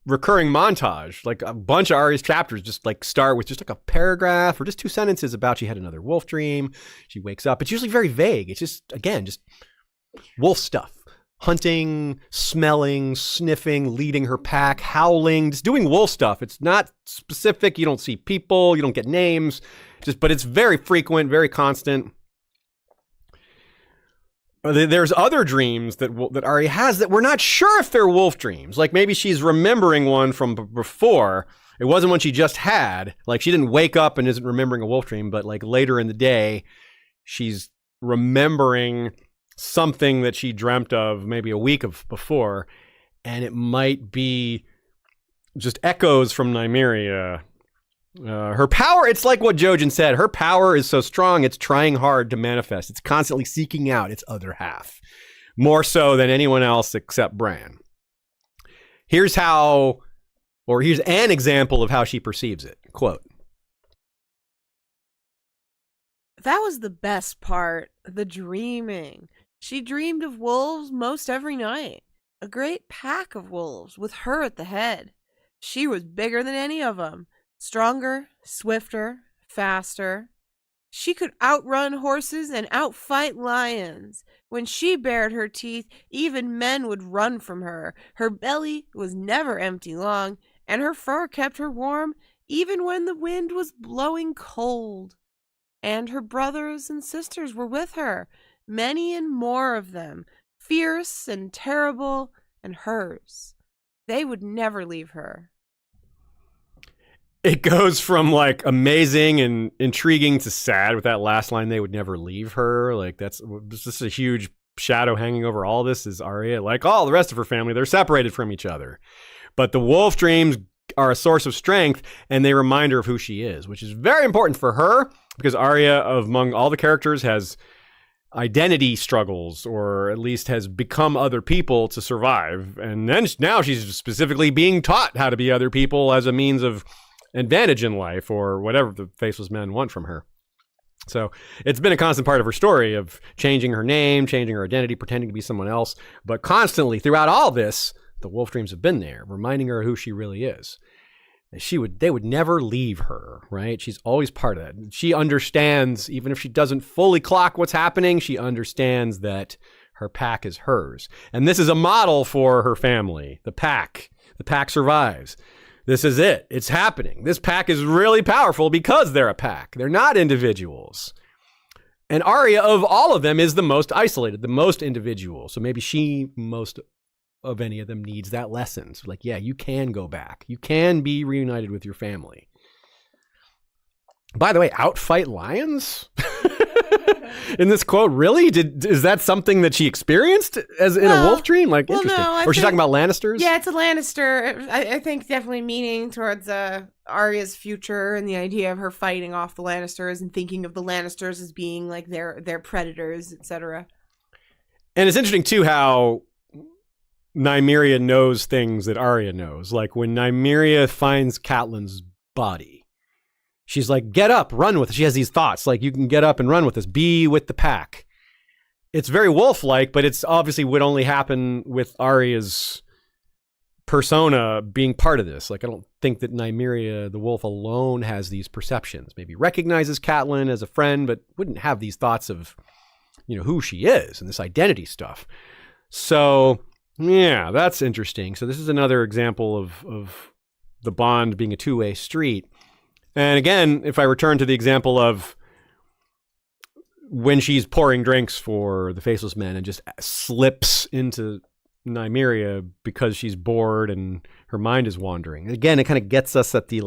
recurring montage. Like, a bunch of Arya's chapters just like start with just like a paragraph or just 2 sentences about she had another wolf dream. She wakes up. It's usually very vague. It's just, again, just wolf stuff. Hunting, smelling, sniffing, leading her pack, howling, just doing wolf stuff. It's not specific. You don't see people. You don't get names. But it's very frequent, very constant. There's other dreams that Arya has that we're not sure if they're wolf dreams. Like, maybe she's remembering one from before. It wasn't one she just had. Like, she didn't wake up and isn't remembering a wolf dream, but like later in the day, she's remembering something that she dreamt of maybe a week before, and it might be just echoes from Nymeria. Her power, it's like what Jojen said, her power is so strong, it's trying hard to manifest. It's constantly seeking out its other half, more so than anyone else except Bran. Here's an example of how she perceives it. Quote, "That was the best part, the dreaming. She dreamed of wolves most every night. A great pack of wolves with her at the head. She was bigger than any of them. Stronger, swifter, faster. She could outrun horses and outfight lions. When she bared her teeth, even men would run from her. Her belly was never empty long, and her fur kept her warm even when the wind was blowing cold. And her brothers and sisters were with her, many and more of them, fierce and terrible, and hers. They would never leave her." It goes from like amazing and intriguing to sad with that last line, they would never leave her. Like, that's just a huge shadow hanging over all this is Arya. Like all the rest of her family, they're separated from each other. But the wolf dreams are a source of strength, and they remind her of who she is, which is very important for her because Arya, among all the characters, has identity struggles, or at least has become other people to survive. And then now she's specifically being taught how to be other people as a means of advantage in life, or whatever the faceless men want from her. So it's been a constant part of her story of changing her name, changing her identity, pretending to be someone else. But constantly throughout all this, the wolf dreams have been there, reminding her who she really is. They would never leave her, right? She's always part of that. She understands, even if she doesn't fully clock what's happening, she understands that her pack is hers. And this is a model for her family. The pack survives. This is it. It's happening. This pack is really powerful because they're a pack. They're not individuals. And Arya, of all of them, is the most isolated, the most individual. So maybe she, most of any of them, needs that lesson. So like, yeah, you can go back. You can be reunited with your family. By the way, outfight lions? In this quote, really? Is that something that she experienced as in a wolf dream? Like, interesting. No, or she's talking about Lannisters? Yeah, it's a Lannister. I think definitely meaning towards Arya's future and the idea of her fighting off the Lannisters and thinking of the Lannisters as being like their predators, etc. And it's interesting too how Nymeria knows things that Arya knows. Like when Nymeria finds Catelyn's body, she's like, get up, run with it. She has these thoughts like, you can get up and run with this, be with the pack. It's very wolf-like, but it's obviously would only happen with Arya's persona being part of this. Like, I don't think that Nymeria, the wolf alone, has these perceptions. Maybe recognizes Catelyn as a friend, but wouldn't have these thoughts of, who she is and this identity stuff. So, yeah, that's interesting. So this is another example of the bond being a two-way street. And again, if I return to the example of when she's pouring drinks for the faceless men and just slips into Nymeria because she's bored and her mind is wandering. Again, it kind of gets us at the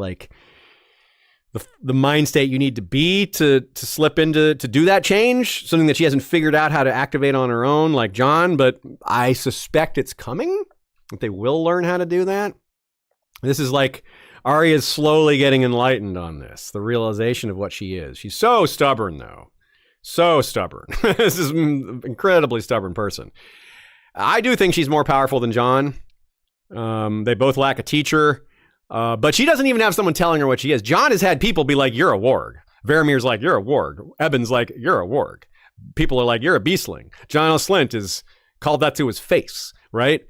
the mind state you need to be to slip into to do that change, something that she hasn't figured out how to activate on her own like Jon, but I suspect it's coming, that they will learn how to do that. This is like Arya's slowly getting enlightened on this, the realization of what she is. She's so stubborn, though. So stubborn. This is an incredibly stubborn person. I do think she's more powerful than Jon. They both lack a teacher. But she doesn't even have someone telling her what she is. Jon has had people be like, you're a warg. Varamyr's like, you're a warg. Ebben's like, you're a warg. People are like, you're a beastling. Jon O'Slint is called that to his face, right?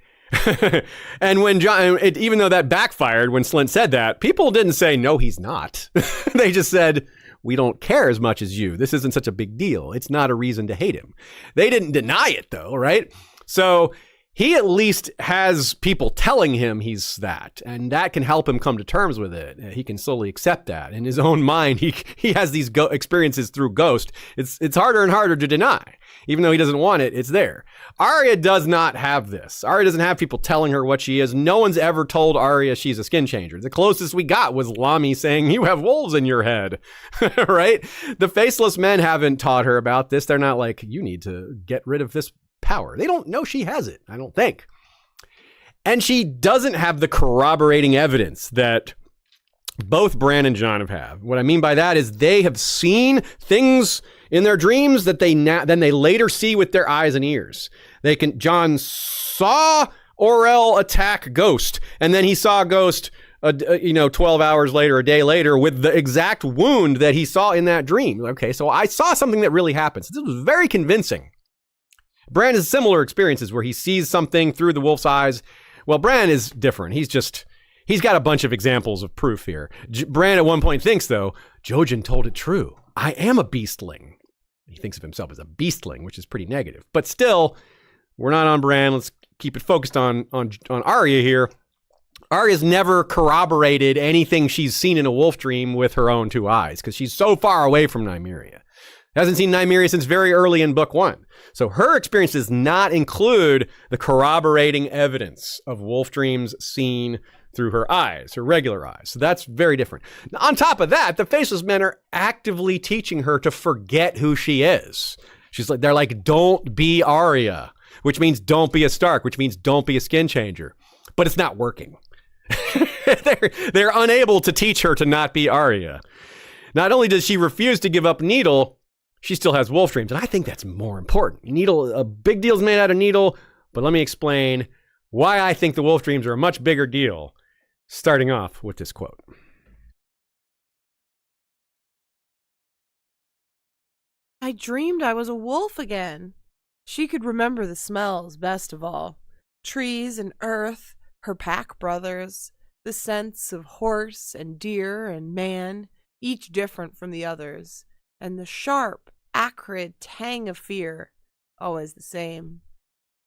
And when Jon, even though that backfired when Slint said that, people didn't say, no, he's not. They just said, we don't care as much as you. This isn't such a big deal. It's not a reason to hate him. They didn't deny it, though, right? So he at least has people telling him he's that, and that can help him come to terms with it. He can slowly accept that. In his own mind, he has these experiences through Ghost. It's harder and harder to deny. Even though he doesn't want it, it's there. Arya does not have this. Arya doesn't have people telling her what she is. No one's ever told Arya she's a skin changer. The closest we got was Lamy saying, you have wolves in your head, right? The faceless men haven't taught her about this. They're not like, you need to get rid of this power. They don't know she has it, I don't think. And she doesn't have the corroborating evidence that both Bran and Jon have. What I mean by that is they have seen things in their dreams that then they later see with their eyes and ears. Jon saw Orell attack Ghost, and then he saw Ghost 12 hours later, a day later, with the exact wound that he saw in that dream. Okay, so I saw something that really happened. So this was very convincing. Bran has similar experiences where he sees something through the wolf's eyes. Well, Bran is different. He's got a bunch of examples of proof here. Bran at one point thinks, though, Jojen told it true. I am a beastling. He thinks of himself as a beastling, which is pretty negative. But still, we're not on Bran. Let's keep it focused on Arya here. Arya's never corroborated anything she's seen in a wolf dream with her own two eyes because she's so far away from Nymeria. Hasn't seen Nymeria since very early in book 1. So her experience does not include the corroborating evidence of wolf dreams seen through her eyes, her regular eyes. So that's very different. On top of that, the faceless men are actively teaching her to forget who she is. They're like, don't be Arya, which means don't be a Stark, which means don't be a skin changer. But it's not working. They're unable to teach her to not be Arya. Not only does she refuse to give up Needle, she still has wolf dreams, and I think that's more important. Needle, a big deal's made out of Needle, but let me explain why I think the wolf dreams are a much bigger deal, starting off with this quote. I dreamed I was a wolf again. She could remember the smells best of all. Trees and earth, her pack brothers, the scents of horse and deer and man, each different from the others, and the sharp, acrid tang of fear, always the same.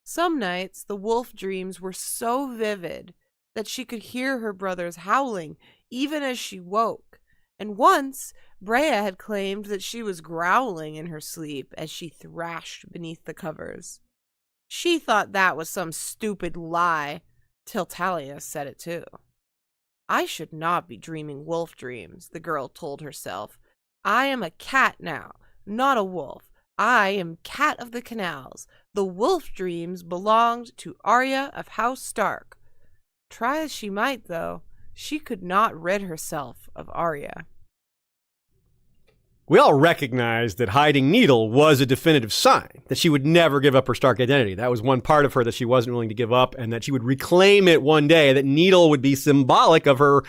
Some nights the wolf dreams were so vivid that she could hear her brothers howling even as she woke, and once Brea had claimed that she was growling in her sleep as she thrashed beneath the covers. She thought that was some stupid lie, till Talia said it too. I should not be dreaming wolf dreams, the girl told herself. I am a cat now, not a wolf. I am Cat of the Canals. The wolf dreams belonged to Arya of House Stark. Try as she might, though, she could not rid herself of Arya. We all recognize that hiding Needle was a definitive sign that she would never give up her Stark identity. That was one part of her that she wasn't willing to give up, and that she would reclaim it one day, that Needle would be symbolic of her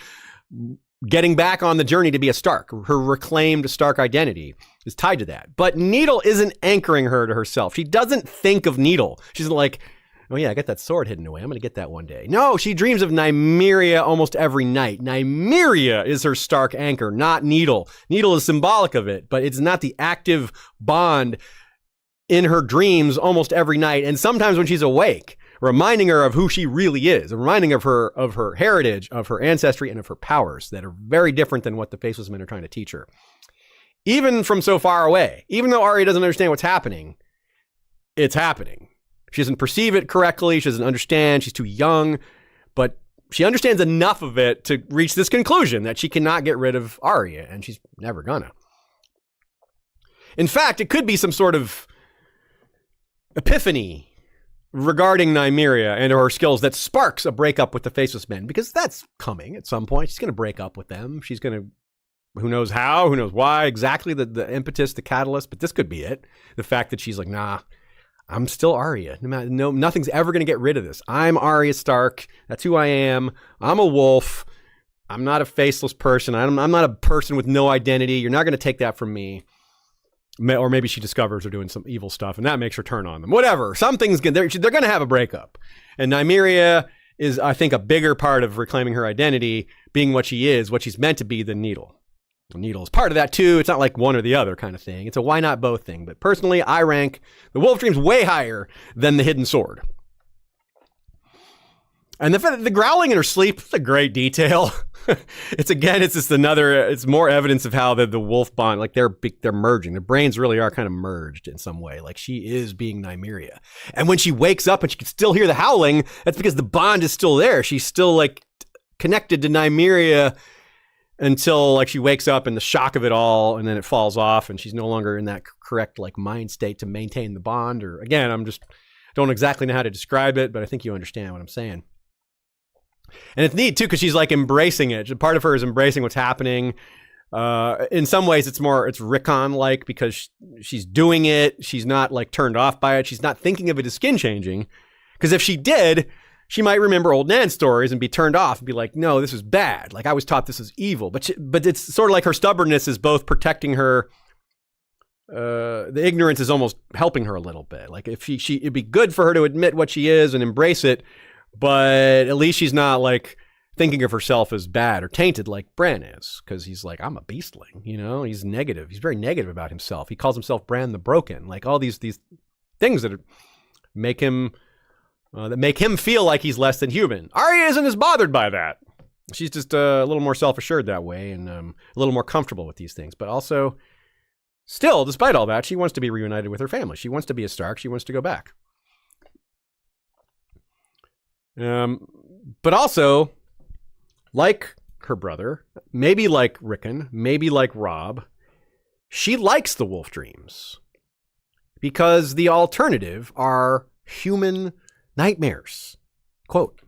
getting back on the journey to be a Stark. Her reclaimed Stark identity is tied to that. But Needle isn't anchoring her to herself. She doesn't think of Needle. She's like, oh yeah, I got that sword hidden away. I'm going to get that one day. No, she dreams of Nymeria almost every night. Nymeria is her Stark anchor, not Needle. Needle is symbolic of it, but it's not the active bond in her dreams almost every night. And sometimes when she's awake, reminding her of who she really is, reminding her of her heritage, of her ancestry, and of her powers that are very different than what the faceless men are trying to teach her. Even from so far away, even though Arya doesn't understand what's happening, it's happening. She doesn't perceive it correctly. She doesn't understand. She's too young. But she understands enough of it to reach this conclusion that she cannot get rid of Arya, and she's never gonna. In fact, it could be some sort of epiphany regarding Nymeria and her skills that sparks a breakup with the Faceless Men, because that's coming at some point. She's going to break up with them. She's going to, who knows how, who knows why, exactly the impetus, the catalyst, but this could be it. The fact that she's like, nah, I'm still Arya. No, nothing's ever going to get rid of this. I'm Arya Stark. That's who I am. I'm a wolf. I'm not a faceless person. I'm not a person with no identity. You're not going to take that from me. Or maybe she discovers they're doing some evil stuff and that makes her turn on them. Whatever. Something's good. They're going to have a breakup. And Nymeria is, I think, a bigger part of reclaiming her identity, being what she is, what she's meant to be, than Needle. Needle is part of that too. It's not like one or the other kind of thing. It's a why not both thing. But personally, I rank the Wolf Dreams way higher than the Hidden Sword. And the growling in her sleep is a great detail. It's more evidence of how the wolf bond, like they're merging. Their brains really are kind of merged in some way. Like she is being Nymeria. And when she wakes up and she can still hear the howling, that's because the bond is still there. She's still like connected to Nymeria until like she wakes up in the shock of it all, and then it falls off and she's no longer in that correct like mind state to maintain the bond. Or again, don't exactly know how to describe it, but I think you understand what I'm saying. And it's neat too, because she's like embracing it. Part of her is embracing what's happening. In some ways it's Rickon like, because she's doing it. She's not like turned off by it. She's not thinking of it as skin changing, because if she did, she might remember old Nan's stories and be turned off and be like, no, this is bad. Like I was taught this is evil, but it's sort of like her stubbornness is both protecting her. The ignorance is almost helping her a little bit. Like if she it'd be good for her to admit what she is and embrace it, but at least she's not like thinking of herself as bad or tainted like Bran is, because he's like, I'm a beastling, he's negative. He's very negative about himself. He calls himself Bran the Broken, like all these things that make him feel like he's less than human. Arya isn't as bothered by that. She's just a little more self-assured that way, and a little more comfortable with these things. But also, still, despite all that, she wants to be reunited with her family. She wants to be a Stark. She wants to go back. But also, like her brother, maybe like Rickon, maybe like Robb, she likes the wolf dreams because the alternative are human nightmares. Quote,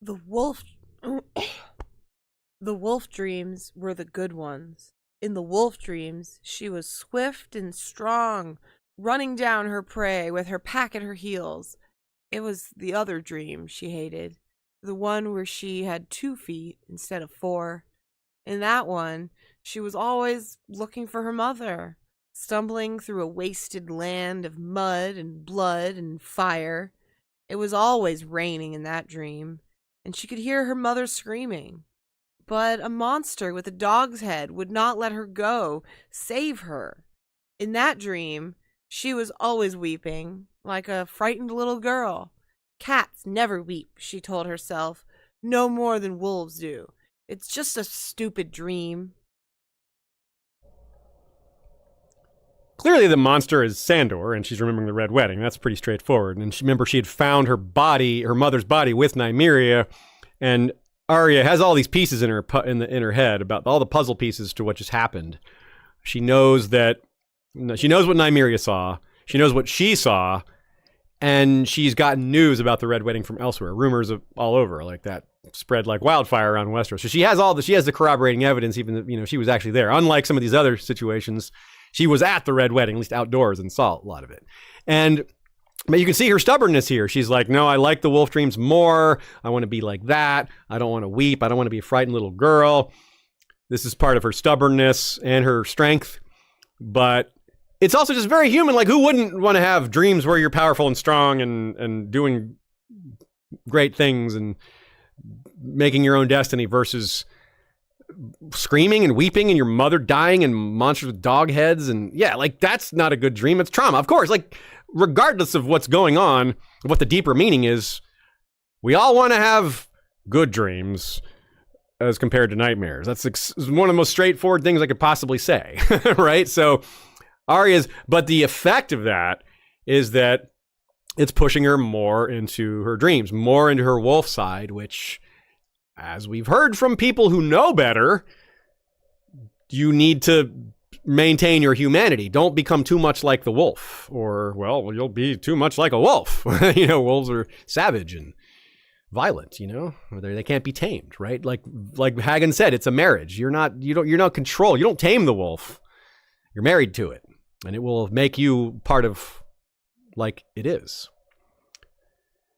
The wolf dreams were the good ones. In the wolf dreams, she was swift and strong, running down her prey with her pack at her heels. It was the other dream she hated, the one where she had 2 feet instead of 4. In that one, she was always looking for her mother, stumbling through a wasted land of mud and blood and fire. It was always raining in that dream, and she could hear her mother screaming. But a monster with a dog's head would not let her go, save her. In that dream, she was always weeping, like a frightened little girl. Cats never weep, she told herself, no more than wolves do. It's just a stupid dream. Clearly the monster is Sandor, and she's remembering the Red Wedding. That's pretty straightforward. And she had found her mother's body with Nymeria, and Arya has all these pieces in her head about all the puzzle pieces to what just happened. She knows what Nymeria saw. She knows what she saw, and she's gotten news about the Red Wedding from elsewhere. Rumors all over, like that spread like wildfire around Westeros. So she has the corroborating evidence, even that, she was actually there. Unlike some of these other situations, she was at the Red Wedding, at least outdoors, and saw a lot of it. But you can see her stubbornness here. She's like, no, I like the wolf dreams more. I want to be like that. I don't want to weep. I don't want to be a frightened little girl. This is part of her stubbornness and her strength. But it's also just very human. Like, who wouldn't want to have dreams where you're powerful and strong and doing great things and making your own destiny versus screaming and weeping and your mother dying and monsters with dog heads? And yeah, like, that's not a good dream. It's trauma. Of course, like, regardless of what's going on, what the deeper meaning is, we all want to have good dreams as compared to nightmares. That's one of the most straightforward things I could possibly say, right? So but the effect of that is that it's pushing her more into her dreams, more into her wolf side, which, as we've heard from people who know better, you need to maintain your humanity. Don't become too much like the wolf, or, well, you'll be too much like a wolf. Wolves are savage and violent, they can't be tamed, right? Like Hagen said, it's a marriage. You're not control. You don't tame the wolf. You're married to it, and it will make you part of like it is.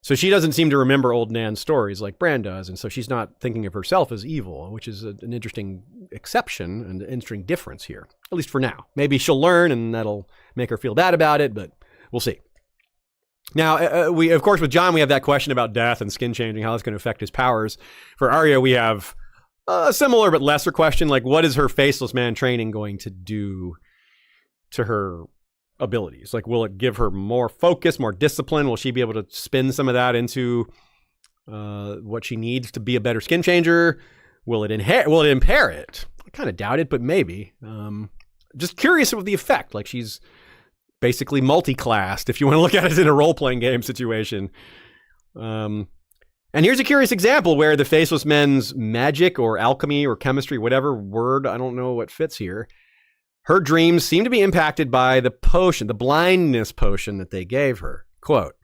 So she doesn't seem to remember old Nan's stories like Bran does, and so she's not thinking of herself as evil, which is an interesting exception and an interesting difference here, at least for now. Maybe she'll learn, and that'll make her feel bad about it, but we'll see. Now, we of course, with Jon, we have that question about death and skin changing, how that's going to affect his powers. For Arya, we have a similar but lesser question, like what is her faceless man training going to do to her abilities? Like, will it give her more focus, more discipline? Will she be able to spin some of that into what she needs to be a better skin changer? Will it impair it? I kind of doubt it, but maybe. Just curious of the effect. Like, she's basically multi-classed, if you want to look at it in a role-playing game situation. And here's a curious example where the faceless men's magic or alchemy or chemistry, whatever word, I don't know what fits here, her dreams seem to be impacted by the potion, the blindness potion that they gave her. Quote,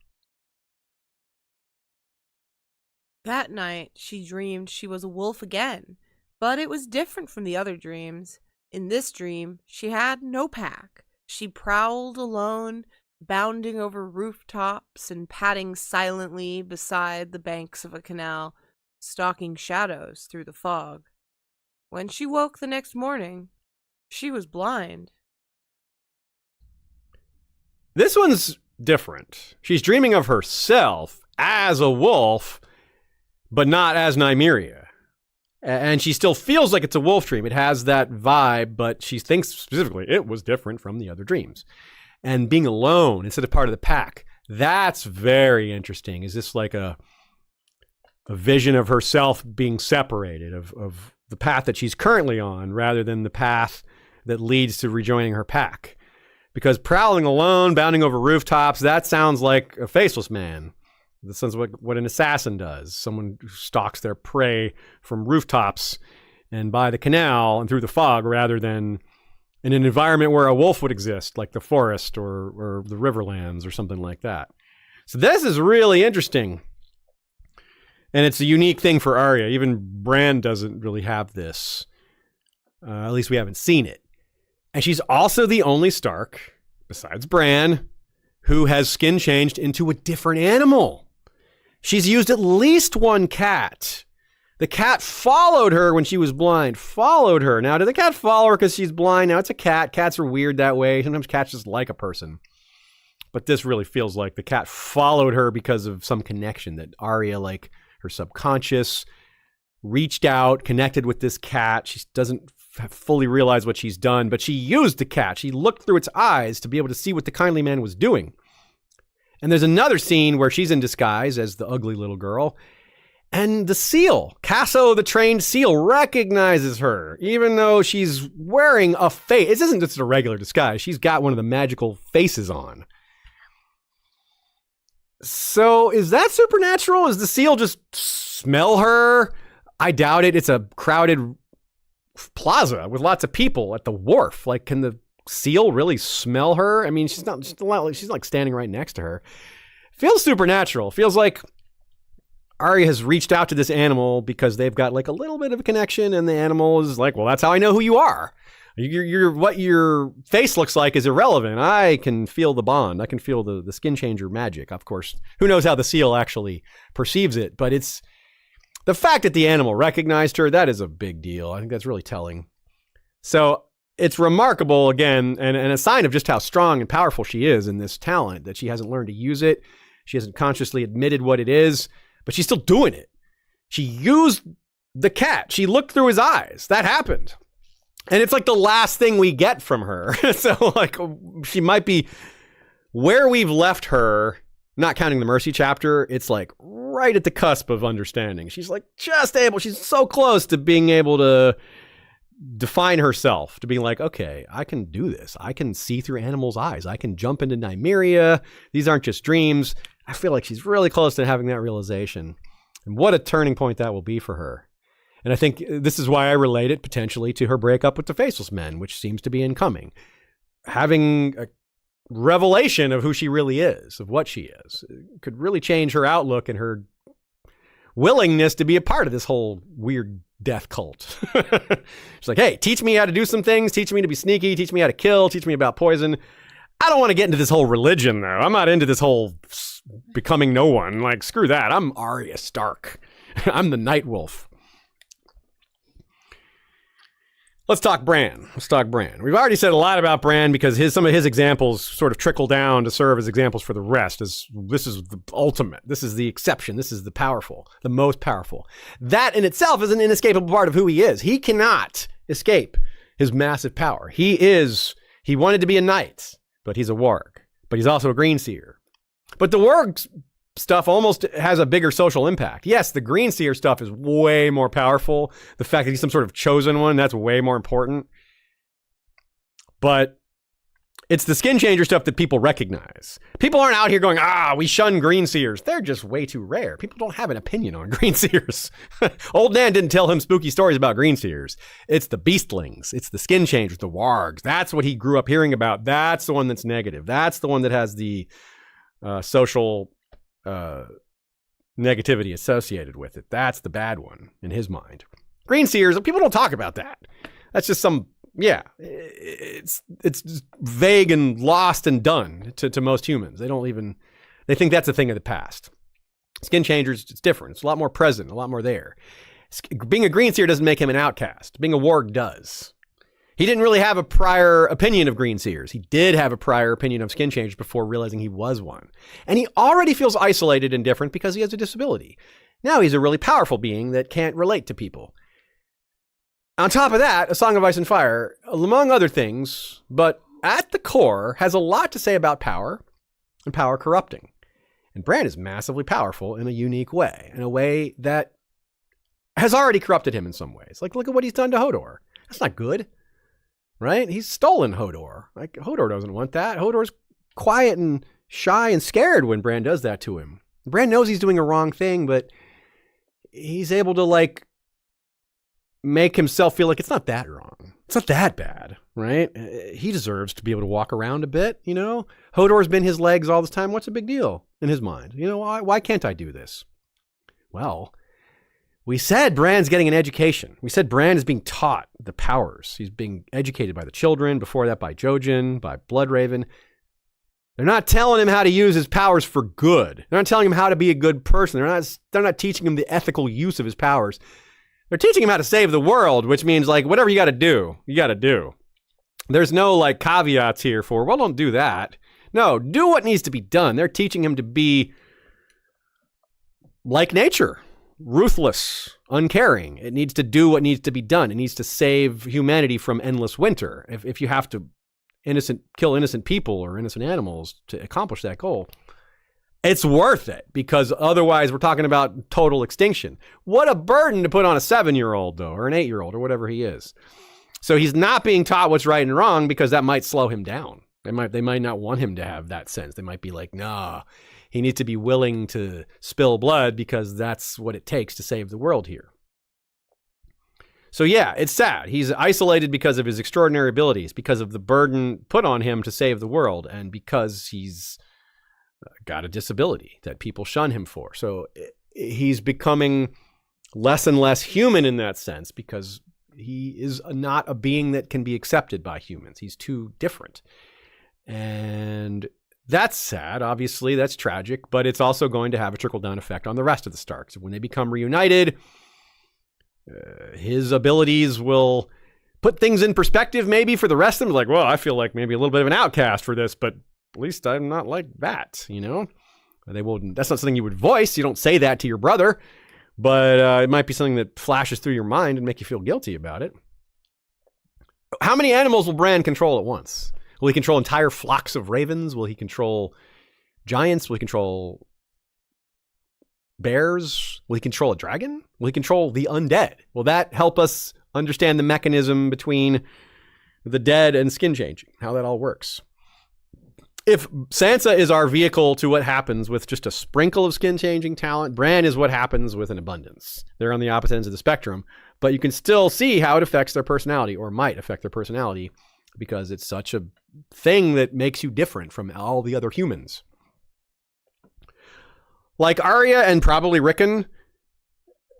"That night, she dreamed she was a wolf again, but it was different from the other dreams. In this dream, she had no pack. She prowled alone, bounding over rooftops and padding silently beside the banks of a canal, stalking shadows through the fog. When she woke the next morning, she was blind." This one's different. She's dreaming of herself as a wolf, but not as Nymeria. And she still feels like it's a wolf dream. It has that vibe, but she thinks specifically it was different from the other dreams. And being alone instead of part of the pack, that's very interesting. Is this like a vision of herself being separated, of the path that she's currently on, rather than the path that leads to rejoining her pack? Because prowling alone, bounding over rooftops, that sounds like a faceless man. That sounds like what an assassin does. Someone who stalks their prey from rooftops and by the canal and through the fog, rather than in an environment where a wolf would exist, like the forest or the riverlands or something like that. So this is really interesting. And it's a unique thing for Arya. Even Bran doesn't really have this. At least we haven't seen it. And she's also the only Stark, besides Bran, who has skin changed into a different animal. She's used at least one cat. The cat followed her when she was blind. Followed her. Now, did the cat follow her because she's blind? Now, it's a cat. Cats are weird that way. Sometimes cats just like a person. But this really feels like the cat followed her because of some connection that Arya, like her subconscious, reached out, connected with this cat. She doesn't fully realize what she's done, but she used the cat. She looked through its eyes to be able to see what the kindly man was doing. And there's another scene where she's in disguise as the ugly little girl, and the seal, Casso, the trained seal, recognizes her, even though she's wearing a face. This isn't just a regular disguise. She's got one of the magical faces on. So is that supernatural? Does the seal just smell her? I doubt it. It's a crowded plaza with lots of people at the wharf. Like, can the seal really smell her? I mean, she's like standing right next to her. Feels supernatural. Feels like Arya has reached out to this animal because they've got like a little bit of a connection, and the animal is like, well, that's how I know who you are. You're what your face looks like is irrelevant. I can feel the bond. I can feel the skin changer magic. Of course, who knows how the seal actually perceives it, but it's the fact that the animal recognized her, that is a big deal. I think that's really telling. So it's remarkable, again, and a sign of just how strong and powerful she is in this talent, that she hasn't learned to use it. She hasn't consciously admitted what it is, but she's still doing it. She used the cat. She looked through his eyes. That happened. And it's like the last thing we get from her. So like she might be where we've left her, not counting the Mercy chapter. It's like right at the cusp of understanding. She's like just able, she's so close to being able to define herself to be like, okay, I can do this. I can see through animals' eyes. I can jump into Nymeria. These aren't just dreams. I feel like she's really close to having that realization. And what a turning point that will be for her. And I think this is why I relate it potentially to her breakup with the Faceless Men, which seems to be incoming. Having a revelation of who she really is, of what she is, it could really change her outlook and her willingness to be a part of this whole weird death cult. She's like, hey, teach me how to do some things. Teach me to be sneaky. Teach me how to kill. Teach me about poison. I don't want to get into this whole religion, though. I'm not into this whole becoming no one. Like, screw that. I'm Arya Stark. I'm the Night Wolf. Let's talk Bran. We've already said a lot about Bran because some of his examples sort of trickle down to serve as examples for the rest. This is the ultimate. This is the exception. This is the powerful, the most powerful. That in itself is an inescapable part of who he is. He cannot escape his massive power. He wanted to be a knight, but he's a warg. But he's also a green seer. But the warg stuff almost has a bigger social impact. Yes, the green seer stuff is way more powerful. The fact that he's some sort of chosen one, that's way more important. But it's the skinchanger stuff that people recognize. People aren't out here going, we shun green seers. They're just way too rare. People don't have an opinion on green seers. Old Nan didn't tell him spooky stories about green seers. It's the beastlings. It's the skinchangers, the wargs. That's what he grew up hearing about. That's the one that's negative. That's the one that has the social negativity associated with it. That's the bad one in his mind. Green seers, people don't talk about that. That's just it's just vague and lost and done to most humans. They think that's a thing of the past. Skin changers, it's different. It's a lot more present, a lot more there. Being a green seer doesn't make him an outcast. Being a warg does. He didn't really have a prior opinion of green seers. He did have a prior opinion of skin changers before realizing he was one. And he already feels isolated and different because he has a disability. Now he's a really powerful being that can't relate to people. On top of that, A Song of Ice and Fire, among other things, but at the core, has a lot to say about power and power corrupting. And Bran is massively powerful in a unique way, in a way that has already corrupted him in some ways. Like, look at what he's done to Hodor. That's not good. Right? He's stolen Hodor. Like, Hodor doesn't want that. Hodor's quiet and shy and scared when Bran does that to him. Bran knows he's doing a wrong thing, but he's able to, make himself feel like it's not that wrong. It's not that bad, right? He deserves to be able to walk around a bit, you know? Hodor's been his legs all this time. What's a big deal in his mind? You know, why can't I do this? Well, we said Bran's getting an education. We said Bran is being taught the powers. He's being educated by the children, before that by Jojen, by Bloodraven. They're not telling him how to use his powers for good. They're not telling him how to be a good person. They're not teaching him the ethical use of his powers. They're teaching him how to save the world, which means whatever you got to do, you got to do. There's no caveats here for, well, don't do that. No, do what needs to be done. They're teaching him to be like nature. Ruthless, uncaring. It needs to do what needs to be done. It needs to save humanity from endless winter. If you have to kill innocent people or innocent animals to accomplish that goal, it's worth it, because otherwise we're talking about total extinction. What a burden to put on a 7-year-old, though, or an 8-year-old, or whatever he is. So he's not being taught what's right and wrong because that might slow him down. They might not want him to have that sense. They might be like, nah, he needs to be willing to spill blood because that's what it takes to save the world here. So yeah, it's sad. He's isolated because of his extraordinary abilities, because of the burden put on him to save the world, and because he's got a disability that people shun him for. So he's becoming less and less human in that sense, because he is not a being that can be accepted by humans. He's too different. And that's sad, obviously, that's tragic, but it's also going to have a trickle-down effect on the rest of the Starks. When they become reunited, his abilities will put things in perspective maybe for the rest of them. Like, well, I feel like maybe a little bit of an outcast for this, but at least I'm not like that, you know? That's not something you would voice. You don't say that to your brother, but it might be something that flashes through your mind and make you feel guilty about it. How many animals will Bran control at once? Will he control entire flocks of ravens? Will he control giants? Will he control bears? Will he control a dragon? Will he control the undead? Will that help us understand the mechanism between the dead and skin changing, how that all works. If Sansa is our vehicle to what happens with just a sprinkle of skin changing talent, Bran is what happens with an abundance. They're on the opposite ends of the spectrum, but you can still see how it affects their personality, or might affect their personality, because it's such a thing that makes you different from all the other humans. Like Arya and probably Rickon,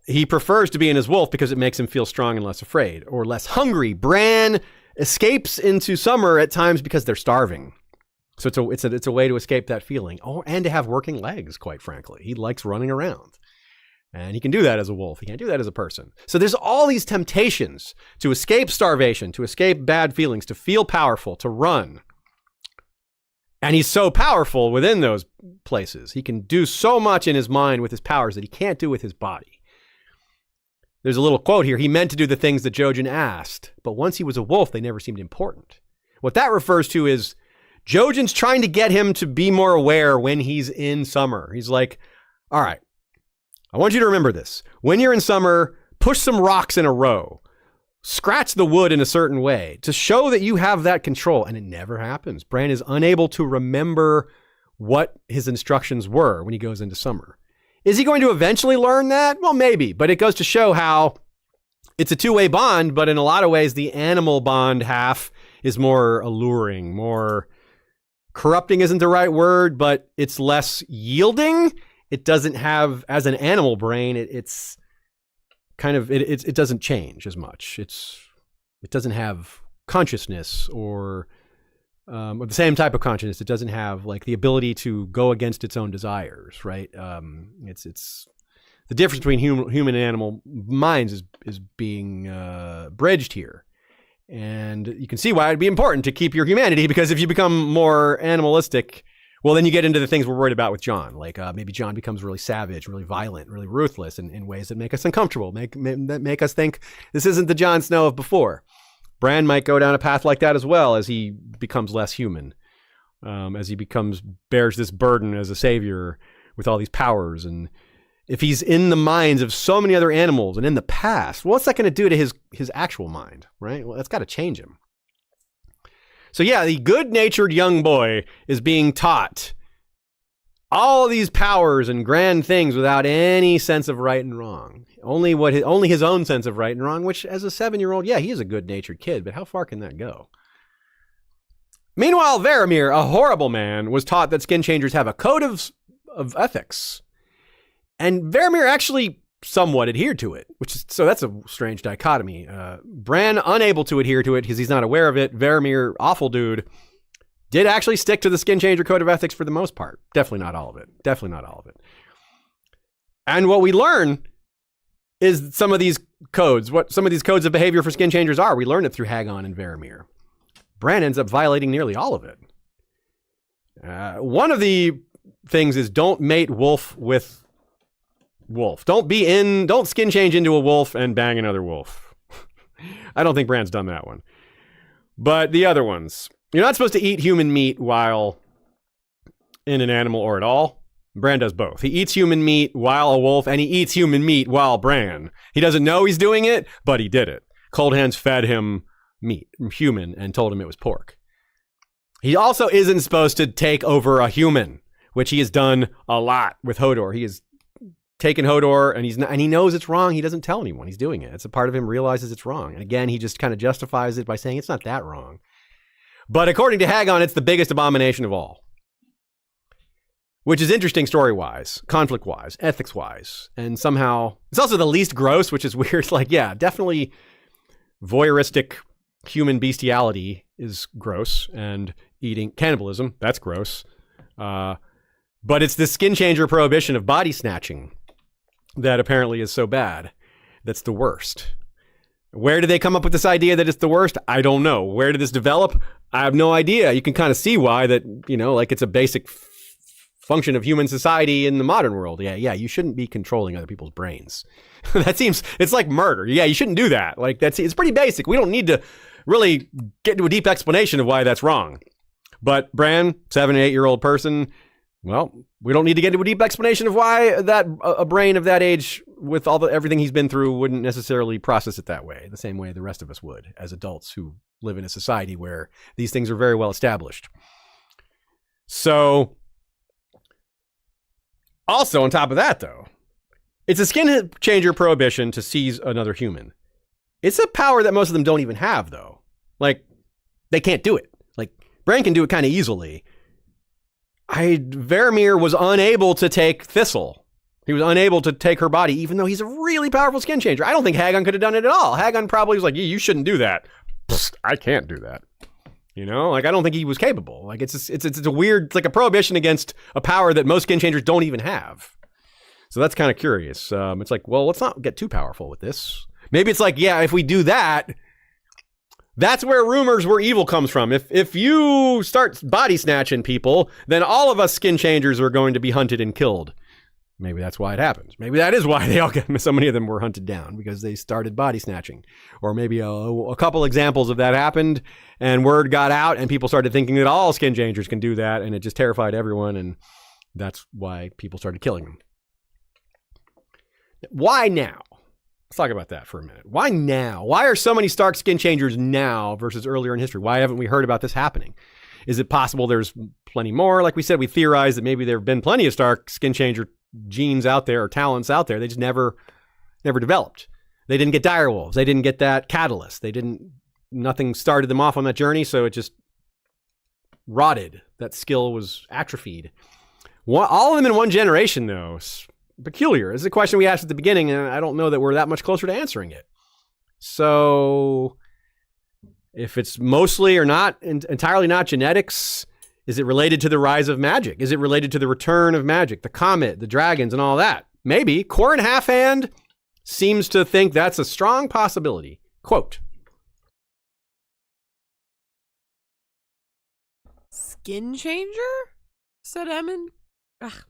he prefers to be in his wolf because it makes him feel strong and less afraid, or less hungry. Bran escapes into summer at times because they're starving. So it's a way to escape that feeling. Oh, and to have working legs, quite frankly. He likes running around. And he can do that as a wolf. He can't do that as a person. So there's all these temptations to escape starvation, to escape bad feelings, to feel powerful, to run. And he's so powerful within those places. He can do so much in his mind with his powers that he can't do with his body. There's a little quote here. He meant to do the things that Jojen asked, but once he was a wolf, they never seemed important. What that refers to is Jojen's trying to get him to be more aware when he's in summer. He's like, all right, I want you to remember this. When you're in summer, push some rocks in a row. Scratch the wood in a certain way to show that you have that control. And it never happens. Bran is unable to remember what his instructions were when he goes into summer. Is he going to eventually learn that? Well, maybe, but it goes to show how it's a two-way bond, but in a lot of ways, the animal bond half is more alluring, more corrupting isn't the right word, but it's less yielding. It doesn't have, as an animal brain, it's kind of, it doesn't change as much. It doesn't have consciousness or the same type of consciousness. It doesn't have like the ability to go against its own desires, right? It's the difference between human and animal minds is being bridged here. And you can see why it'd be important to keep your humanity, because if you become more animalistic, well, then you get into the things we're worried about with Jon. Like maybe Jon becomes really savage, really violent, really ruthless in ways that make us uncomfortable, make us think this isn't the Jon Snow of before. Bran might go down a path like that as well as he becomes less human, as he bears this burden as a savior with all these powers. And if he's in the minds of so many other animals and in the past, what's that going to do to his actual mind, right? Well, that's got to change him. So yeah, the good-natured young boy is being taught all these powers and grand things without any sense of right and wrong. Only his own sense of right and wrong, which as a 7-year-old, yeah, he is a good-natured kid, but how far can that go? Meanwhile, Varamyr, a horrible man, was taught that skinchangers have a code of ethics. And Varamyr actually somewhat adhered to it, so that's a strange dichotomy. Bran, unable to adhere to it because he's not aware of it. Varamyr, awful dude, did actually stick to the Skinchanger code of ethics for the most part. Definitely not all of it. And what we learn is some of these codes of behavior for Skinchangers are. We learn it through Hagon and Varamyr. Bran ends up violating nearly all of it. One of the things is don't mate wolf with wolf. Don't skin change into a wolf and bang another wolf. I don't think Bran's done that one. But the other ones, you're not supposed to eat human meat while in an animal or at all. Bran does both. He eats human meat while a wolf, and he eats human meat while Bran. He doesn't know he's doing it, but he did it. Cold Hands fed him meat, human, and told him it was pork. He also isn't supposed to take over a human, which he has done a lot with Hodor. He has taken Hodor, and he knows it's wrong. He doesn't tell anyone he's doing it. It's a part of him realizes it's wrong. And again, he just kind of justifies it by saying it's not that wrong. But according to Hagon, it's the biggest abomination of all. Which is interesting story-wise, conflict-wise, ethics-wise. And somehow, it's also the least gross, which is weird. Like, yeah, definitely voyeuristic human bestiality is gross. And eating cannibalism, that's gross. But it's the skin changer prohibition of body snatching that apparently is so bad. That's the worst. Where did they come up with this idea that it's the worst? I don't know. Where did this develop? I have no idea. You can kind of see why that, like it's a basic function of human society in the modern world. Yeah, you shouldn't be controlling other people's brains. It's like murder. Yeah, you shouldn't do that. Like it's pretty basic. We don't need to really get into a deep explanation of why that's wrong. But Bran, 7 and 8-year-old person, well, we don't need to get into a deep explanation of why that a brain of that age with everything he's been through, wouldn't necessarily process it that way, the same way the rest of us would as adults who live in a society where these things are very well established. So, also on top of that, though, it's a skin changer prohibition to seize another human. It's a power that most of them don't even have, though. Like, they can't do it. Like, Bran can do it kind of easily. Varamyr was unable to take Thistle. He was unable to take her body, even though he's a really powerful skin changer. I don't think Hagon could have done it at all. Hagon probably was like, you shouldn't do that. Psst, I can't do that. You know, like, I don't think he was capable. Like, it's a weird, it's like a prohibition against a power that most skin changers don't even have. So that's kind of curious. It's like, well, let's not get too powerful with this. Maybe it's like, yeah, if we do that, that's where rumors where evil comes from. If you start body snatching people, then all of us skin changers are going to be hunted and killed. Maybe that's why it happens. Maybe that is why so many of them were hunted down, because they started body snatching. Or maybe a couple examples of that happened and word got out and people started thinking that all skin changers can do that, and it just terrified everyone, and that's why people started killing them. Why now? Let's talk about that for a minute. Why now? Why are so many Stark skin changers now versus earlier in history? Why haven't we heard about this happening? Is it possible there's plenty more? Like we said, we theorized that maybe there have been plenty of Stark skin changer genes out there or talents out there. They just never developed. They didn't get direwolves. They didn't get that catalyst. Nothing started them off on that journey, so it just rotted. That skill was atrophied. All of them in one generation, though. Peculiar. This is a question we asked at the beginning, and I don't know that we're that much closer to answering it. So, if it's mostly or not entirely not genetics, is it related to the rise of magic? Is it related to the return of magic, the comet, the dragons, and all that? Maybe. Corin Halfhand seems to think that's a strong possibility. Quote, "Skin changer?" said Emmon. Ugh.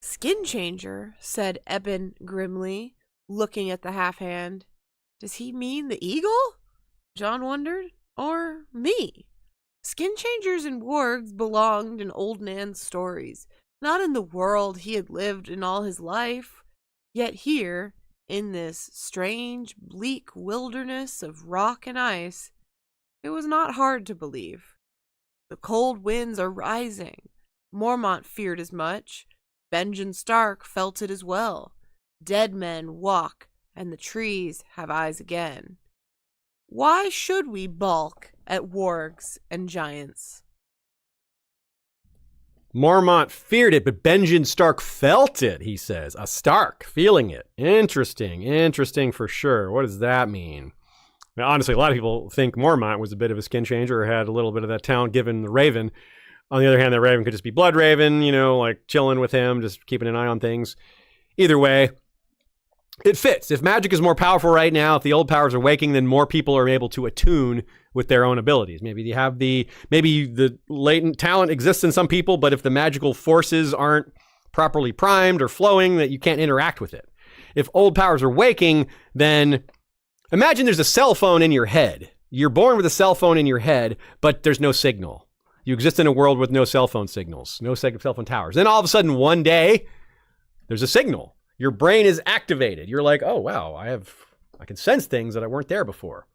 "Skin changer," said Eben grimly, looking at the half-hand. "Does he mean the eagle?" Jon wondered. "Or me? Skin changers and wargs belonged in Old Nan's stories, not in the world he had lived in all his life. Yet here, in this strange, bleak wilderness of rock and ice, it was not hard to believe. The cold winds are rising. Mormont feared as much. Benjen Stark felt it as well. Dead men walk, and the trees have eyes again. Why should we balk at wargs and giants?" Mormont feared it, but Benjen Stark felt it, he says. A Stark feeling it. Interesting for sure. What does that mean? Now, honestly, a lot of people think Mormont was a bit of a skin changer or had a little bit of that talent given the Raven. On the other hand, that Raven could just be Blood Raven, like chilling with him, just keeping an eye on things. Either way, it fits. If magic is more powerful right now, if the old powers are waking, then more people are able to attune with their own abilities. Maybe the latent talent exists in some people, but if the magical forces aren't properly primed or flowing, that you can't interact with it. If old powers are waking, then imagine there's a cell phone in your head. You're born with a cell phone in your head, but there's no signal. You exist in a world with no cell phone signals, no cell phone towers. Then all of a sudden, one day, there's a signal. Your brain is activated. You're like, oh, wow, I can sense things that weren't there before.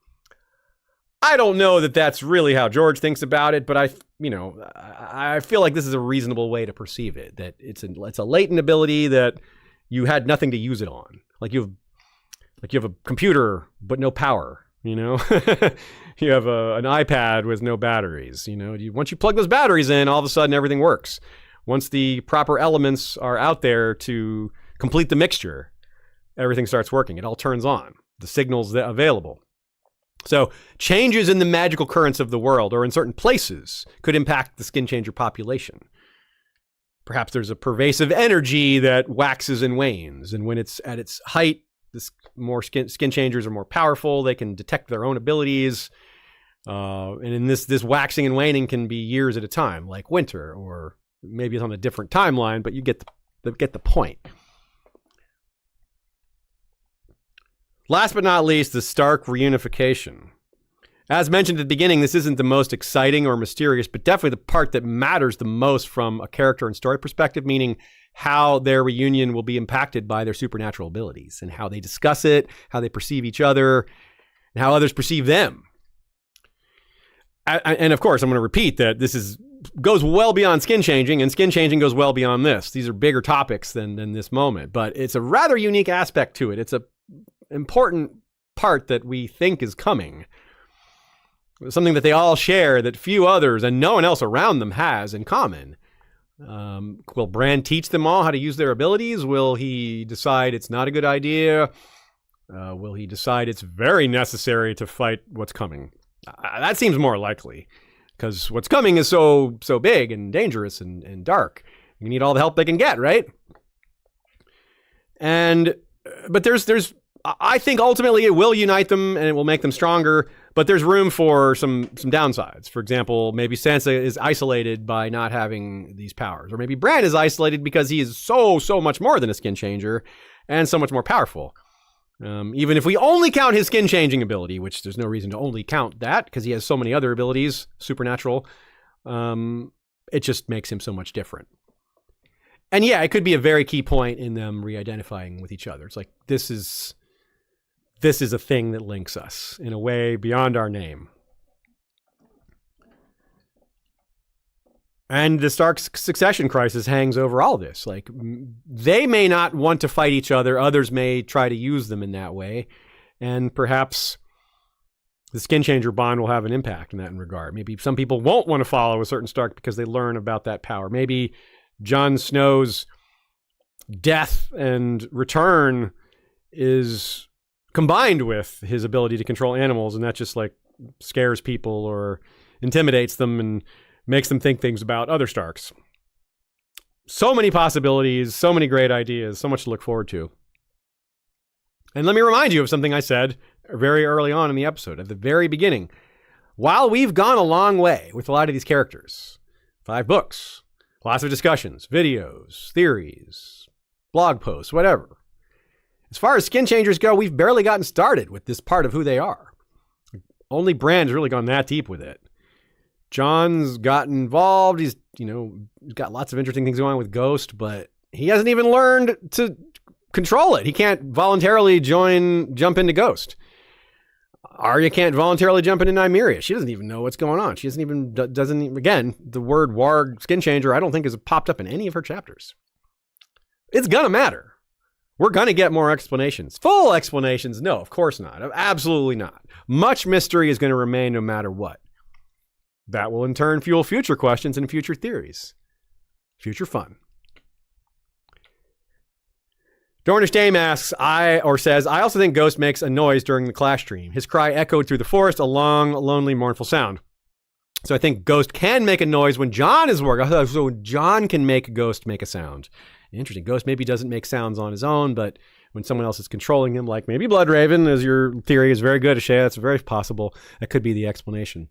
I don't know that that's really how George thinks about it, but I feel like this is a reasonable way to perceive it, that it's a latent ability that you had nothing to use it on. Like you have a computer, but no power. You have an iPad with no batteries. Once you plug those batteries in, all of a sudden everything works. Once the proper elements are out there to complete the mixture, everything starts working. It all turns on. The signal's available. So changes in the magical currents of the world or in certain places could impact the skin changer population. Perhaps there's a pervasive energy that waxes and wanes, and when it's at its height, more skin changers are more powerful. They can detect their own abilities. And in this waxing and waning can be years at a time, like winter, or maybe it's on a different timeline, but you get the point. Last but not least, the Stark reunification. As mentioned at the beginning, this isn't the most exciting or mysterious, but definitely the part that matters the most from a character and story perspective, meaning how their reunion will be impacted by their supernatural abilities and how they discuss it, how they perceive each other, and how others perceive them. And of course, I'm going to repeat that this goes well beyond skin changing, and skin changing goes well beyond this. These are bigger topics than this moment, but it's a rather unique aspect to it. It's a important part that we think is coming. Something that they all share that few others and no one else around them has in common. Will Bran teach them all how to use their abilities? Will he decide it's not a good idea? Will he decide it's very necessary to fight what's coming? That seems more likely, because what's coming is so big and dangerous and dark. You need all the help they can get, right? But there's I think ultimately it will unite them and it will make them stronger, but there's room for some downsides. For example, maybe Sansa is isolated by not having these powers, or maybe Bran is isolated because he is so much more than a skin changer and so much more powerful. Even if we only count his skin changing ability, which there's no reason to only count that because he has so many other abilities, supernatural, it just makes him so much different. And yeah, it could be a very key point in them re-identifying with each other. It's like, this is a thing that links us in a way beyond our name. And the Stark succession crisis hangs over all this. Like, they may not want to fight each other. Others may try to use them in that way. And perhaps the skinchanger bond will have an impact in that regard. Maybe some people won't want to follow a certain Stark because they learn about that power. Maybe Jon Snow's death and return is combined with his ability to control animals, and that just like scares people or intimidates them and makes them think things about other Starks. So many possibilities, so many great ideas, so much to look forward to. And let me remind you of something I said very early on in the episode, at the very beginning. While we've gone a long way with a lot of these characters, 5 books, lots of discussions, videos, theories, blog posts, whatever. As far as skin changers go, we've barely gotten started with this part of who they are. Only Bran has really gone that deep with it. Jon's gotten involved. He's got lots of interesting things going on with Ghost, but he hasn't even learned to control it. He can't voluntarily jump into Ghost. Arya can't voluntarily jump into Nymeria. She doesn't even know what's going on. She doesn't again, the word warg skin changer, I don't think has popped up in any of her chapters. It's gonna matter. We're gonna get more explanations. Full explanations? No, of course not. Absolutely not. Much mystery is gonna remain no matter what. That will in turn fuel future questions and future theories. Future fun. Dornish Dame asks, I also think Ghost makes a noise during the clash stream. His cry echoed through the forest, a long, lonely, mournful sound. So I think Ghost can make a noise when Jon is working. So Jon can make Ghost make a sound. Interesting. Ghost maybe doesn't make sounds on his own, but when someone else is controlling him, like maybe Bloodraven, as your theory is very good, Ashay, that's very possible. That could be the explanation.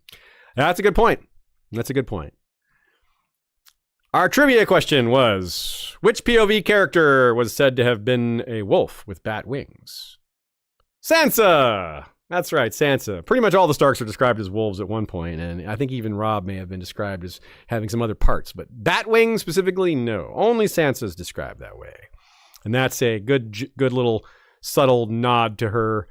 That's a good point. Our trivia question was, which POV character was said to have been a wolf with bat wings? Sansa! That's right, Sansa. Pretty much all the Starks are described as wolves at one point, and I think even Robb may have been described as having some other parts, but bat wings specifically, no. Only Sansa's described that way. And that's a good little subtle nod to her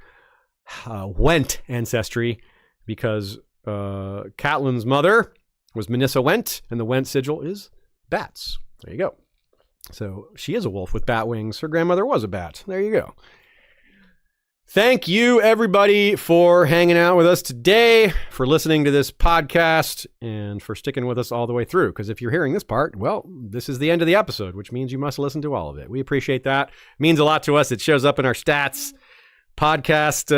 Went ancestry, because Catelyn's mother was Minissa Went, and the Went sigil is bats. There you go. So she is a wolf with bat wings. Her grandmother was a bat. There you go. Thank you, everybody, for hanging out with us today, for listening to this podcast, and for sticking with us all the way through. Because if you're hearing this part, well, this is the end of the episode, which means you must listen to all of it. We appreciate that. It means a lot to us. It shows up in our stats. Podcast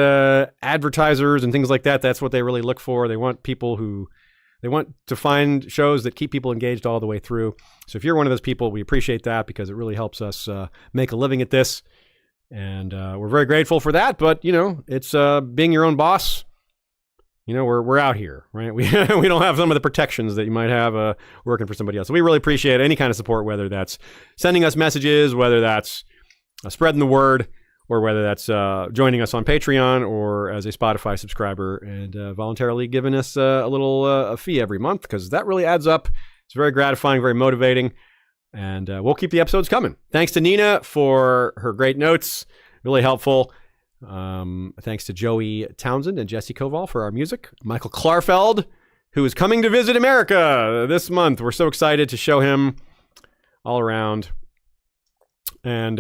advertisers and things like that. That's what they really look for. They want to find shows that keep people engaged all the way through. So if you're one of those people, we appreciate that because it really helps us make a living at this. And we're very grateful for that. But, it's being your own boss. We're out here, right? We don't have some of the protections that you might have working for somebody else. So we really appreciate any kind of support, whether that's sending us messages, whether that's spreading the word, or whether that's joining us on Patreon or as a Spotify subscriber and voluntarily giving us a little a fee every month, because that really adds up. It's very gratifying, very motivating, and we'll keep the episodes coming. Thanks to Nina for her great notes. Really helpful. Thanks to Joey Townsend and Jesse Koval for our music. Michael Klarfeld, who is coming to visit America this month. We're so excited to show him all around. And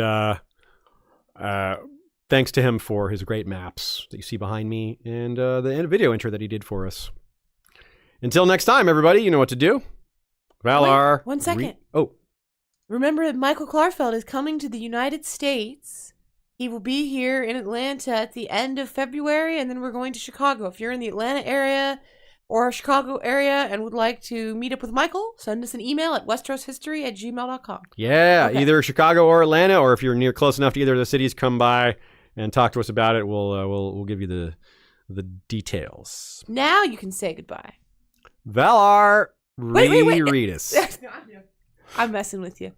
thanks to him for his great maps that you see behind me and the video intro that he did for us. Until next time, everybody, you know what to do. Valar. Wait, 1 second. Oh. Remember that Michael Klarfeld is coming to the United States. He will be here in Atlanta at the end of February, and then we're going to Chicago. If you're in the Atlanta area or Chicago area and would like to meet up with Michael, send us an email at westroshistory@gmail.com. Yeah, okay. Either Chicago or Atlanta, or if you're near close enough to either of the cities, come by and talk to us about it. We'll give you the details. Now you can say goodbye. Valar, wait. read us. I'm messing with you.